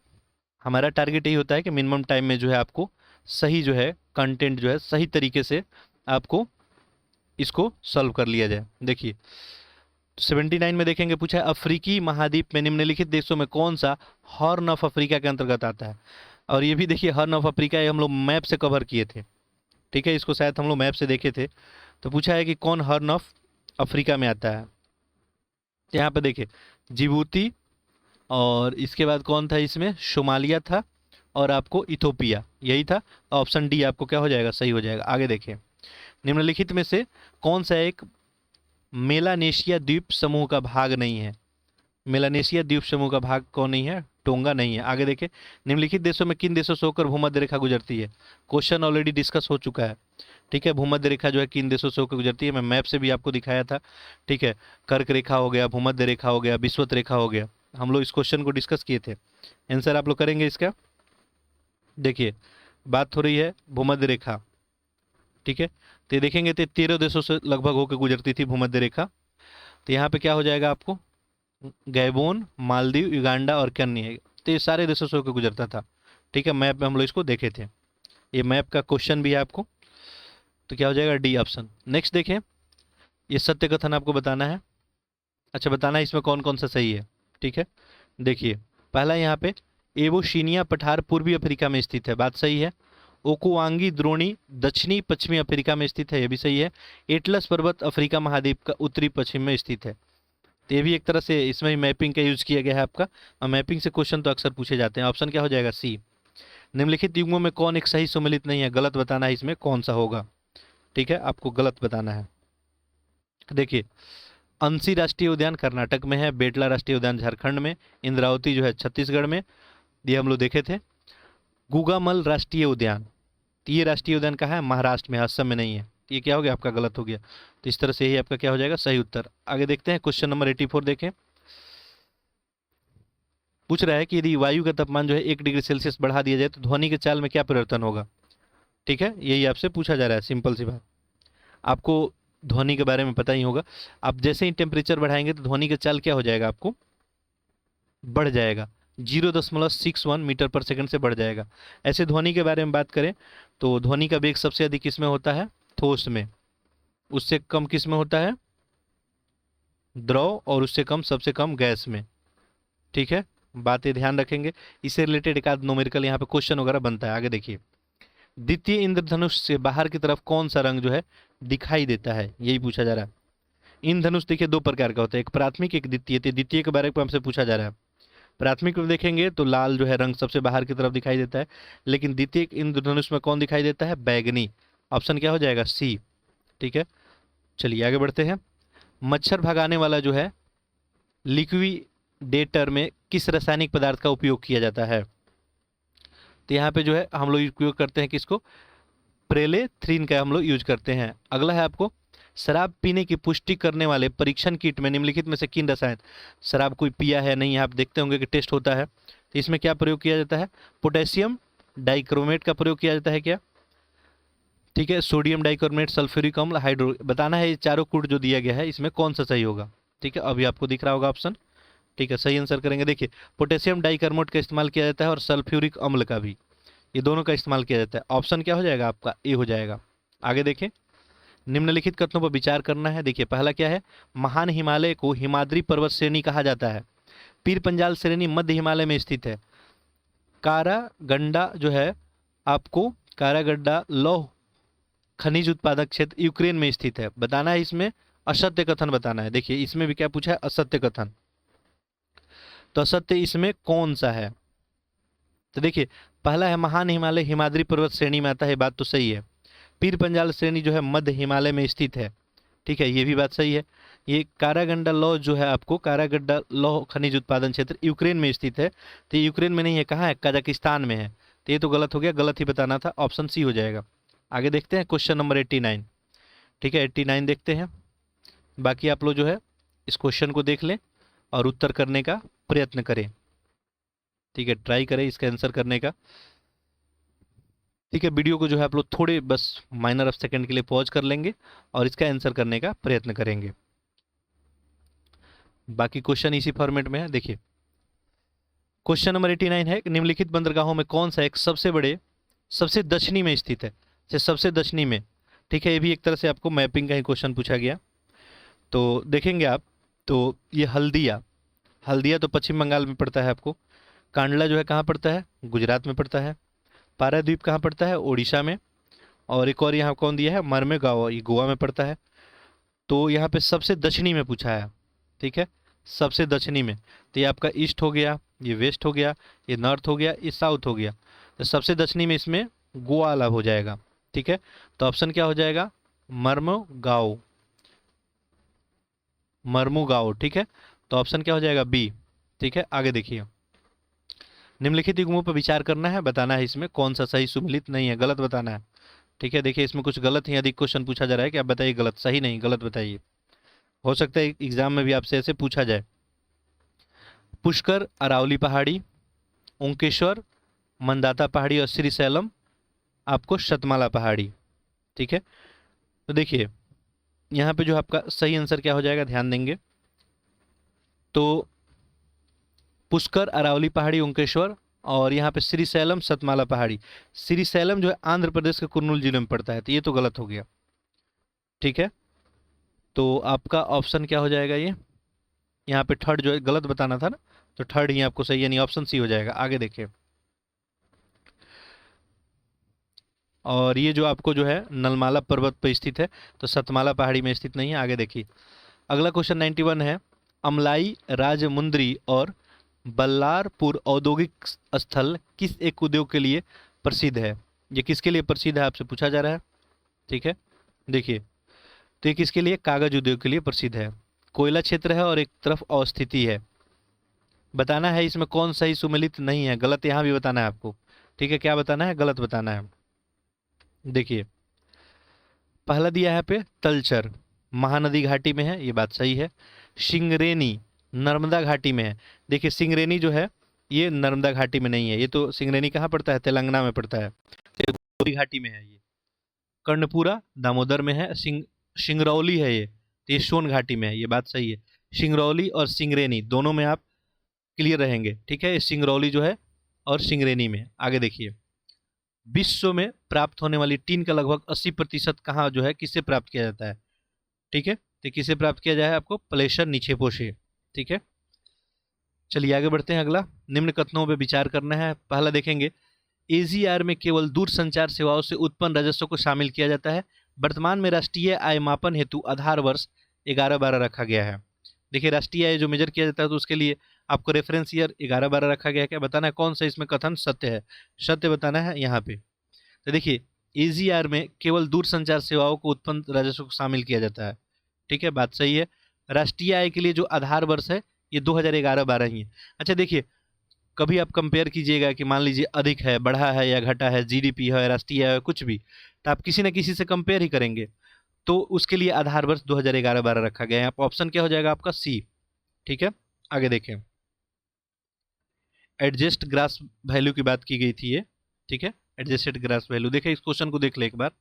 हमारा टारगेट यही होता है कि मिनिमम टाइम में जो है आपको सही जो है कंटेंट जो है सही तरीके से आपको इसको सॉल्व कर लिया जाए। देखिए 79 में देखेंगे, पूछा है अफ्रीकी महाद्वीप में निम्नलिखित देशों में कौन सा हॉर्न ऑफ अफ्रीका के अंतर्गत आता है। और ये भी देखिए हॉर्न ऑफ अफ्रीका ये हम लोग मैप से कवर किए थे। ठीक है, इसको शायद हम लोग मैप से देखे थे। तो पूछा है कि कौन हॉर्न ऑफ अफ्रीका में आता है। यहाँ पे देखिए जिबूती, और इसके बाद कौन था इसमें, सोमालिया था, और आपको इथोपिया, यही था। ऑप्शन डी आपको क्या हो जाएगा, सही हो जाएगा। आगे देखिए, निम्नलिखित में से कौन सा एक मेलानेशिया द्वीप समूह का भाग नहीं है। मेलानेशिया द्वीप समूह का भाग कौन नहीं है, टोंगा नहीं है। आगे देखें, निम्नलिखित देशों में किन देशों से होकर भूमध्य रेखा गुजरती है। क्वेश्चन ऑलरेडी डिस्कस हो चुका है। ठीक है, भूमध्य रेखा जो है किन देशों से होकर गुजरती है, मैं मैप से भी आपको दिखाया था। ठीक है, कर्क रेखा हो गया, भूमध्य रेखा हो गया, विषुवत रेखा हो गया, हम लोग इस क्वेश्चन को डिस्कस किए थे। आंसर आप लोग करेंगे इसका। देखिए बात हो रही है भूमध्य रेखा। ठीक है, तो ये देखेंगे तो 13 देशों से लगभग होकर गुजरती थी भूमध्य रेखा। तो यहाँ पे क्या हो जाएगा आपको, गैबोन, मालदीव, युगांडा और केन्या, तो ये सारे देशों से होकर गुजरता था। ठीक है, मैप में हम लोग इसको देखे थे, ये मैप का क्वेश्चन भी है आपको। तो क्या हो जाएगा, डी ऑप्शन। नेक्स्ट देखें, ये सत्य कथन आपको बताना है। अच्छा, बताना है इसमें कौन कौन सा सही है। ठीक है, देखिए पहला यहाँ पे एवोशीनिया पठार पूर्वी अफ्रीका में स्थित है, बात सही है। ओकुवांगी द्रोणी दक्षिणी पश्चिमी अफ्रीका में स्थित है, यह भी सही है। एटलस पर्वत अफ्रीका महाद्वीप का उत्तरी पश्चिम में स्थित है, तो ये भी एक तरह से इसमें मैपिंग का यूज किया गया है आपका, और मैपिंग से क्वेश्चन तो अक्सर पूछे जाते हैं। ऑप्शन क्या हो जाएगा, सी। निम्नलिखित युग्मों में कौन एक सही सुमेलित नहीं है, गलत बताना है इसमें कौन सा होगा। ठीक है, आपको गलत बताना है। देखिए अंसी राष्ट्रीय उद्यान कर्नाटक में है, बेटला राष्ट्रीय उद्यान झारखंड में, इंद्रावती जो है छत्तीसगढ़ में, ये हम लोग देखे थे। गुगामल राष्ट्रीय उद्यान, तो ये राष्ट्रीय उद्यान कहाँ है, महाराष्ट्र में, असम में नहीं है। तो ये क्या हो गया आपका, गलत हो गया। तो इस तरह से ही आपका क्या हो जाएगा, सही उत्तर। आगे देखते हैं, क्वेश्चन नंबर 84 देखें। पूछ रहा है कि यदि वायु का तापमान जो है 1 डिग्री सेल्सियस बढ़ा दिया जाए तो ध्वनि के चाल में क्या परिवर्तन होगा। ठीक है, यही आपसे पूछा जा रहा है, सिंपल सी बात। आपको ध्वनि के बारे में पता ही होगा, आप जैसे ही टेम्परेचर बढ़ाएंगे तो ध्वनि का चाल क्या हो जाएगा, आपको बढ़ जाएगा, 0.61 मीटर पर सेकंड से बढ़ जाएगा। ऐसे ध्वनि के बारे में बात करें तो ध्वनि का वेग सबसे अधिक किस में होता है, ठोस में, उससे कम किस में होता है, द्रव और उससे कम सबसे कम गैस में। ठीक है, बातें ध्यान रखेंगे। इससे रिलेटेड एक आध न्यूमेरिकल यहाँ पे क्वेश्चन वगैरह बनता है। आगे देखिए, द्वितीय इंद्रधनुष से बाहर की तरफ कौन सा रंग जो है दिखाई देता है, यही पूछा जा रहा है। इंद्रधनुष देखिए दो प्रकार का होता है, एक प्राथमिक एक द्वितीय। तो द्वितीय के बारे में हमसे पूछा जा रहा है। प्राथमिक में देखेंगे तो लाल जो है रंग सबसे बाहर की तरफ दिखाई देता है, लेकिन द्वितीय इंद्रधनुष में कौन दिखाई देता है, बैगनी। ऑप्शन क्या हो जाएगा, सी। ठीक है, चलिए आगे बढ़ते हैं। मच्छर भगाने वाला जो है लिक्विडेटर में किस रासायनिक पदार्थ का उपयोग किया जाता है। तो यहाँ पे जो है हम लोग उपयोग करते हैं किसको, प्रेलेथ्रिन का हम लोग यूज करते हैं। अगला है आपको, शराब पीने की पुष्टि करने वाले परीक्षण किट में निम्नलिखित में से किन रसायन, शराब कोई पिया है नहीं, आप देखते होंगे कि टेस्ट होता है, तो इसमें क्या प्रयोग किया जाता है, पोटेशियम डाइक्रोमेट का प्रयोग किया जाता है क्या। ठीक है, सोडियम डाइक्रोमेट, सल्फ्यूरिक अम्ल, हाइड्रो, बताना है ये चारों कूट जो दिया गया है इसमें कौन सा सही होगा। ठीक है, अभी आपको दिख रहा होगा ऑप्शन। ठीक है, सही आंसर करेंगे। देखिए, पोटेशियम डाइक्रोमेट का इस्तेमाल किया जाता है और सल्फ्यूरिक अम्ल का भी, ये दोनों का इस्तेमाल किया जाता है। ऑप्शन क्या हो जाएगा आपका, ए हो जाएगा। आगे देखें, निम्नलिखित कथनों पर विचार करना है। देखिए, पहला क्या है, महान हिमालय को हिमाद्री पर्वत श्रेणी कहा जाता है। पीर पंजाल श्रेणी मध्य हिमालय में स्थित है। कारागंडा जो है आपको, कारागंडा लौह खनिज उत्पादक क्षेत्र यूक्रेन में स्थित है। बताना है इसमें असत्य कथन बताना है। देखिए, इसमें भी क्या पूछा है, असत्य कथन। तो असत्य इसमें कौन सा है, तो देखिए पहला है महान हिमालय हिमाद्री पर्वत श्रेणी में आता है, बात तो सही है। पीर पंजाल श्रेणी जो है मध्य हिमालय में स्थित है। ठीक है, ये भी बात सही है। ये कारागंडा लौह जो है आपको, कारागंडा लौह खनिज उत्पादन क्षेत्र यूक्रेन में स्थित है। तो ये यूक्रेन में नहीं है, कहाँ है, कजाकिस्तान में है। तो ये तो गलत हो गया, गलत ही बताना था, ऑप्शन सी हो जाएगा। आगे देखते हैं क्वेश्चन नंबर 89। ठीक है, 89 देखते हैं। बाकी आप लोग जो है इस क्वेश्चन को देख लें और उत्तर करने का प्रयत्न करें। ठीक है, ट्राई करें इसका आंसर करने का। ठीक है, वीडियो को जो है आप लोग थोड़े बस माइनर ऑफ सेकंड के लिए पॉज कर लेंगे और इसका आंसर करने का प्रयत्न करेंगे। बाकी क्वेश्चन इसी फॉर्मेट में है। देखिए, क्वेश्चन नंबर 89 है, निम्नलिखित बंदरगाहों में कौन सा एक सबसे बड़े सबसे दक्षिणी में स्थित है, सबसे दक्षिणी में। ठीक है, ये भी एक तरह से आपको मैपिंग का ही क्वेश्चन पूछा गया। तो देखेंगे आप, तो ये हल्दिया, हल्दिया तो पश्चिम बंगाल में पड़ता है आपको। कांडला जो है कहाँ पड़ता है, गुजरात में पड़ता है। पारादीप कहाँ पड़ता है, उड़ीसा में। और एक और यहाँ कौन दिया है, मरमेगांव, ये गोवा में पड़ता है। तो यहाँ पे सबसे दक्षिणी में पूछा है। ठीक है, सबसे दक्षिणी में, तो ये आपका ईस्ट हो गया, ये वेस्ट हो गया, ये नॉर्थ हो गया, ये साउथ हो गया। तो सबसे दक्षिणी में इसमें गोवा अलग हो जाएगा। ठीक है, तो ऑप्शन क्या हो जाएगा, मरमुगांव, मरमुगांव। ठीक है, तो ऑप्शन क्या हो जाएगा, बी। ठीक है, आगे देखिए, निम्नलिखित युग्मों पर विचार करना है, बताना है इसमें कौन सा सही सुमेलित नहीं है, गलत बताना है। ठीक है, देखिए इसमें कुछ गलत ही अधिक क्वेश्चन पूछा जा रहा है कि आप बताइए गलत, सही नहीं गलत बताइए। हो सकता है एग्जाम में भी आपसे ऐसे पूछा जाए। पुष्कर अरावली पहाड़ी, ओंकेश्वर मंदाता पहाड़ी और श्रीशैलम आपको शतमाला पहाड़ी। ठीक है, तो देखिए यहाँ पे जो आपका सही आंसर क्या हो जाएगा, ध्यान देंगे तो पुष्कर अरावली पहाड़ी ओंकेश्वर, और यहाँ पे श्रीशैलम सतमाला पहाड़ी। श्रीशैलम जो है आंध्र प्रदेश के कुर्नूल जिले में पड़ता है, तो ये तो गलत हो गया। ठीक है, तो आपका ऑप्शन क्या हो जाएगा, ये यहाँ पे थर्ड जो है गलत बताना था ना, तो थर्ड ही आपको सही, यानी ऑप्शन सी हो जाएगा। आगे देखिए, और ये जो आपको जो है नलमाला पर्वत पर स्थित है, तो सतमाला पहाड़ी में स्थित नहीं है। आगे देखिए, अगला क्वेश्चन 91 है, अमलाई, राजमुंद्री और बल्लारपुर औद्योगिक स्थल किस एक उद्योग के लिए प्रसिद्ध है। ये किसके लिए प्रसिद्ध है आपसे पूछा जा रहा है। ठीक है, देखिए तो ये किसके लिए, कागज उद्योग के लिए प्रसिद्ध है। कोयला क्षेत्र है और एक तरफ अवस्थिति है। बताना है इसमें कौन सही सुमेलित नहीं है, गलत यहाँ भी बताना है आपको। ठीक है, क्या बताना है, गलत बताना है। देखिए पहला दिया है पे तलचर, महानदी घाटी में है, ये बात सही है। सिंगरेनी नर्मदा घाटी में है। देखिए सिंगरेनी जो है ये नर्मदा घाटी में नहीं है, ये तो सिंगरेनी कहाँ पड़ता है, तेलंगाना में पड़ता है, तो गोदावरी घाटी में है। ये कर्णपुरा दामोदर में है। सिंगरौली है ये, तो ये सोन घाटी में है, ये बात सही है। सिंगरौली और सिंगरेनी दोनों में आप क्लियर रहेंगे। ठीक है, ये सिंगरौली जो है और सिंगरेनी में। आगे देखिए, विश्व में प्राप्त होने वाली टीन का लगभग 80% कहाँ जो है किससे प्राप्त किया जाता है। ठीक है, तो किसे प्राप्त किया जाए आपको? प्लेशर निक्षेपों से। ठीक है, चलिए आगे बढ़ते हैं। अगला, निम्न कथनों पर विचार करना है। पहला देखेंगे, एजीआर में केवल दूरसंचार सेवाओं से उत्पन्न राजस्व को शामिल किया जाता है। वर्तमान में राष्ट्रीय आय मापन हेतु आधार वर्ष 11-12 रखा गया है। देखिए, राष्ट्रीय आय जो मेजर किया जाता है तो उसके लिए आपको रेफरेंस ईयर 11-12 रखा गया है। क्या बताना है कौन सा इसमें कथन सत्य है? सत्य बताना है यहाँ पे। तो देखिए, एजीआर में केवल दूरसंचार सेवाओं को उत्पन्न राजस्व को शामिल किया जाता है। ठीक है, बात सही है। राष्ट्रीय आय के लिए जो आधार वर्ष है ये 2011-12 ही है। अच्छा देखिए, कभी आप कंपेयर कीजिएगा कि मान लीजिए अधिक है, बढ़ा है या घटा है, जीडीपी है, राष्ट्रीय आय है, कुछ भी, तो आप किसी न किसी से कंपेयर ही करेंगे। तो उसके लिए आधार वर्ष 2011-12 रखा गया है। आप ऑप्शन क्या हो जाएगा आपका? सी। ठीक है, आगे देखें। एडजस्ट ग्रास वैल्यू की बात की गई थी ये। ठीक है, एडजस्टेड ग्रास वैल्यू। देखिए, इस क्वेश्चन को देख ले एक बार।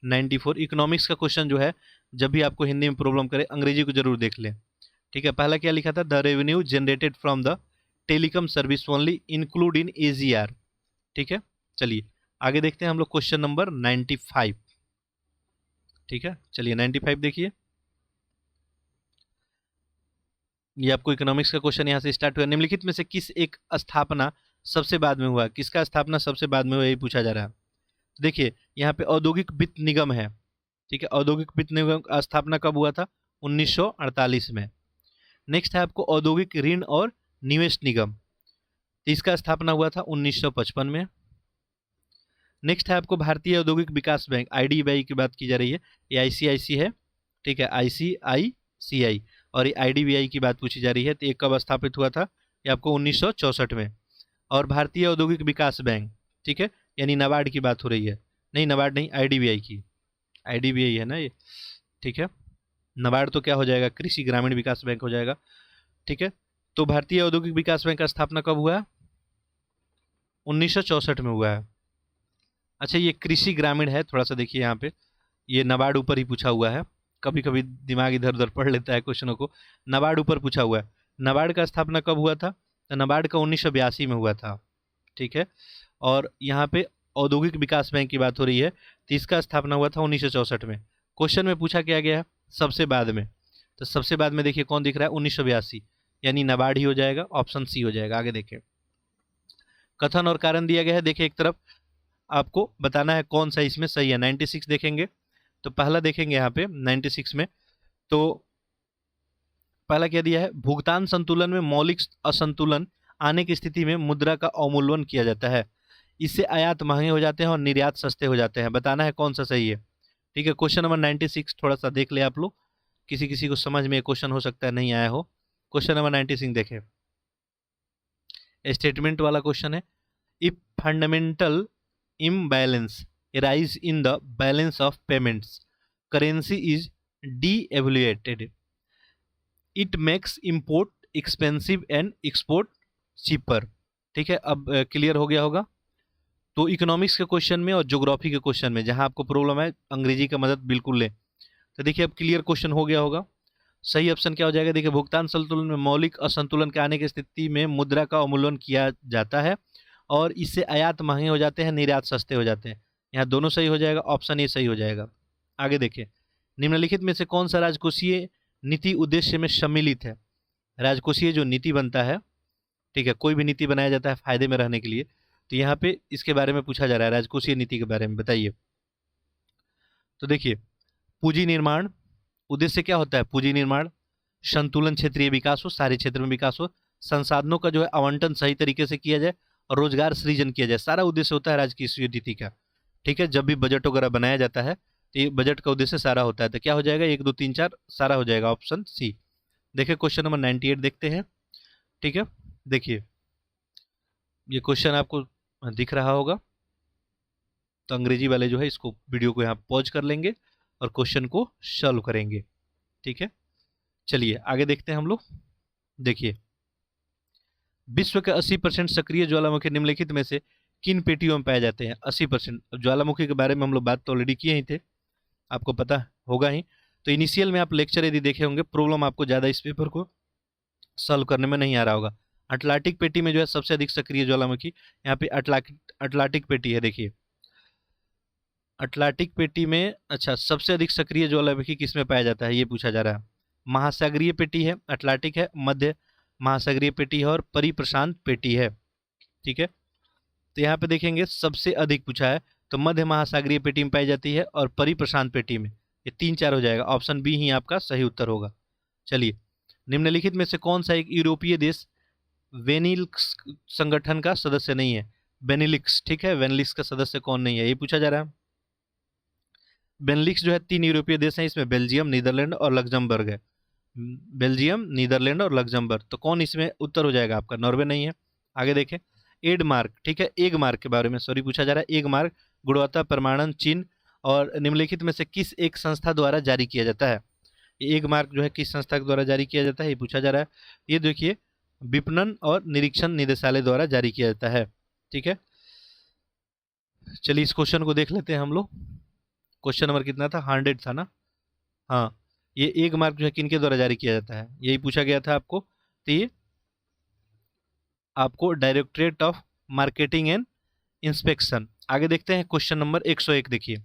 94 इकोनॉमिक्स का क्वेश्चन जो है, जब भी आपको हिंदी में प्रॉब्लम करे अंग्रेजी को जरूर देख लें। ठीक है, पहला क्या लिखा था? The revenue generated from the telecom service only include in AGR. ठीक है, चलिए आगे देखते हैं हम लोग क्वेश्चन नंबर 95। ठीक है, चलिए 95 देखिए। ये आपको इकोनॉमिक्स का क्वेश्चन यहाँ से स्टार्ट हुआ। निम्नलिखित में से किस एक स्थापना सबसे बाद में हुआ? किसका स्थापना सबसे बाद में हुआ, यही पूछा जा रहा है। देखिए, यहाँ पे औद्योगिक वित्त निगम है। ठीक है, औद्योगिक वित्त निगम का स्थापना कब हुआ था? 1948 में। नेक्स्ट है आपको औद्योगिक ऋण और निवेश निगम, इसका स्थापना हुआ था 1955 में। नेक्स्ट है आपको भारतीय औद्योगिक विकास बैंक, आईडीबीआई की बात की जा रही है। ये आईसीआईसी है। ठीक है, आईसीआईसीआई, और ये आईडीबीआई की बात पूछी जा रही है। तो ये कब स्थापित हुआ था? ये आपको 1964 में। और भारतीय औद्योगिक विकास बैंक, ठीक है, यानी नाबार्ड की बात हो रही है। नहीं, नाबार्ड नहीं, आईडीबीआई की। आईडीबीआई है ना ये। ठीक है, नाबार्ड तो क्या हो जाएगा? कृषि ग्रामीण विकास बैंक हो जाएगा। ठीक है, तो भारतीय औद्योगिक विकास बैंक का स्थापना कब हुआ? 1964 में हुआ है। अच्छा, ये कृषि ग्रामीण है, थोड़ा सा देखिए यहाँ पे, ये नाबार्ड ऊपर ही पूछा हुआ है। कभी कभी दिमाग इधर उधर पढ़ लेता है क्वेश्चनों को। नाबार्ड ऊपर पूछा हुआ है। नाबार्ड का स्थापना कब हुआ था? तो नाबार्ड का 1982 में हुआ था। ठीक है, और यहाँ पे औद्योगिक विकास बैंक की बात हो रही है, तो इसका स्थापना हुआ था 1964 में। क्वेश्चन में पूछा क्या गया है? सबसे बाद में। तो सबसे बाद में देखिए कौन दिख रहा है? 1982, यानी नाबार्ड ही हो जाएगा। ऑप्शन सी हो जाएगा। आगे देखें, कथन और कारण दिया गया है। देखिए, एक तरफ आपको बताना है कौन सा इसमें सही है। 96 देखेंगे तो पहला देखेंगे यहाँ पे 96 में, तो पहला क्या दिया है? भुगतान संतुलन में मौलिक असंतुलन आने की स्थिति में मुद्रा का अवमूल्यन किया जाता है। इससे आयात महंगे हो जाते हैं और निर्यात सस्ते हो जाते हैं। बताना है कौन सा सही है। ठीक है, क्वेश्चन नंबर 96 थोड़ा सा देख ले आप लोग, किसी किसी को समझ में क्वेश्चन हो सकता है नहीं आया हो। क्वेश्चन नंबर 96 देखें, स्टेटमेंट वाला क्वेश्चन है। If fundamental imbalance arise in the balance of payments, currency is de-evaluated, it makes import expensive and export cheaper। ठीक है, अब क्लियर हो गया होगा। तो इकोनॉमिक्स के क्वेश्चन में और ज्योग्राफी के क्वेश्चन में जहां आपको प्रॉब्लम है, अंग्रेजी का मदद बिल्कुल ले। तो देखिए, अब क्लियर क्वेश्चन हो गया होगा। सही ऑप्शन क्या हो जाएगा? देखिए, भुगतान संतुलन में मौलिक असंतुलन के आने की स्थिति में मुद्रा का अवमूल्यन किया जाता है और इससे आयात महंगे हो जाते हैं, निर्यात सस्ते हो जाते हैं। यहाँ दोनों सही हो जाएगा, ऑप्शन ए सही हो जाएगा। आगे देखिए, निम्नलिखित में से कौन सा राजकोषीय नीति उद्देश्य में सम्मिलित है? राजकोषीय जो नीति बनता है, ठीक है, कोई भी नीति बनाया जाता है फायदे में रहने के लिए, तो यहाँ पे इसके बारे में पूछा जा रहा है, राजकोषीय नीति के बारे में बताइए। तो देखिए, पूंजी निर्माण, उद्देश्य क्या होता है? पूंजी निर्माण, संतुलन क्षेत्रीय विकास हो, सारे क्षेत्र में विकास हो, संसाधनों का जो है आवंटन सही तरीके से किया जाए और रोजगार सृजन किया जाए, सारा उद्देश्य होता है राजकोषीय नीति का। ठीक है, जब भी बजट वगैरह बनाया जाता है तो ये बजट का उद्देश्य सारा होता है। तो क्या हो जाएगा? 1 2 3 4 सारा हो जाएगा, ऑप्शन सी। देखिए, क्वेश्चन नंबर 98 देखते हैं। ठीक है, देखिए ये क्वेश्चन आपको दिख रहा होगा, तो अंग्रेजी वाले जो है इसको वीडियो को यहाँ पॉज कर लेंगे और क्वेश्चन को सॉल्व करेंगे। ठीक है, चलिए आगे देखते हैं हम लोग। देखिए, विश्व के 80% सक्रिय ज्वालामुखी निम्नलिखित में से किन पेटियों में पाए जाते हैं? 80%। ज्वालामुखी के बारे में हम लोग बात तो ऑलरेडी किए ही थे, आपको पता होगा ही। तो इनिशियल में आप लेक्चर यदि देखे होंगे, प्रॉब्लम आपको ज़्यादा इस पेपर को सॉल्व करने में नहीं आ रहा होगा। अटलांटिक पेटी में जो है सबसे अधिक सक्रिय ज्वालामुखी, यहाँ पे अटलांटिक पेटी है। देखिए, अटलांटिक पेटी में अच्छा सबसे अधिक सक्रिय ज्वालामुखी किस में पाया जाता है, ये पूछा जा रहा है। महासागरीय पेटी है, अटलांटिक है, मध्य महासागरीय पेटी है और परिप्रशांत पेटी है। ठीक है, तो यहाँ पे देखेंगे सबसे अधिक पूछा है तो मध्य महासागरीय पेटी में पाई जाती है और परिप्रशांत पेटी में। ये 3-4 हो जाएगा, ऑप्शन बी ही आपका सही उत्तर होगा। चलिए, निम्नलिखित में से कौन सा एक यूरोपीय देश वेनिलिक्स संगठन का सदस्य नहीं है? बेनिलिक्स, ठीक है, वेनिलिक्स का सदस्य कौन नहीं है, ये पूछा जा रहा है। बेनिलिक्स जो है 3 यूरोपीय देश हैं, इसमें बेल्जियम, नीदरलैंड और लग्जमबर्ग है। बेल्जियम, नीदरलैंड और लग्जमबर्ग, तो कौन इसमें उत्तर हो जाएगा आपका? नॉर्वे नहीं है। आगे देखें, एडमार्क, ठीक है, एगमार्क के बारे में सॉरी पूछा जा रहा है। एगमार्क गुणवत्ता प्रमाणन चिन्ह और निम्नलिखित में से किस एक संस्था द्वारा जारी किया जाता है? एगमार्क जो है किस संस्था के द्वारा जारी किया जाता है, ये पूछा जा रहा है। ये देखिए, विपणन और निरीक्षण निदेशालय द्वारा जारी किया जाता है। ठीक है, चलिए इस क्वेश्चन को देख लेते हैं हम लोग। क्वेश्चन नंबर कितना था? 100 था ना। हाँ, ये एगमार्क जो है किनके द्वारा जारी किया जाता है, यही पूछा गया था आपको। तो ये आपको directorate of marketing and inspection. आगे देखते हैं क्वेश्चन नंबर 101। देखिए,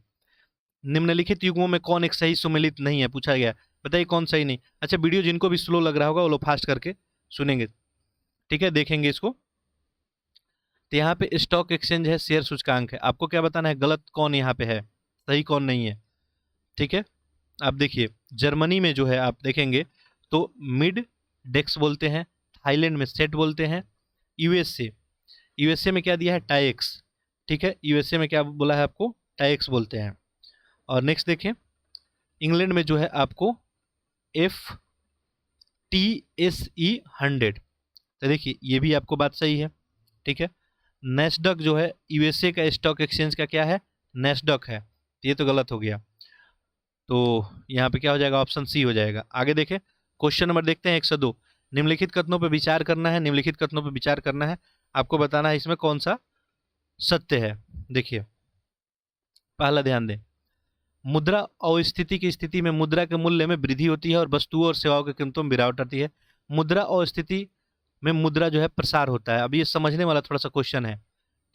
निम्नलिखित युग्मों में कौन एक सही सुमेलित नहीं है, पूछा गया। बताइए कौन सही नहीं। अच्छा, वीडियो जिनको भी स्लो लग रहा होगा वो लोग फास्ट करके सुनेंगे। ठीक है, देखेंगे इसको। तो यहाँ पे स्टॉक एक्सचेंज है, शेयर सूचकांक है। आपको क्या बताना है, गलत कौन यहाँ पे है, सही कौन नहीं है। ठीक है, आप देखिए, जर्मनी में जो है आप देखेंगे तो मिड डेक्स बोलते हैं, थाईलैंड में सेट बोलते हैं, यूएसए में क्या दिया है, टाइक्स। ठीक है, यूएसए में क्या बोला है आपको, टाइक्स बोलते हैं। और नेक्स्ट देखें, इंग्लैंड में जो है आपको FTSE 100। तो देखिए ये भी आपको बात सही है। ठीक है, नेस्डक जो है यूएसए का स्टॉक एक्सचेंज का क्या है, नेस्डक है, ये तो गलत हो गया। तो यहाँ पे क्या हो जाएगा, ऑप्शन सी हो जाएगा। आगे देखें, क्वेश्चन नंबर देखते हैं 102। निम्नलिखित कथनों पर विचार करना है, निम्नलिखित कथनों पर विचार करना है। आपको बताना है इसमें कौन सा सत्य है। देखिए, पहला ध्यान दें, मुद्रा अस्थिति की स्थिति में मुद्रा के मूल्य में वृद्धि होती है और वस्तुओं और सेवाओं की कीमतों में गिरावट आती है। मुद्रा अस्थिति में मुद्रा जो है प्रसार होता है। अब ये समझने वाला थोड़ा सा क्वेश्चन है।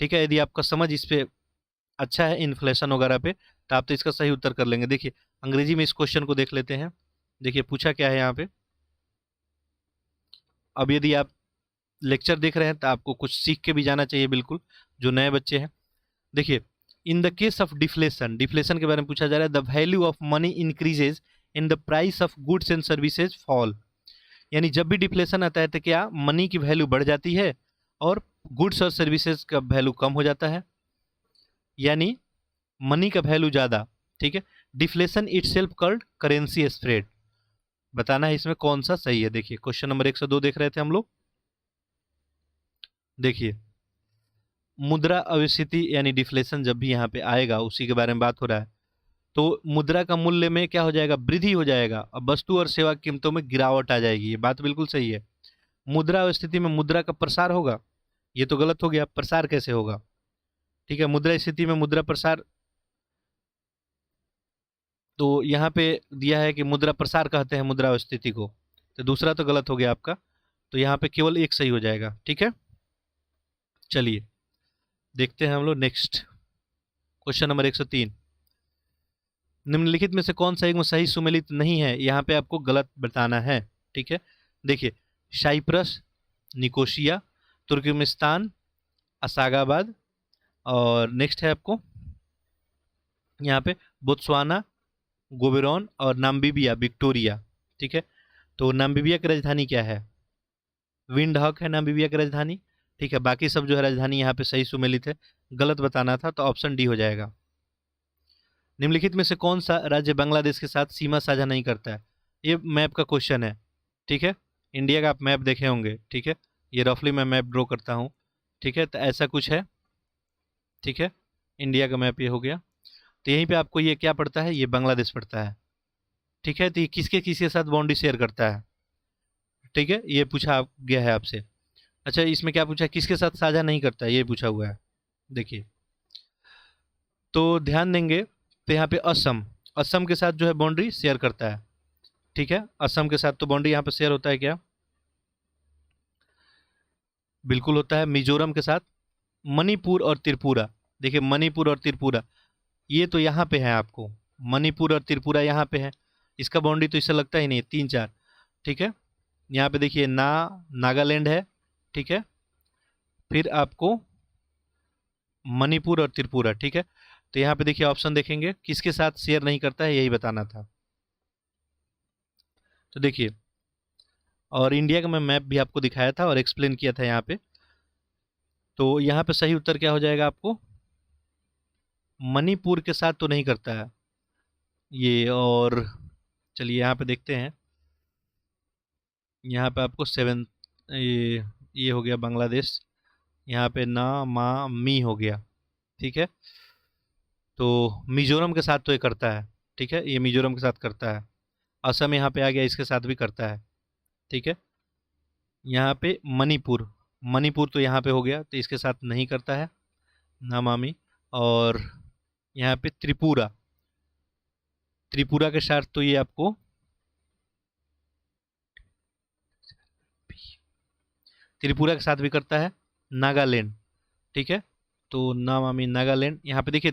ठीक है, यदि आपका समझ इस पे अच्छा है इन्फ्लेशन वगैरह पे, तो आप तो इसका सही उत्तर कर लेंगे। देखिए, अंग्रेजी में इस क्वेश्चन को देख लेते हैं। देखिए पूछा क्या है यहाँ पे। अब यदि आप लेक्चर देख रहे हैं तो आपको कुछ सीख के भी जाना चाहिए, बिल्कुल, जो नए बच्चे हैं। देखिए, in the case of deflation, deflation के बारे में पूछा जा रहा है। The value of money increases in the price of goods and services fall. यानी जब भी डिफ्लेशन आता है तो क्या मनी की वैल्यू बढ़ जाती है और गुड्स और सर्विसेज का वैल्यू कम हो जाता है, यानी मनी का वैल्यू ज़्यादा। ठीक है, deflation itself called currency spread. बताना है इसमें कौन सा सही है। देखिए, क्वेश्चन नंबर 102 देख रहे थे हम लोग। देखिए, मुद्रा अस्फीति यानी डिफ्लेशन जब भी यहाँ पे आएगा, उसी के बारे में बात हो रहा है। तो मुद्रा का मूल्य में क्या हो जाएगा, वृद्धि हो जाएगा, अब वस्तु और सेवा की कीमतों में गिरावट आ जाएगी। ये बात बिल्कुल सही है। मुद्रा अस्फीति में मुद्रा का प्रसार होगा, ये तो गलत हो गया। प्रसार कैसे होगा? ठीक है, मुद्रा स्थिति में मुद्रा प्रसार, तो यहाँ पे दिया है कि मुद्रा प्रसार कहते हैं मुद्रा अस्फीति को, तो दूसरा तो गलत हो गया आपका। तो यहाँ पे केवल एक सही हो जाएगा। ठीक है, चलिए देखते हैं हम लोग नेक्स्ट क्वेश्चन नंबर 103। निम्नलिखित में से कौन सा एक सही सुमेलित नहीं है, यहाँ पे आपको गलत बताना है। ठीक है, देखिए, साइप्रस, निकोशिया, तुर्कमेनिस्तान, असागाबाद, और नेक्स्ट है आपको यहाँ पे बोत्सवाना, गोबेरॉन और नाम्बिबिया, विक्टोरिया। ठीक है, तो नाम्बिबिया की राजधानी क्या है? विंडहक है नाम्बिबिया की राजधानी। ठीक है, बाकी सब जो है राजधानी यहाँ पे सही सुमेलित है। गलत बताना था तो ऑप्शन डी हो जाएगा। निम्नलिखित में से कौन सा राज्य बांग्लादेश के साथ सीमा साझा नहीं करता है? ये मैप का क्वेश्चन है। ठीक है, इंडिया का आप मैप देखे होंगे। ठीक है, ये रफली मैं मैप ड्रॉ करता हूँ। ठीक है, तो ऐसा कुछ है। ठीक है, इंडिया का मैप ये हो गया। तो यहीं पे आपको ये क्या पड़ता है, ये बांग्लादेश पड़ता है। ठीक है, तो ये किसके किसके साथ बाउंड्री शेयर करता है? ठीक है, ये पूछा गया है आपसे। अच्छा, इसमें क्या पूछा है, किसके साथ साझा नहीं करता है, ये पूछा हुआ है। देखिए, तो ध्यान देंगे तो यहाँ पे असम, असम के साथ जो है बाउंड्री शेयर करता है। ठीक है, असम के साथ तो बाउंड्री यहाँ पे शेयर होता है क्या? बिल्कुल होता है। मिजोरम के साथ, मणिपुर और त्रिपुरा। देखिए, मणिपुर और त्रिपुरा ये तो यहाँ पे है आपको, मणिपुर और त्रिपुरा यहाँ पे है। इसका बाउंड्री तो इससे लगता ही नहीं, 3-4। ठीक है, यहाँ पे देखिए नागालैंड है। ठीक है, फिर आपको मणिपुर और त्रिपुरा। ठीक है, तो यहाँ पे देखिए ऑप्शन देखेंगे किसके साथ शेयर नहीं करता है, यही बताना था। तो देखिए, और इंडिया का मैं मैप भी आपको दिखाया था और एक्सप्लेन किया था यहाँ पे। तो यहाँ पे सही उत्तर क्या हो जाएगा आपको, मणिपुर के साथ तो नहीं करता है ये। और चलिए यहाँ पे देखते हैं, यहाँ पे आपको सेवन, ये हो गया बांग्लादेश, यहाँ पे ना मा मी हो गया। ठीक है, तो मिजोरम के साथ तो ये करता है। ठीक है, ये मिजोरम के साथ करता है। असम यहाँ पे आ गया, इसके साथ भी करता है। ठीक है, यहाँ पे मणिपुर, मणिपुर तो यहाँ पे हो गया, तो इसके साथ नहीं करता है नामामी। और यहाँ पे त्रिपुरा, त्रिपुरा के साथ तो ये आपको त्रिपुरा के साथ भी करता है। नागालैंड, ठीक है, तो नामामी नागालैंड। यहाँ पे देखिए,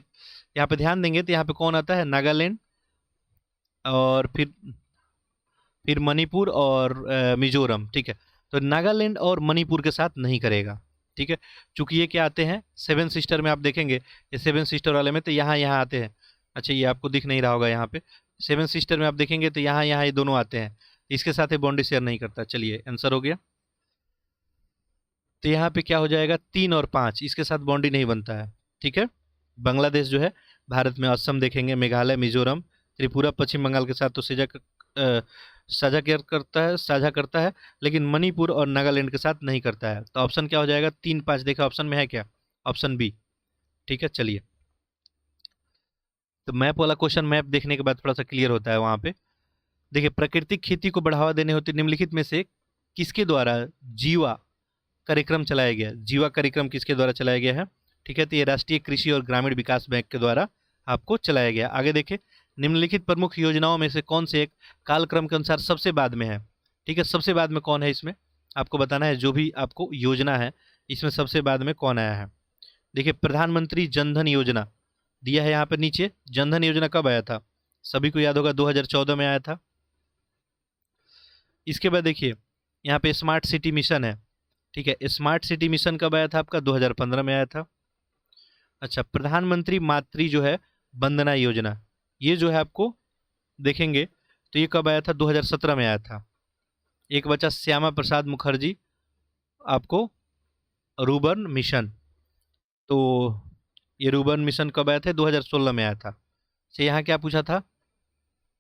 यहाँ पे ध्यान देंगे तो यहाँ पे कौन आता है, नागालैंड, और फिर मणिपुर और मिजोरम। ठीक है, तो नागालैंड और मणिपुर के साथ नहीं करेगा। ठीक है, चूंकि ये क्या आते हैं, सेवन सिस्टर में आप देखेंगे, ये सेवन सिस्टर वाले में तो यहाँ यहाँ आते हैं। अच्छा, ये आपको दिख नहीं रहा होगा, यहाँ पे सेवन सिस्टर में आप देखेंगे तो यहाँ यहाँ ये दोनों आते हैं, इसके साथ ये बाउंड्री शेयर नहीं करता। चलिए आंसर हो गया। तो यहाँ पे क्या हो जाएगा, 3 और 5, इसके साथ बाउंड्री नहीं बनता है। ठीक है, बांग्लादेश जो है भारत में असम देखेंगे, मेघालय, मिजोरम, त्रिपुरा, पश्चिम बंगाल के साथ तो साझा करता है, लेकिन मणिपुर और नागालैंड के साथ नहीं करता है। तो ऑप्शन क्या हो जाएगा, 3-5 देखा ऑप्शन में है क्या, ऑप्शन बी। ठीक है, चलिए, तो मैप वाला क्वेश्चन मैप देखने के बाद थोड़ा सा क्लियर होता है वहां पे। देखिए, प्राकृतिक खेती को बढ़ावा देने होते निम्नलिखित में से किसके द्वारा जीवा कार्यक्रम चलाया गया, जीवा कार्यक्रम किसके द्वारा चलाया गया है। ठीक है, तो ये राष्ट्रीय कृषि और ग्रामीण विकास बैंक के द्वारा आपको चलाया गया। आगे देखें, निम्नलिखित प्रमुख योजनाओं में से कौन से एक कालक्रम के अनुसार सबसे बाद में है। ठीक है, सबसे बाद में कौन है, इसमें आपको बताना है, जो भी आपको योजना है इसमें सबसे बाद में कौन आया है। देखिए, प्रधानमंत्री जनधन योजना दिया है यहाँ पर नीचे। जनधन योजना कब आया था, सभी को याद होगा, 2014 में आया था। इसके बाद देखिए, यहाँ पे स्मार्ट सिटी मिशन है। ठीक है, स्मार्ट सिटी मिशन कब आया था आपका, 2015 में आया था। अच्छा, प्रधानमंत्री मातृ जो है वंदना योजना, ये जो है आपको देखेंगे तो ये कब आया था, 2017 में आया था। एक बचा श्यामा प्रसाद मुखर्जी, आपको रूबन मिशन, तो ये रूबन मिशन कब आया था, 2016 में आया था। से यहाँ क्या पूछा था,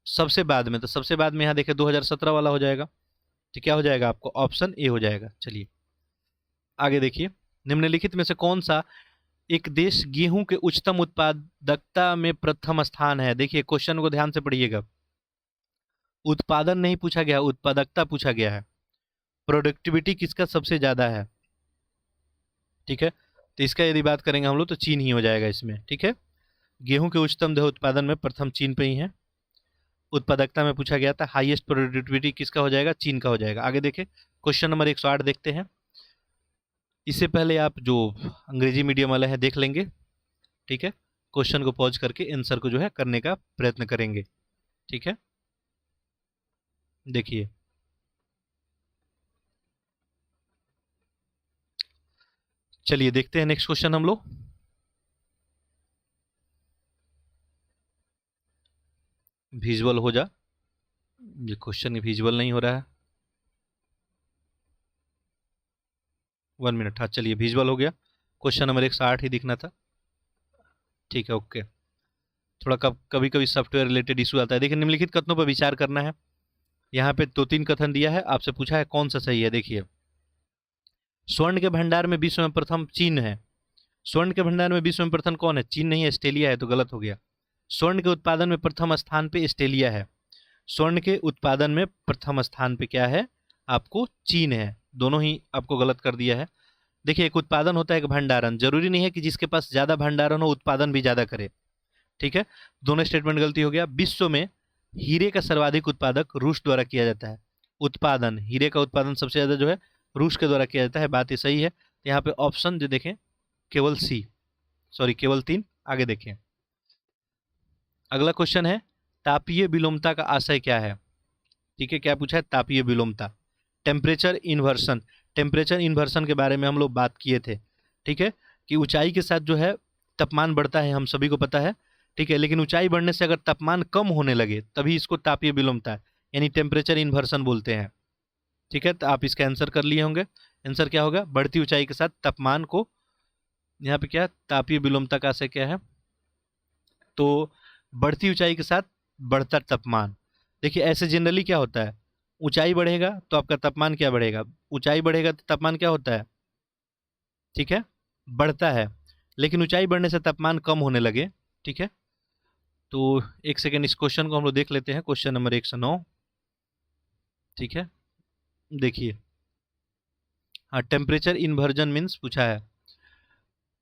सबसे बाद में, तो सबसे बाद में यहाँ देखे 2017 वाला हो जाएगा। तो क्या हो जाएगा आपको, ऑप्शन ए हो जाएगा। चलिए आगे देखिए, निम्नलिखित में से कौन सा एक देश गेहूं के उच्चतम उत्पादकता में प्रथम स्थान है। देखिए क्वेश्चन को ध्यान से पढ़िएगा, उत्पादन नहीं पूछा गया, उत्पादकता पूछा गया है। प्रोडक्टिविटी किसका सबसे ज्यादा है। ठीक है, तो इसका यदि बात करेंगे हम लोग तो चीन ही हो जाएगा इसमें। ठीक है, गेहूं के उच्चतम देह उत्पादन में प्रथम चीन पे ही है। उत्पादकता में पूछा गया था, हाईएस्ट प्रोडक्टिविटी किसका हो जाएगा, चीन का हो जाएगा। आगे देखें, क्वेश्चन नंबर 108 देखते हैं। इससे पहले आप जो अंग्रेजी मीडियम वाले हैं देख लेंगे। ठीक है, क्वेश्चन को पॉज करके आंसर को जो है करने का प्रयत्न करेंगे। ठीक है, देखिए, चलिए देखते हैं नेक्स्ट क्वेश्चन हम लोग। विजुअल हो जा, ये क्वेश्चन विजुअल नहीं हो रहा है, 1 मिनट। हाँ चलिए, विजुअल हो गया, क्वेश्चन नंबर 108 ही दिखना था। ठीक है, ओके, थोड़ा कभी कभी सॉफ्टवेयर रिलेटेड इशू आता है। देखिए, निम्नलिखित कथनों पर विचार करना है। यहाँ पे 2-3 कथन दिया है, आपसे पूछा है कौन सा सही है। देखिए, स्वर्ण के भंडार में विश्व में प्रथम चीन है। स्वर्ण के भंडार में विश्व में प्रथम कौन है, चीन नहीं है, ऑस्ट्रेलिया है, तो गलत हो गया। स्वर्ण के उत्पादन में प्रथम स्थान पे ऑस्ट्रेलिया है, स्वर्ण के उत्पादन में प्रथम स्थान पे क्या है, आपको चीन है। दोनों ही आपको गलत कर दिया है। देखिए, एक उत्पादन होता है, एक भंडारण। जरूरी नहीं है कि जिसके पास ज्यादा भंडारण हो उत्पादन भी ज्यादा करे। ठीक है, दोनों स्टेटमेंट गलती हो गया। विश्व में हीरे का सर्वाधिक उत्पादक रूस द्वारा किया जाता है। उत्पादन, हीरे का उत्पादन सबसे ज्यादा जो है रूस के द्वारा किया जाता है, बात ये सही है। तो यहाँ पे ऑप्शन जो देखें केवल सी, सॉरी केवल 3। आगे देखें, अगला क्वेश्चन है, तापीय विलोमता का आशय क्या है? ठीक है, क्या पूछा है? तापीय विलोमता, टेम्परेचर इन्वर्सन। टेम्परेचर इन्वर्सन के बारे में हम लोग बात किए थे, ठीक है, कि ऊंचाई के साथ जो है तापमान बढ़ता है, हम सभी को पता है, ठीक है, लेकिन ऊंचाई बढ़ने से अगर तापमान कम होने लगे तभी इसको तापीय विलोमता यानी टेम्परेचर इन्वर्सन बोलते हैं। ठीक है, तो आप इसका आंसर कर लिए होंगे। आंसर क्या होगा? बढ़ती ऊंचाई के साथ तापमान को, यहाँ पे क्या तापीय विलोमता का आशय क्या है? तो बढ़ती ऊंचाई के साथ बढ़ता तापमान। देखिए ऐसे जनरली क्या होता है, ऊंचाई बढ़ेगा तो आपका तापमान क्या बढ़ेगा? ऊंचाई बढ़ेगा तो तापमान क्या होता है? ठीक है, बढ़ता है, लेकिन ऊंचाई बढ़ने से तापमान कम होने लगे। ठीक है, तो एक सेकेंड, इस क्वेश्चन को हम लोग देख लेते हैं, क्वेश्चन नंबर 109। ठीक है, देखिए, हाँ, टेम्परेचर इन्वर्जन मीन्स पूछा है,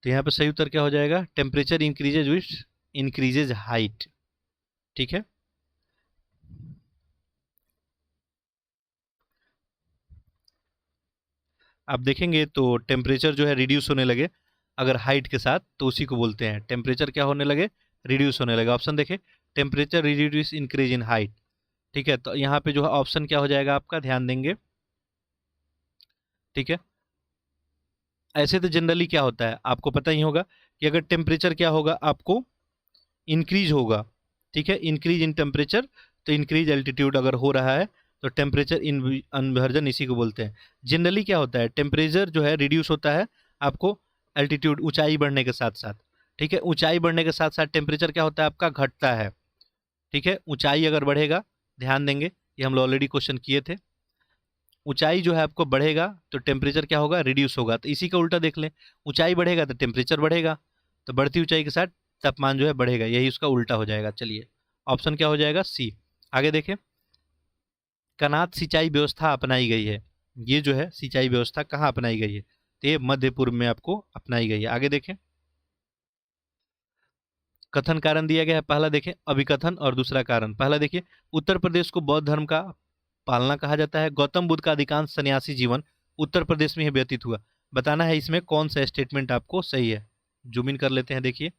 तो यहाँ पे सही उत्तर क्या हो जाएगा? Temperature increases with increases height. ठीक है, आप देखेंगे तो टेम्परेचर जो है रिड्यूस होने लगे अगर हाइट के साथ, तो उसी को बोलते हैं टेम्परेचर क्या होने लगे? रिड्यूस होने लगे। ऑप्शन देखें, temperature reduce increase in height. ठीक है, तो यहाँ पे जो है ऑप्शन क्या हो जाएगा आपका? ध्यान देंगे। ठीक है, ऐसे तो जनरली क्या होता है आपको पता ही होगा कि अगर टेम्परेचर क्या होगा आपको? इंक्रीज होगा। ठीक है, इंक्रीज इन टेम्परेचर, तो इंक्रीज एल्टीट्यूड अगर हो रहा है तो टेम्परेचर इन्वर्जन इसी को बोलते हैं। जनरली क्या होता है, टेम्परेचर जो है रिड्यूस होता है आपको एल्टीट्यूड, ऊंचाई बढ़ने के साथ साथ। ठीक है, ऊंचाई बढ़ने के साथ साथ टेम्परेचर क्या होता है आपका? घटता है। ठीक है, ऊंचाई अगर बढ़ेगा, ध्यान देंगे, ये हम लोग ऑलरेडी क्वेश्चन किए थे, ऊंचाई जो है आपको बढ़ेगा तो टेम्परेचर क्या होगा? रिड्यूस होगा। तो इसी का उल्टा देख लें, ऊंचाई बढ़ेगा तो टेम्परेचर बढ़ेगा, तो बढ़ती ऊंचाई के साथ तापमान जो है बढ़ेगा, यही उसका उल्टा हो जाएगा। चलिए, ऑप्शन क्या हो जाएगा? सी। आगे देखें, कनात सिंचाई व्यवस्था अपनाई गई है, ये जो है सिंचाई व्यवस्था कहाँ अपनाई गई है? तो ये मध्य पूर्व में आपको अपनाई गई है। आगे देखें, कथन कारण दिया गया है, पहला देखें अभिकथन और दूसरा कारण। पहला देखिए, उत्तर प्रदेश को बौद्ध धर्म का पालना कहा जाता है, गौतम बुद्ध का अधिकांश सन्यासी जीवन उत्तर प्रदेश में ही व्यतीत हुआ। बताना है इसमें कौन सा स्टेटमेंट आपको सही है। जूम इन कर लेते हैं, देखिए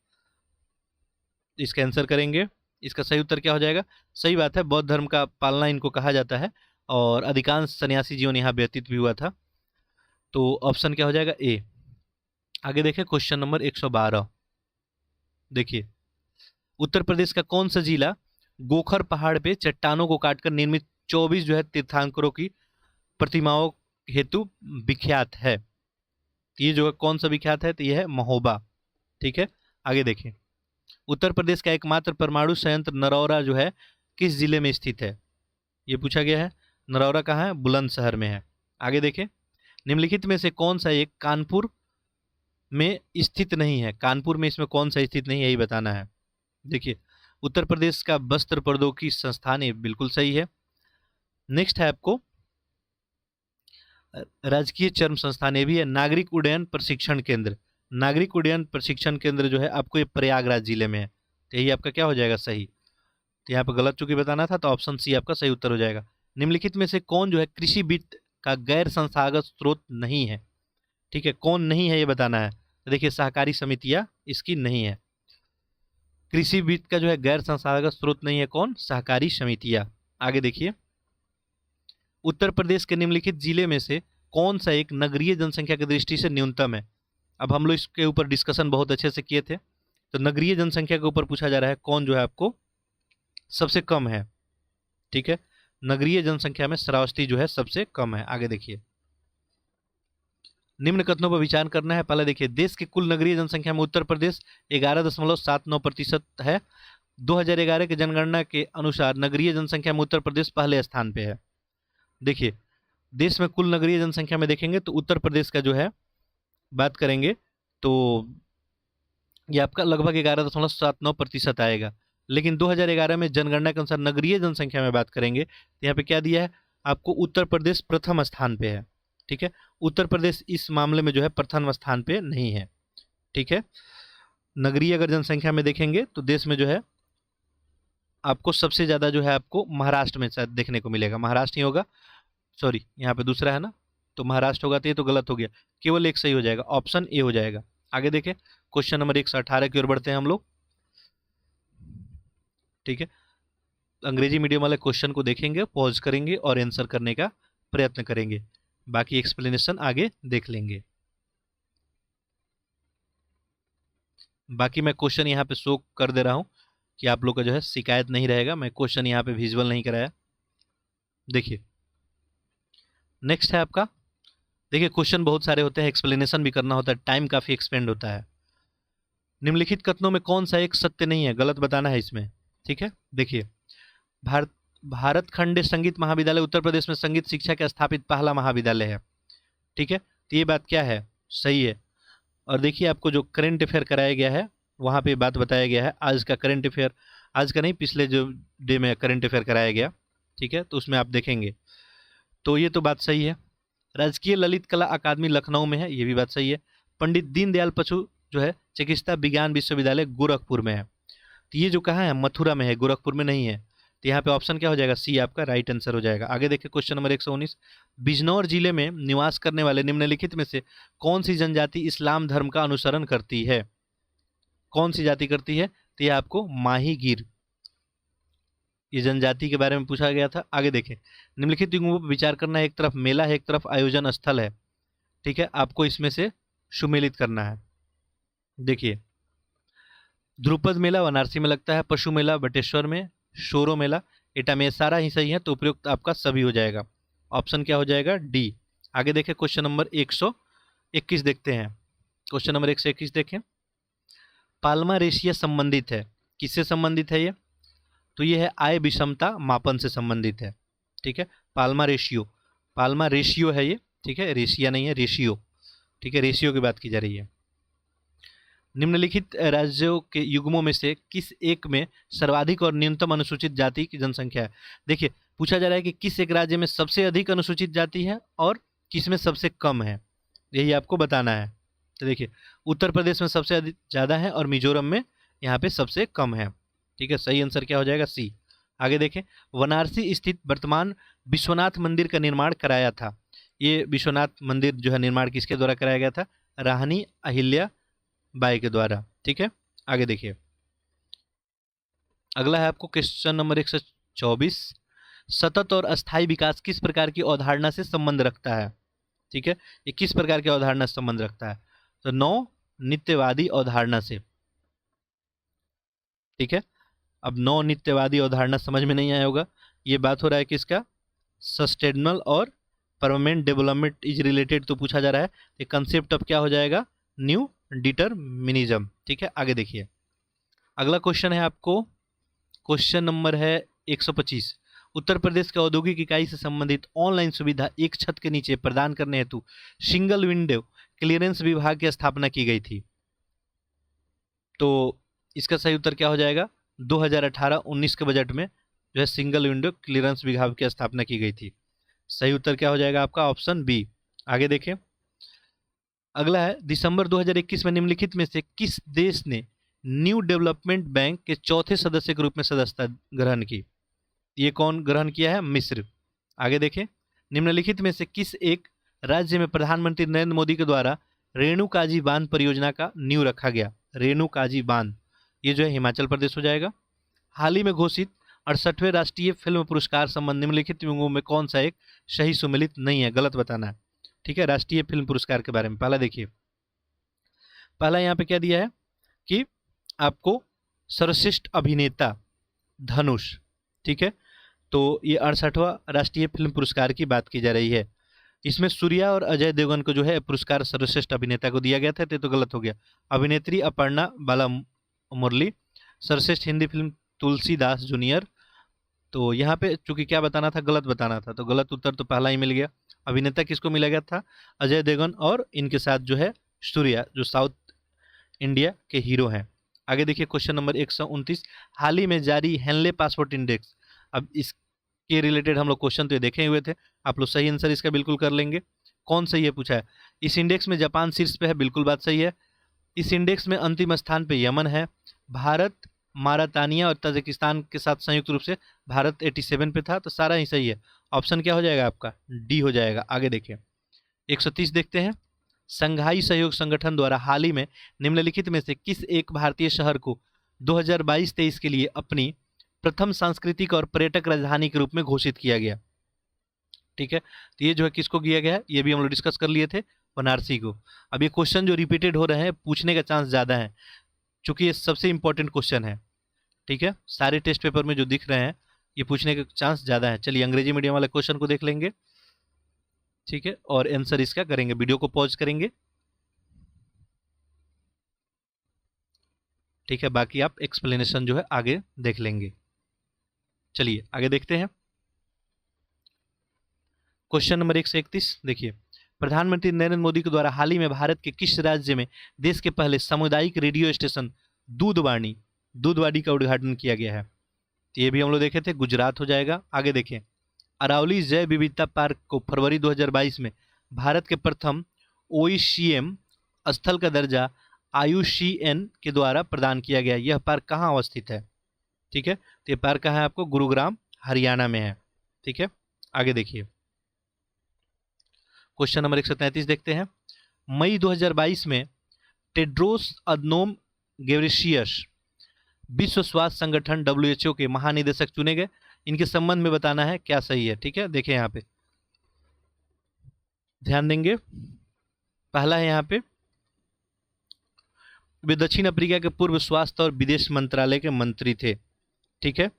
इसका आंसर करेंगे, इसका सही उत्तर क्या हो जाएगा? सही बात है, बौद्ध धर्म का पालना इनको कहा जाता है और अधिकांश सन्यासी जीवन यहाँ व्यतीत भी हुआ था, तो ऑप्शन क्या हो जाएगा? ए। आगे देखें, क्वेश्चन नंबर 112। देखिए, उत्तर प्रदेश का कौन सा जिला गोखर पहाड़ पे चट्टानों को काटकर निर्मित 24 जो है तीर्थंकरों की प्रतिमाओं हेतु विख्यात है? ये जो है कौन सा विख्यात है? तो ये है महोबा। ठीक है, आगे देखें, उत्तर प्रदेश का एकमात्र परमाणु संयंत्र नरौरा जो है किस जिले में स्थित है? ये पूछा गया है। नरौरा कहाँ है? बुलंदशहर में है। आगे देखें, निम्नलिखित में से कौन सा एक कानपुर में स्थित नहीं है? कानपुर में इसमें कौन सा स्थित नहीं है, यही बताना है। देखिए, उत्तर प्रदेश का वस्त्र प्रौद्योगिकी संस्थान, ये बिल्कुल सही है। नेक्स्ट है आपको राजकीय चर्म संस्थान, ये भी है। नागरिक उड्डयन प्रशिक्षण केंद्र, नागरिक उड्डयन प्रशिक्षण केंद्र जो है आपको ये प्रयागराज जिले में है, तो यही आपका क्या हो जाएगा? सही। तो यहाँ पर गलत चूंकि बताना था, तो ऑप्शन सी आपका सही उत्तर हो जाएगा। निम्नलिखित में से कौन जो है कृषि वित्त का गैर संस्थागत स्रोत नहीं है? ठीक है, कौन नहीं है ये बताना है। तो देखिए, सहकारी समितियां इसकी नहीं है। कृषि वित्त का जो है गैर संस्थागत स्रोत नहीं है, कौन? सहकारी समितियां। आगे देखिए, उत्तर प्रदेश के निम्नलिखित जिले में से कौन सा एक नगरीय जनसंख्या की दृष्टि से न्यूनतम है? अब हम लोग इसके ऊपर डिस्कशन बहुत अच्छे से किए थे, तो नगरीय जनसंख्या के ऊपर पूछा जा रहा है कौन जो है आपको सबसे कम है। ठीक है, नगरीय जनसंख्या में श्रावस्ती जो है सबसे कम है। आगे देखिए, निम्न कथनों पर विचार करना है। पहले देखिए, देश की कुल नगरीय जनसंख्या में उत्तर प्रदेश 11.79% है। 2011 की जनगणना के अनुसार नगरीय जनसंख्या में उत्तर प्रदेश पहले स्थान पे है। देखिए, देश में कुल नगरीय जनसंख्या में देखेंगे तो उत्तर प्रदेश का जो है बात करेंगे तो ये आपका लगभग 11.79% आएगा, लेकिन 2011 में जनगणना के अनुसार नगरीय जनसंख्या में बात करेंगे तो यहाँ पे क्या दिया है आपको? उत्तर प्रदेश प्रथम स्थान पे है। ठीक है, उत्तर प्रदेश इस मामले में जो है प्रथम स्थान पे नहीं है। ठीक है, नगरीय अगर जनसंख्या में देखेंगे तो देश में जो है आपको सबसे ज़्यादा जो है आपको महाराष्ट्र में शायद देखने को मिलेगा। महाराष्ट्र ही होगा, सॉरी यहाँ पे दूसरा है ना, तो महाराष्ट्र होगा, तो ये तो गलत हो गया, केवल एक सही हो जाएगा, ऑप्शन ए हो जाएगा। आगे देखें, क्वेश्चन नंबर 118 की ओर बढ़ते हैं हम लोग। ठीक है, अंग्रेजी मीडियम वाले क्वेश्चन को देखेंगे, पॉज करेंगे और आंसर करने का प्रयत्न करेंगे। बाकी एक्सप्लेनेशन आगे देख लेंगे। बाकी मैं क्वेश्चन यहाँ पे शो कर दे रहा हूँ कि आप लोग का जो है शिकायत नहीं रहेगा। मैं क्वेश्चन यहाँ पे विजुअल नहीं कराया। देखिए नेक्स्ट है आपका, देखिए क्वेश्चन बहुत सारे होते हैं, एक्सप्लेनेशन भी करना होता है, टाइम काफ़ी एक्सपेंड होता है। निम्नलिखित कथनों में कौन सा एक सत्य नहीं है, गलत बताना है इसमें। ठीक है, देखिए भारत खंड संगीत महाविद्यालय उत्तर प्रदेश में संगीत शिक्षा का स्थापित पहला महाविद्यालय है। ठीक है, तो ये बात क्या है, सही है। और देखिए आपको जो करंट अफेयर कराया गया है वहाँ पे बात बताया गया है, आज का करंट अफेयर, आज का नहीं पिछले जो डे में करंट अफेयर कराया गया। ठीक है, तो उसमें आप देखेंगे तो ये तो बात सही है। राजकीय ललित कला अकादमी लखनऊ में है, ये भी बात सही है। पंडित दीनदयाल पशु जो है चिकित्सा विज्ञान विश्वविद्यालय गोरखपुर में है। तो ये जो कहाँ है, मथुरा में है, गोरखपुर में नहीं है। तो यहाँ पे ऑप्शन क्या हो जाएगा, सी आपका राइट आंसर हो जाएगा। आगे देखिए क्वेश्चन नंबर 119, बिजनौर जिले में निवास करने वाले निम्नलिखित में से कौन सी जनजाति इस्लाम धर्म का अनुसरण करती है, कौन सी जाति करती है, तो ये आपको माही गिर, ये जनजाति के बारे में पूछा गया था। आगे देखें, निम्नलिखित युग्मों पर विचार करना है, एक तरफ मेला है, एक तरफ आयोजन स्थल है। ठीक है, आपको इसमें से सुमेलित करना है। देखिए ध्रुपद मेला वाराणसी में लगता है, पशु मेला बटेश्वर में, शोरो मेला एटा में, सारा ही सही है, तो उपयुक्त आपका सभी हो जाएगा। ऑप्शन क्या हो जाएगा, डी। आगे देखें क्वेश्चन नंबर 121 देखते हैं। क्वेश्चन नंबर 121 देखें, पाल्मा रेशिया संबंधित है, किससे संबंधित है ये, तो ये है आय विषमता मापन से संबंधित है। ठीक है, पाल्मा रेशियो है ये। ठीक है, रेशिया नहीं है, रेशियो। ठीक है, रेशियो की बात की जा रही है। निम्नलिखित राज्यों के युग्मों में से किस एक में सर्वाधिक और न्यूनतम अनुसूचित जाति की जनसंख्या है। देखिए पूछा जा रहा है कि किस एक राज्य में सबसे अधिक अनुसूचित जाति है और किस में सबसे कम है, यही आपको बताना है। तो देखिए उत्तर प्रदेश में सबसे अधिक ज़्यादा है और मिजोरम में यहाँ पे सबसे कम है। ठीक है, सही आंसर क्या हो जाएगा, सी। आगे देखें, वाराणसी स्थित वर्तमान विश्वनाथ मंदिर का निर्माण कराया था। ये विश्वनाथ मंदिर जो है निर्माण किसके द्वारा कराया गया था, रानी अहिल्या बाई के द्वारा। ठीक है, आगे देखिए अगला है आपको क्वेश्चन नंबर 124, सतत और अस्थायी विकास किस प्रकार की अवधारणा से संबंध रखता है। ठीक है, ये किस प्रकार की अवधारणा से संबंध रखता है, तो नौ नित्यवादी अवधारणा से। ठीक है, अब नौ नित्यवादी अवधारणा समझ में नहीं आया होगा, ये बात हो रहा है किसका, सस्टेनेबल और परमानेंट डेवलपमेंट इज रिलेटेड, तो पूछा जा रहा है ये कंसेप्ट अब क्या हो जाएगा, न्यू डिटरमिनिज्म। ठीक है, आगे देखिए अगला क्वेश्चन है आपको, क्वेश्चन नंबर है 125, उत्तर प्रदेश के औद्योगिक इकाई से संबंधित ऑनलाइन सुविधा एक छत के नीचे प्रदान करने हेतु सिंगल विंडो क्लियरेंस विभाग की स्थापना की गई थी। तो इसका सही उत्तर क्या हो जाएगा, 2018-19 के बजट में जो है सिंगल विंडो क्लियरेंस विभाग की स्थापना की गई थी। सही उत्तर क्या हो जाएगा आपका, ऑप्शन बी। आगे देखें अगला है, दिसंबर 2021 में निम्नलिखित में से किस देश ने न्यू डेवलपमेंट बैंक के चौथे सदस्य के रूप में सदस्यता ग्रहण की। ये कौन ग्रहण किया है, मिस्र। आगे देखें, निम्नलिखित में से किस एक राज्य में प्रधानमंत्री नरेंद्र मोदी के द्वारा रेणुकाजी बांध परियोजना का नींव रखा गया। रेणुकाजी बांध ये जो है हिमाचल प्रदेश हो जाएगा। हाल ही में घोषित 68वें राष्ट्रीय फिल्म पुरस्कार संबंध निम्नलिखित युग्मों में कौन सा एक सही सुमेलित नहीं है, गलत बताना है। ठीक है, राष्ट्रीय फिल्म पुरस्कार के बारे में पहला देखिए, पहला यहाँ पे क्या दिया है कि आपको सर्वश्रेष्ठ अभिनेता धनुष। ठीक है, तो ये 68वां राष्ट्रीय फिल्म पुरस्कार की बात की जा रही है। इसमें सूर्या और अजय देवगन को जो है पुरस्कार सर्वश्रेष्ठ अभिनेता को दिया गया था, तो गलत हो गया। अभिनेत्री अपर्णा बाला मुरली, सर्वश्रेष्ठ हिंदी फिल्म तुलसीदास जूनियर। तो यहाँ पे चूंकि क्या बताना था, गलत बताना था, तो गलत उत्तर तो पहला ही मिल गया। अभिनेता किसको मिला गया था, अजय देवगन और इनके साथ जो है सूर्या, जो साउथ इंडिया के हीरो हैं। आगे देखिए क्वेश्चन नंबर 129, हाल ही में जारी हेनले पासपोर्ट इंडेक्स। अब इसके रिलेटेड हम लोग क्वेश्चन तो देखे हुए थे, आप लोग सही आंसर इसका बिल्कुल कर लेंगे। कौन सही है पूछा है, इस इंडेक्स में जापान शीर्ष पे है, बिल्कुल बात सही है। इस इंडेक्स में अंतिम स्थान पे यमन है। भारत, मारातानिया और ताजिकिस्तान के साथ संयुक्त रूप से भारत 87 पे था, तो सारा ही सही है। ऑप्शन क्या हो जाएगा आपका, डी हो जाएगा। आगे देखिए 130 देखते हैं, संघाई सहयोग संगठन द्वारा हाल ही में निम्नलिखित में से किस एक भारतीय शहर को 2022-23 के लिए अपनी प्रथम सांस्कृतिक और पर्यटक राजधानी के रूप में घोषित किया गया। ठीक है, तो ये जो है किसको किया गया है, ये भी हम लोग डिस्कस कर लिए थे, बनारसी को। अब ये क्वेश्चन जो रिपीटेड हो रहे हैं, पूछने का चांस ज़्यादा है, चूंकि ये सबसे इंपॉर्टेंट क्वेश्चन है। ठीक है, सारे टेस्ट पेपर में जो दिख रहे हैं ये पूछने के चांस ज़्यादा है। चलिए अंग्रेजी मीडियम वाले क्वेश्चन को देख लेंगे। ठीक है, और आंसर इसका करेंगे, वीडियो को पॉज करेंगे। ठीक है, बाकी आप एक्सप्लेनेशन जो है आगे देख लेंगे। चलिए आगे देखते हैं। क्वेश्चन नंबर 131 देखिए, प्रधानमंत्री नरेंद्र मोदी के द्वारा हाल ही में भारत के किस राज्य में देश के पहले सामुदायिक रेडियो स्टेशन दूधवाड़ी का उद्घाटन किया गया है? तो ये भी हम लोग देखे थे, गुजरात हो जाएगा। आगे देखें, अरावली जैव विविधता पार्क को फरवरी 2022 में भारत के प्रथम ओईसीएम स्थल का दर्जा IUCN के द्वारा प्रदान किया गया। यह पार्क कहाँ अवस्थित है? ठीक है, तो ये पार्क कहाँ है आपको? गुरुग्राम हरियाणा में है। ठीक है, आगे देखिए क्वेश्चन नंबर 133 देखते हैं। मई 2022 में टेड्रोस अदनोम गेब्रेयेसस विश्व स्वास्थ्य संगठन WHO के महानिदेशक चुने गए। इनके संबंध में बताना है क्या सही है। ठीक है, देखें यहाँ पे ध्यान देंगे। पहला है यहाँ पे, वे दक्षिण अफ्रीका के पूर्व स्वास्थ्य और विदेश मंत्रालय के मंत्री थे। ठीक है,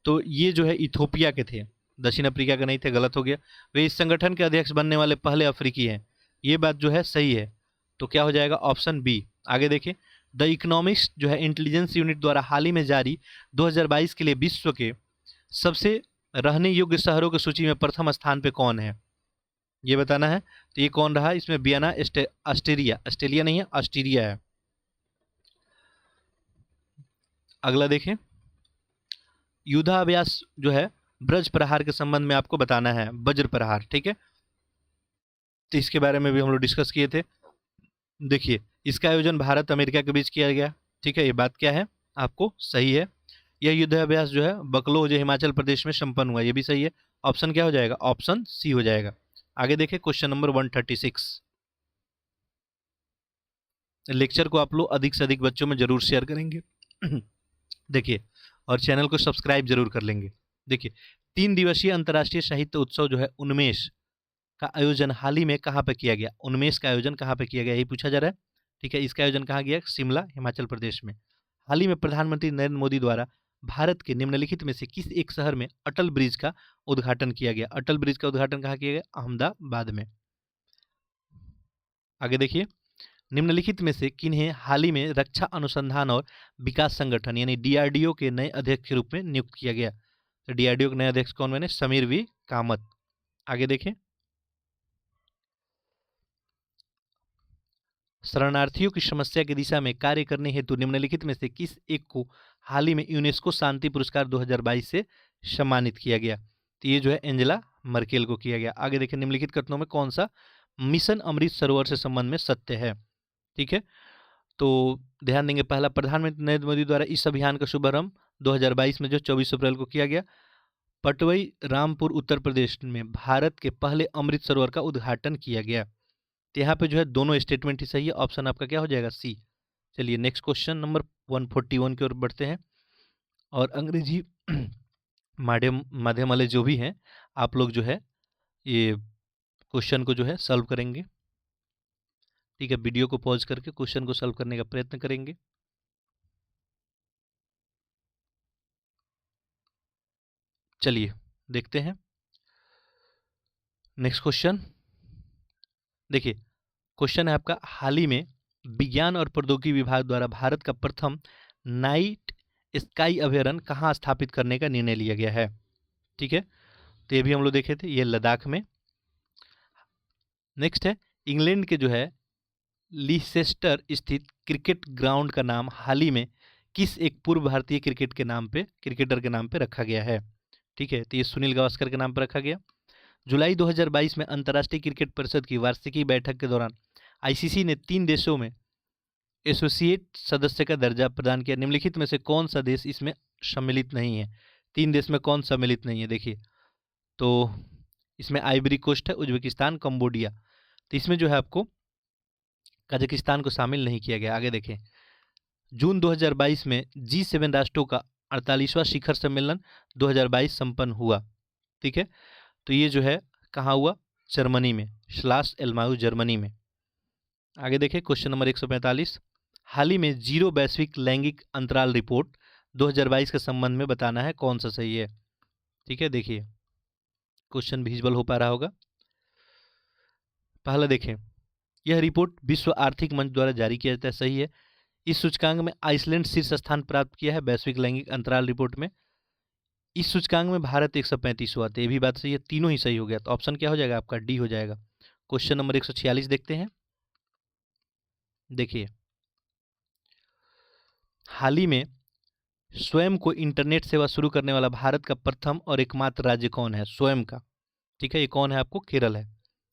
तो ये जो है इथोपिया के थे, दक्षिण अफ्रीका के नहीं थे, गलत हो गया। वे इस संगठन के अध्यक्ष बनने वाले पहले अफ्रीकी हैं। ये बात जो है सही है, तो क्या हो जाएगा? Option B. आगे देखें, द इकोनॉमिक्स जो है इंटेलिजेंस यूनिट द्वारा हाल ही में जारी 2022 के लिए विश्व के सबसे रहने योग्य शहरों की सूची में प्रथम स्थान पे कौन है, ये बताना है। तो ये कौन रहा? इसमें वियना ऑस्ट्रेलिया नहीं है, ऑस्ट्रेलिया है। अगला देखें, युद्धाभ्यास जो है ब्रज प्रहार के संबंध में आपको बताना है, वज्र प्रहार। ठीक है, तो इसके बारे में भी हम लोग डिस्कस किए थे। देखिए, इसका आयोजन भारत अमेरिका के बीच किया गया। ठीक है, ये बात क्या है आपको? सही है। यह युद्धाभ्यास जो है बकलो जो हिमाचल प्रदेश में संपन्न हुआ, ये भी सही है। ऑप्शन क्या हो जाएगा? ऑप्शन सी हो जाएगा। आगे देखें क्वेश्चन नंबर 136। लेक्चर को आप लोग अधिक से अधिक बच्चों में जरूर शेयर करेंगे। देखिए, और चैनल को सब्सक्राइब जरूर कर लेंगे। देखिए, 3 दिवसीय अंतर्राष्ट्रीय साहित्य उत्सव जो है उन्मेष का आयोजन हाल ही में कहाँ पे किया गया? उन्मेष का आयोजन कहाँ पे किया गया, यही पूछा जा रहा है। ठीक है, इसका आयोजन कहाँ गया? शिमला, हिमाचल प्रदेश में। हाल ही में प्रधानमंत्री नरेंद्र मोदी द्वारा भारत के निम्नलिखित में से किस एक शहर में अटल ब्रिज का उद्घाटन किया गया? अटल ब्रिज का उद्घाटन कहाँ किया गया? अहमदाबाद में। आगे देखिए, निम्नलिखित में से किन्हें हाल ही में रक्षा अनुसंधान और विकास संगठन यानी DRDO के नए अध्यक्ष के रूप में नियुक्त किया गया? तो DRDO के नए अध्यक्ष कौन बने? समीर वी कामत। आगे देखें, शरणार्थियों की समस्या की दिशा में कार्य करने हेतु निम्नलिखित में से किस एक को हाल ही में यूनेस्को शांति पुरस्कार 2022 से सम्मानित किया गया? तो ये जो है एंजेला मर्केल को किया गया। आगे देखें, निम्नलिखित कथनों में कौन सा मिशन अमृत सरोवर से संबंध में सत्य है? ठीक है, तो ध्यान देंगे। पहला, प्रधानमंत्री नरेंद्र मोदी द्वारा इस अभियान का शुभारंभ 2022 में जो 24 अप्रैल को किया गया। पटवई रामपुर उत्तर प्रदेश में भारत के पहले अमृत सरोवर का उद्घाटन किया गया। तो यहाँ पे जो है दोनों स्टेटमेंट ही सही है। ऑप्शन आपका क्या हो जाएगा? सी। चलिए नेक्स्ट क्वेश्चन नंबर 141 की ओर बढ़ते हैं। और अंग्रेजी माध्यम वाले जो भी हैं, आप लोग जो है ये क्वेश्चन को जो है सॉल्व करेंगे। ठीक है, वीडियो को पॉज करके क्वेश्चन को सॉल्व करने का प्रयत्न करेंगे। चलिए देखते हैं नेक्स्ट क्वेश्चन। देखिए, क्वेश्चन है आपका, हाल ही में विज्ञान और प्रौद्योगिकी विभाग द्वारा भारत का प्रथम नाइट स्काई अभयारण्य कहाँ स्थापित करने का निर्णय लिया गया है? ठीक है, तो ये भी हम लोग देखे थे, ये लद्दाख में। नेक्स्ट है, इंग्लैंड के जो है लीसेस्टर स्थित क्रिकेट ग्राउंड का नाम हाल ही में किस एक पूर्व भारतीय क्रिकेटर के नाम पे रखा गया है? ठीक है, तो ये सुनील गावस्कर के नाम पर रखा गया। जुलाई 2022 में अंतर्राष्ट्रीय क्रिकेट परिषद की वार्षिकी बैठक के दौरान ICC ने 3 देशों में एसोसिएट सदस्य का दर्जा प्रदान किया। निम्नलिखित में से कौन सा देश इसमें सम्मिलित नहीं है? 3 देश में कौन सम्मिलित नहीं है? देखिए, तो इसमें आइवरी कोस्ट है, उज्बेकिस्तान, कंबोडिया। तो इसमें जो है आपको कजाकिस्तान को शामिल नहीं किया गया। आगे देखें, जून 2022 में G7 राष्ट्रों का 48वां शिखर सम्मेलन 2022 संपन्न हुआ। ठीक है, तो ये जो है कहाँ हुआ? जर्मनी में, श्लास एलमाउ जर्मनी में। आगे देखिए क्वेश्चन नंबर 145, हाल ही में जीरो वैश्विक लैंगिक अंतराल रिपोर्ट 2022 के संबंध में बताना है, कौन सा सही है? ठीक है, देखिए क्वेश्चन विजुअल हो पा रहा होगा। पहला देखें, यह रिपोर्ट विश्व आर्थिक मंच द्वारा जारी किया जाता है, सही है। इस सूचकांक में आइसलैंड शीर्ष स्थान प्राप्त किया है वैश्विक लैंगिक अंतराल रिपोर्ट में। इस सूचकांक में भारत 135वां, तो ये भी बात सही है, तीनों ही सही हो गया। तो ऑप्शन क्या हो जाएगा आपका? डी हो जाएगा। क्वेश्चन नंबर 146 देखते हैं। देखिए, हाल ही में स्वयं को इंटरनेट सेवा शुरू करने वाला भारत का प्रथम और एकमात्र राज्य कौन है? स्वयं का। ठीक है, ये कौन है आपको? केरल है।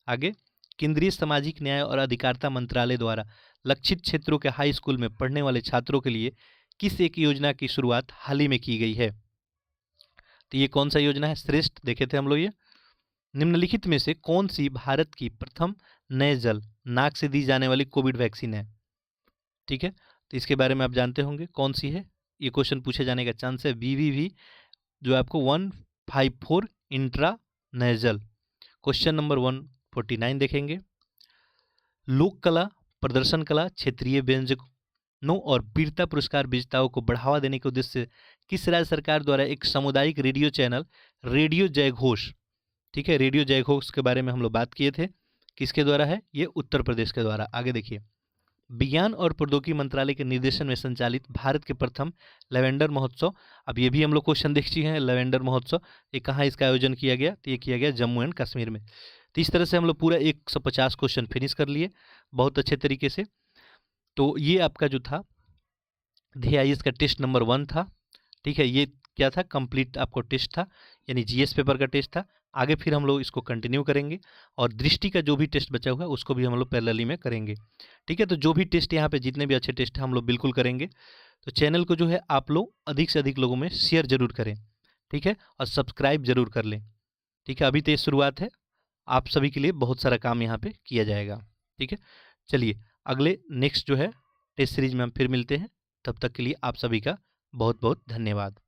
आगे, केंद्रीय सामाजिक न्याय और अधिकारिता मंत्रालय द्वारा लक्षित क्षेत्रों के हाई स्कूल में पढ़ने वाले छात्रों के लिए किस एक योजना की शुरुआत हाल ही में की गई है? तो ये कौन सा योजना है? श्रेष्ठ देखे थे हम लोग ये। निम्नलिखित में से कौन सी भारत की प्रथम नए जल नाक से दी जाने वाली कोविड वैक्सीन है? ठीक है, तो इसके बारे में आप जानते होंगे कौन सी है। ये क्वेश्चन पूछे जाने का चांस है। BBV जो आपको 154 इंट्रा नेजल। क्वेश्चन नंबर 149 देखेंगे, लोक कला, प्रदर्शन कला, क्षेत्रीय व्यंजनों और वीरता पुरस्कार विजेताओं को बढ़ावा देने के उद्देश्य से किस राज्य सरकार द्वारा एक सामुदायिक रेडियो चैनल रेडियो जयघोष, ठीक है, रेडियो जयघोष के बारे में हम लोग बात किए थे, किसके द्वारा है? ये उत्तर प्रदेश के द्वारा। आगे देखिए, विज्ञान और प्रौद्योगिकी मंत्रालय के निर्देशन में संचालित भारत के प्रथम लेवेंडर महोत्सव, अब ये भी हम लोग क्वेश्चन देख चुके हैं। लेवेंडर महोत्सव ये कहाँ इसका आयोजन किया गया? तो ये किया गया जम्मू एंड कश्मीर में। तो इस तरह से हम लोग पूरा 150 क्वेश्चन फिनिश कर लिए बहुत अच्छे तरीके से। तो ये आपका जो था DIS का टेस्ट नंबर 1 था। ठीक है, ये क्या था? कंप्लीट आपको टेस्ट था, यानी GS पेपर का टेस्ट था। आगे फिर हम लोग इसको कंटिन्यू करेंगे और दृष्टि का जो भी टेस्ट बचा हुआ है उसको भी हम लोग पैरेलली में करेंगे। ठीक है, तो जो भी टेस्ट यहाँ पे जितने भी अच्छे टेस्ट हैं हम लोग बिल्कुल करेंगे। तो चैनल को जो है आप लोग अधिक से अधिक लोगों में शेयर जरूर करें। ठीक है, और सब्सक्राइब जरूर कर लें। ठीक है, अभी तो ये शुरुआत है, आप सभी के लिए बहुत सारा काम यहाँ पे किया जाएगा। ठीक है, चलिए अगले नेक्स्ट जो है टेस्ट सीरीज में हम फिर मिलते हैं। तब तक के लिए आप सभी का बहुत बहुत धन्यवाद।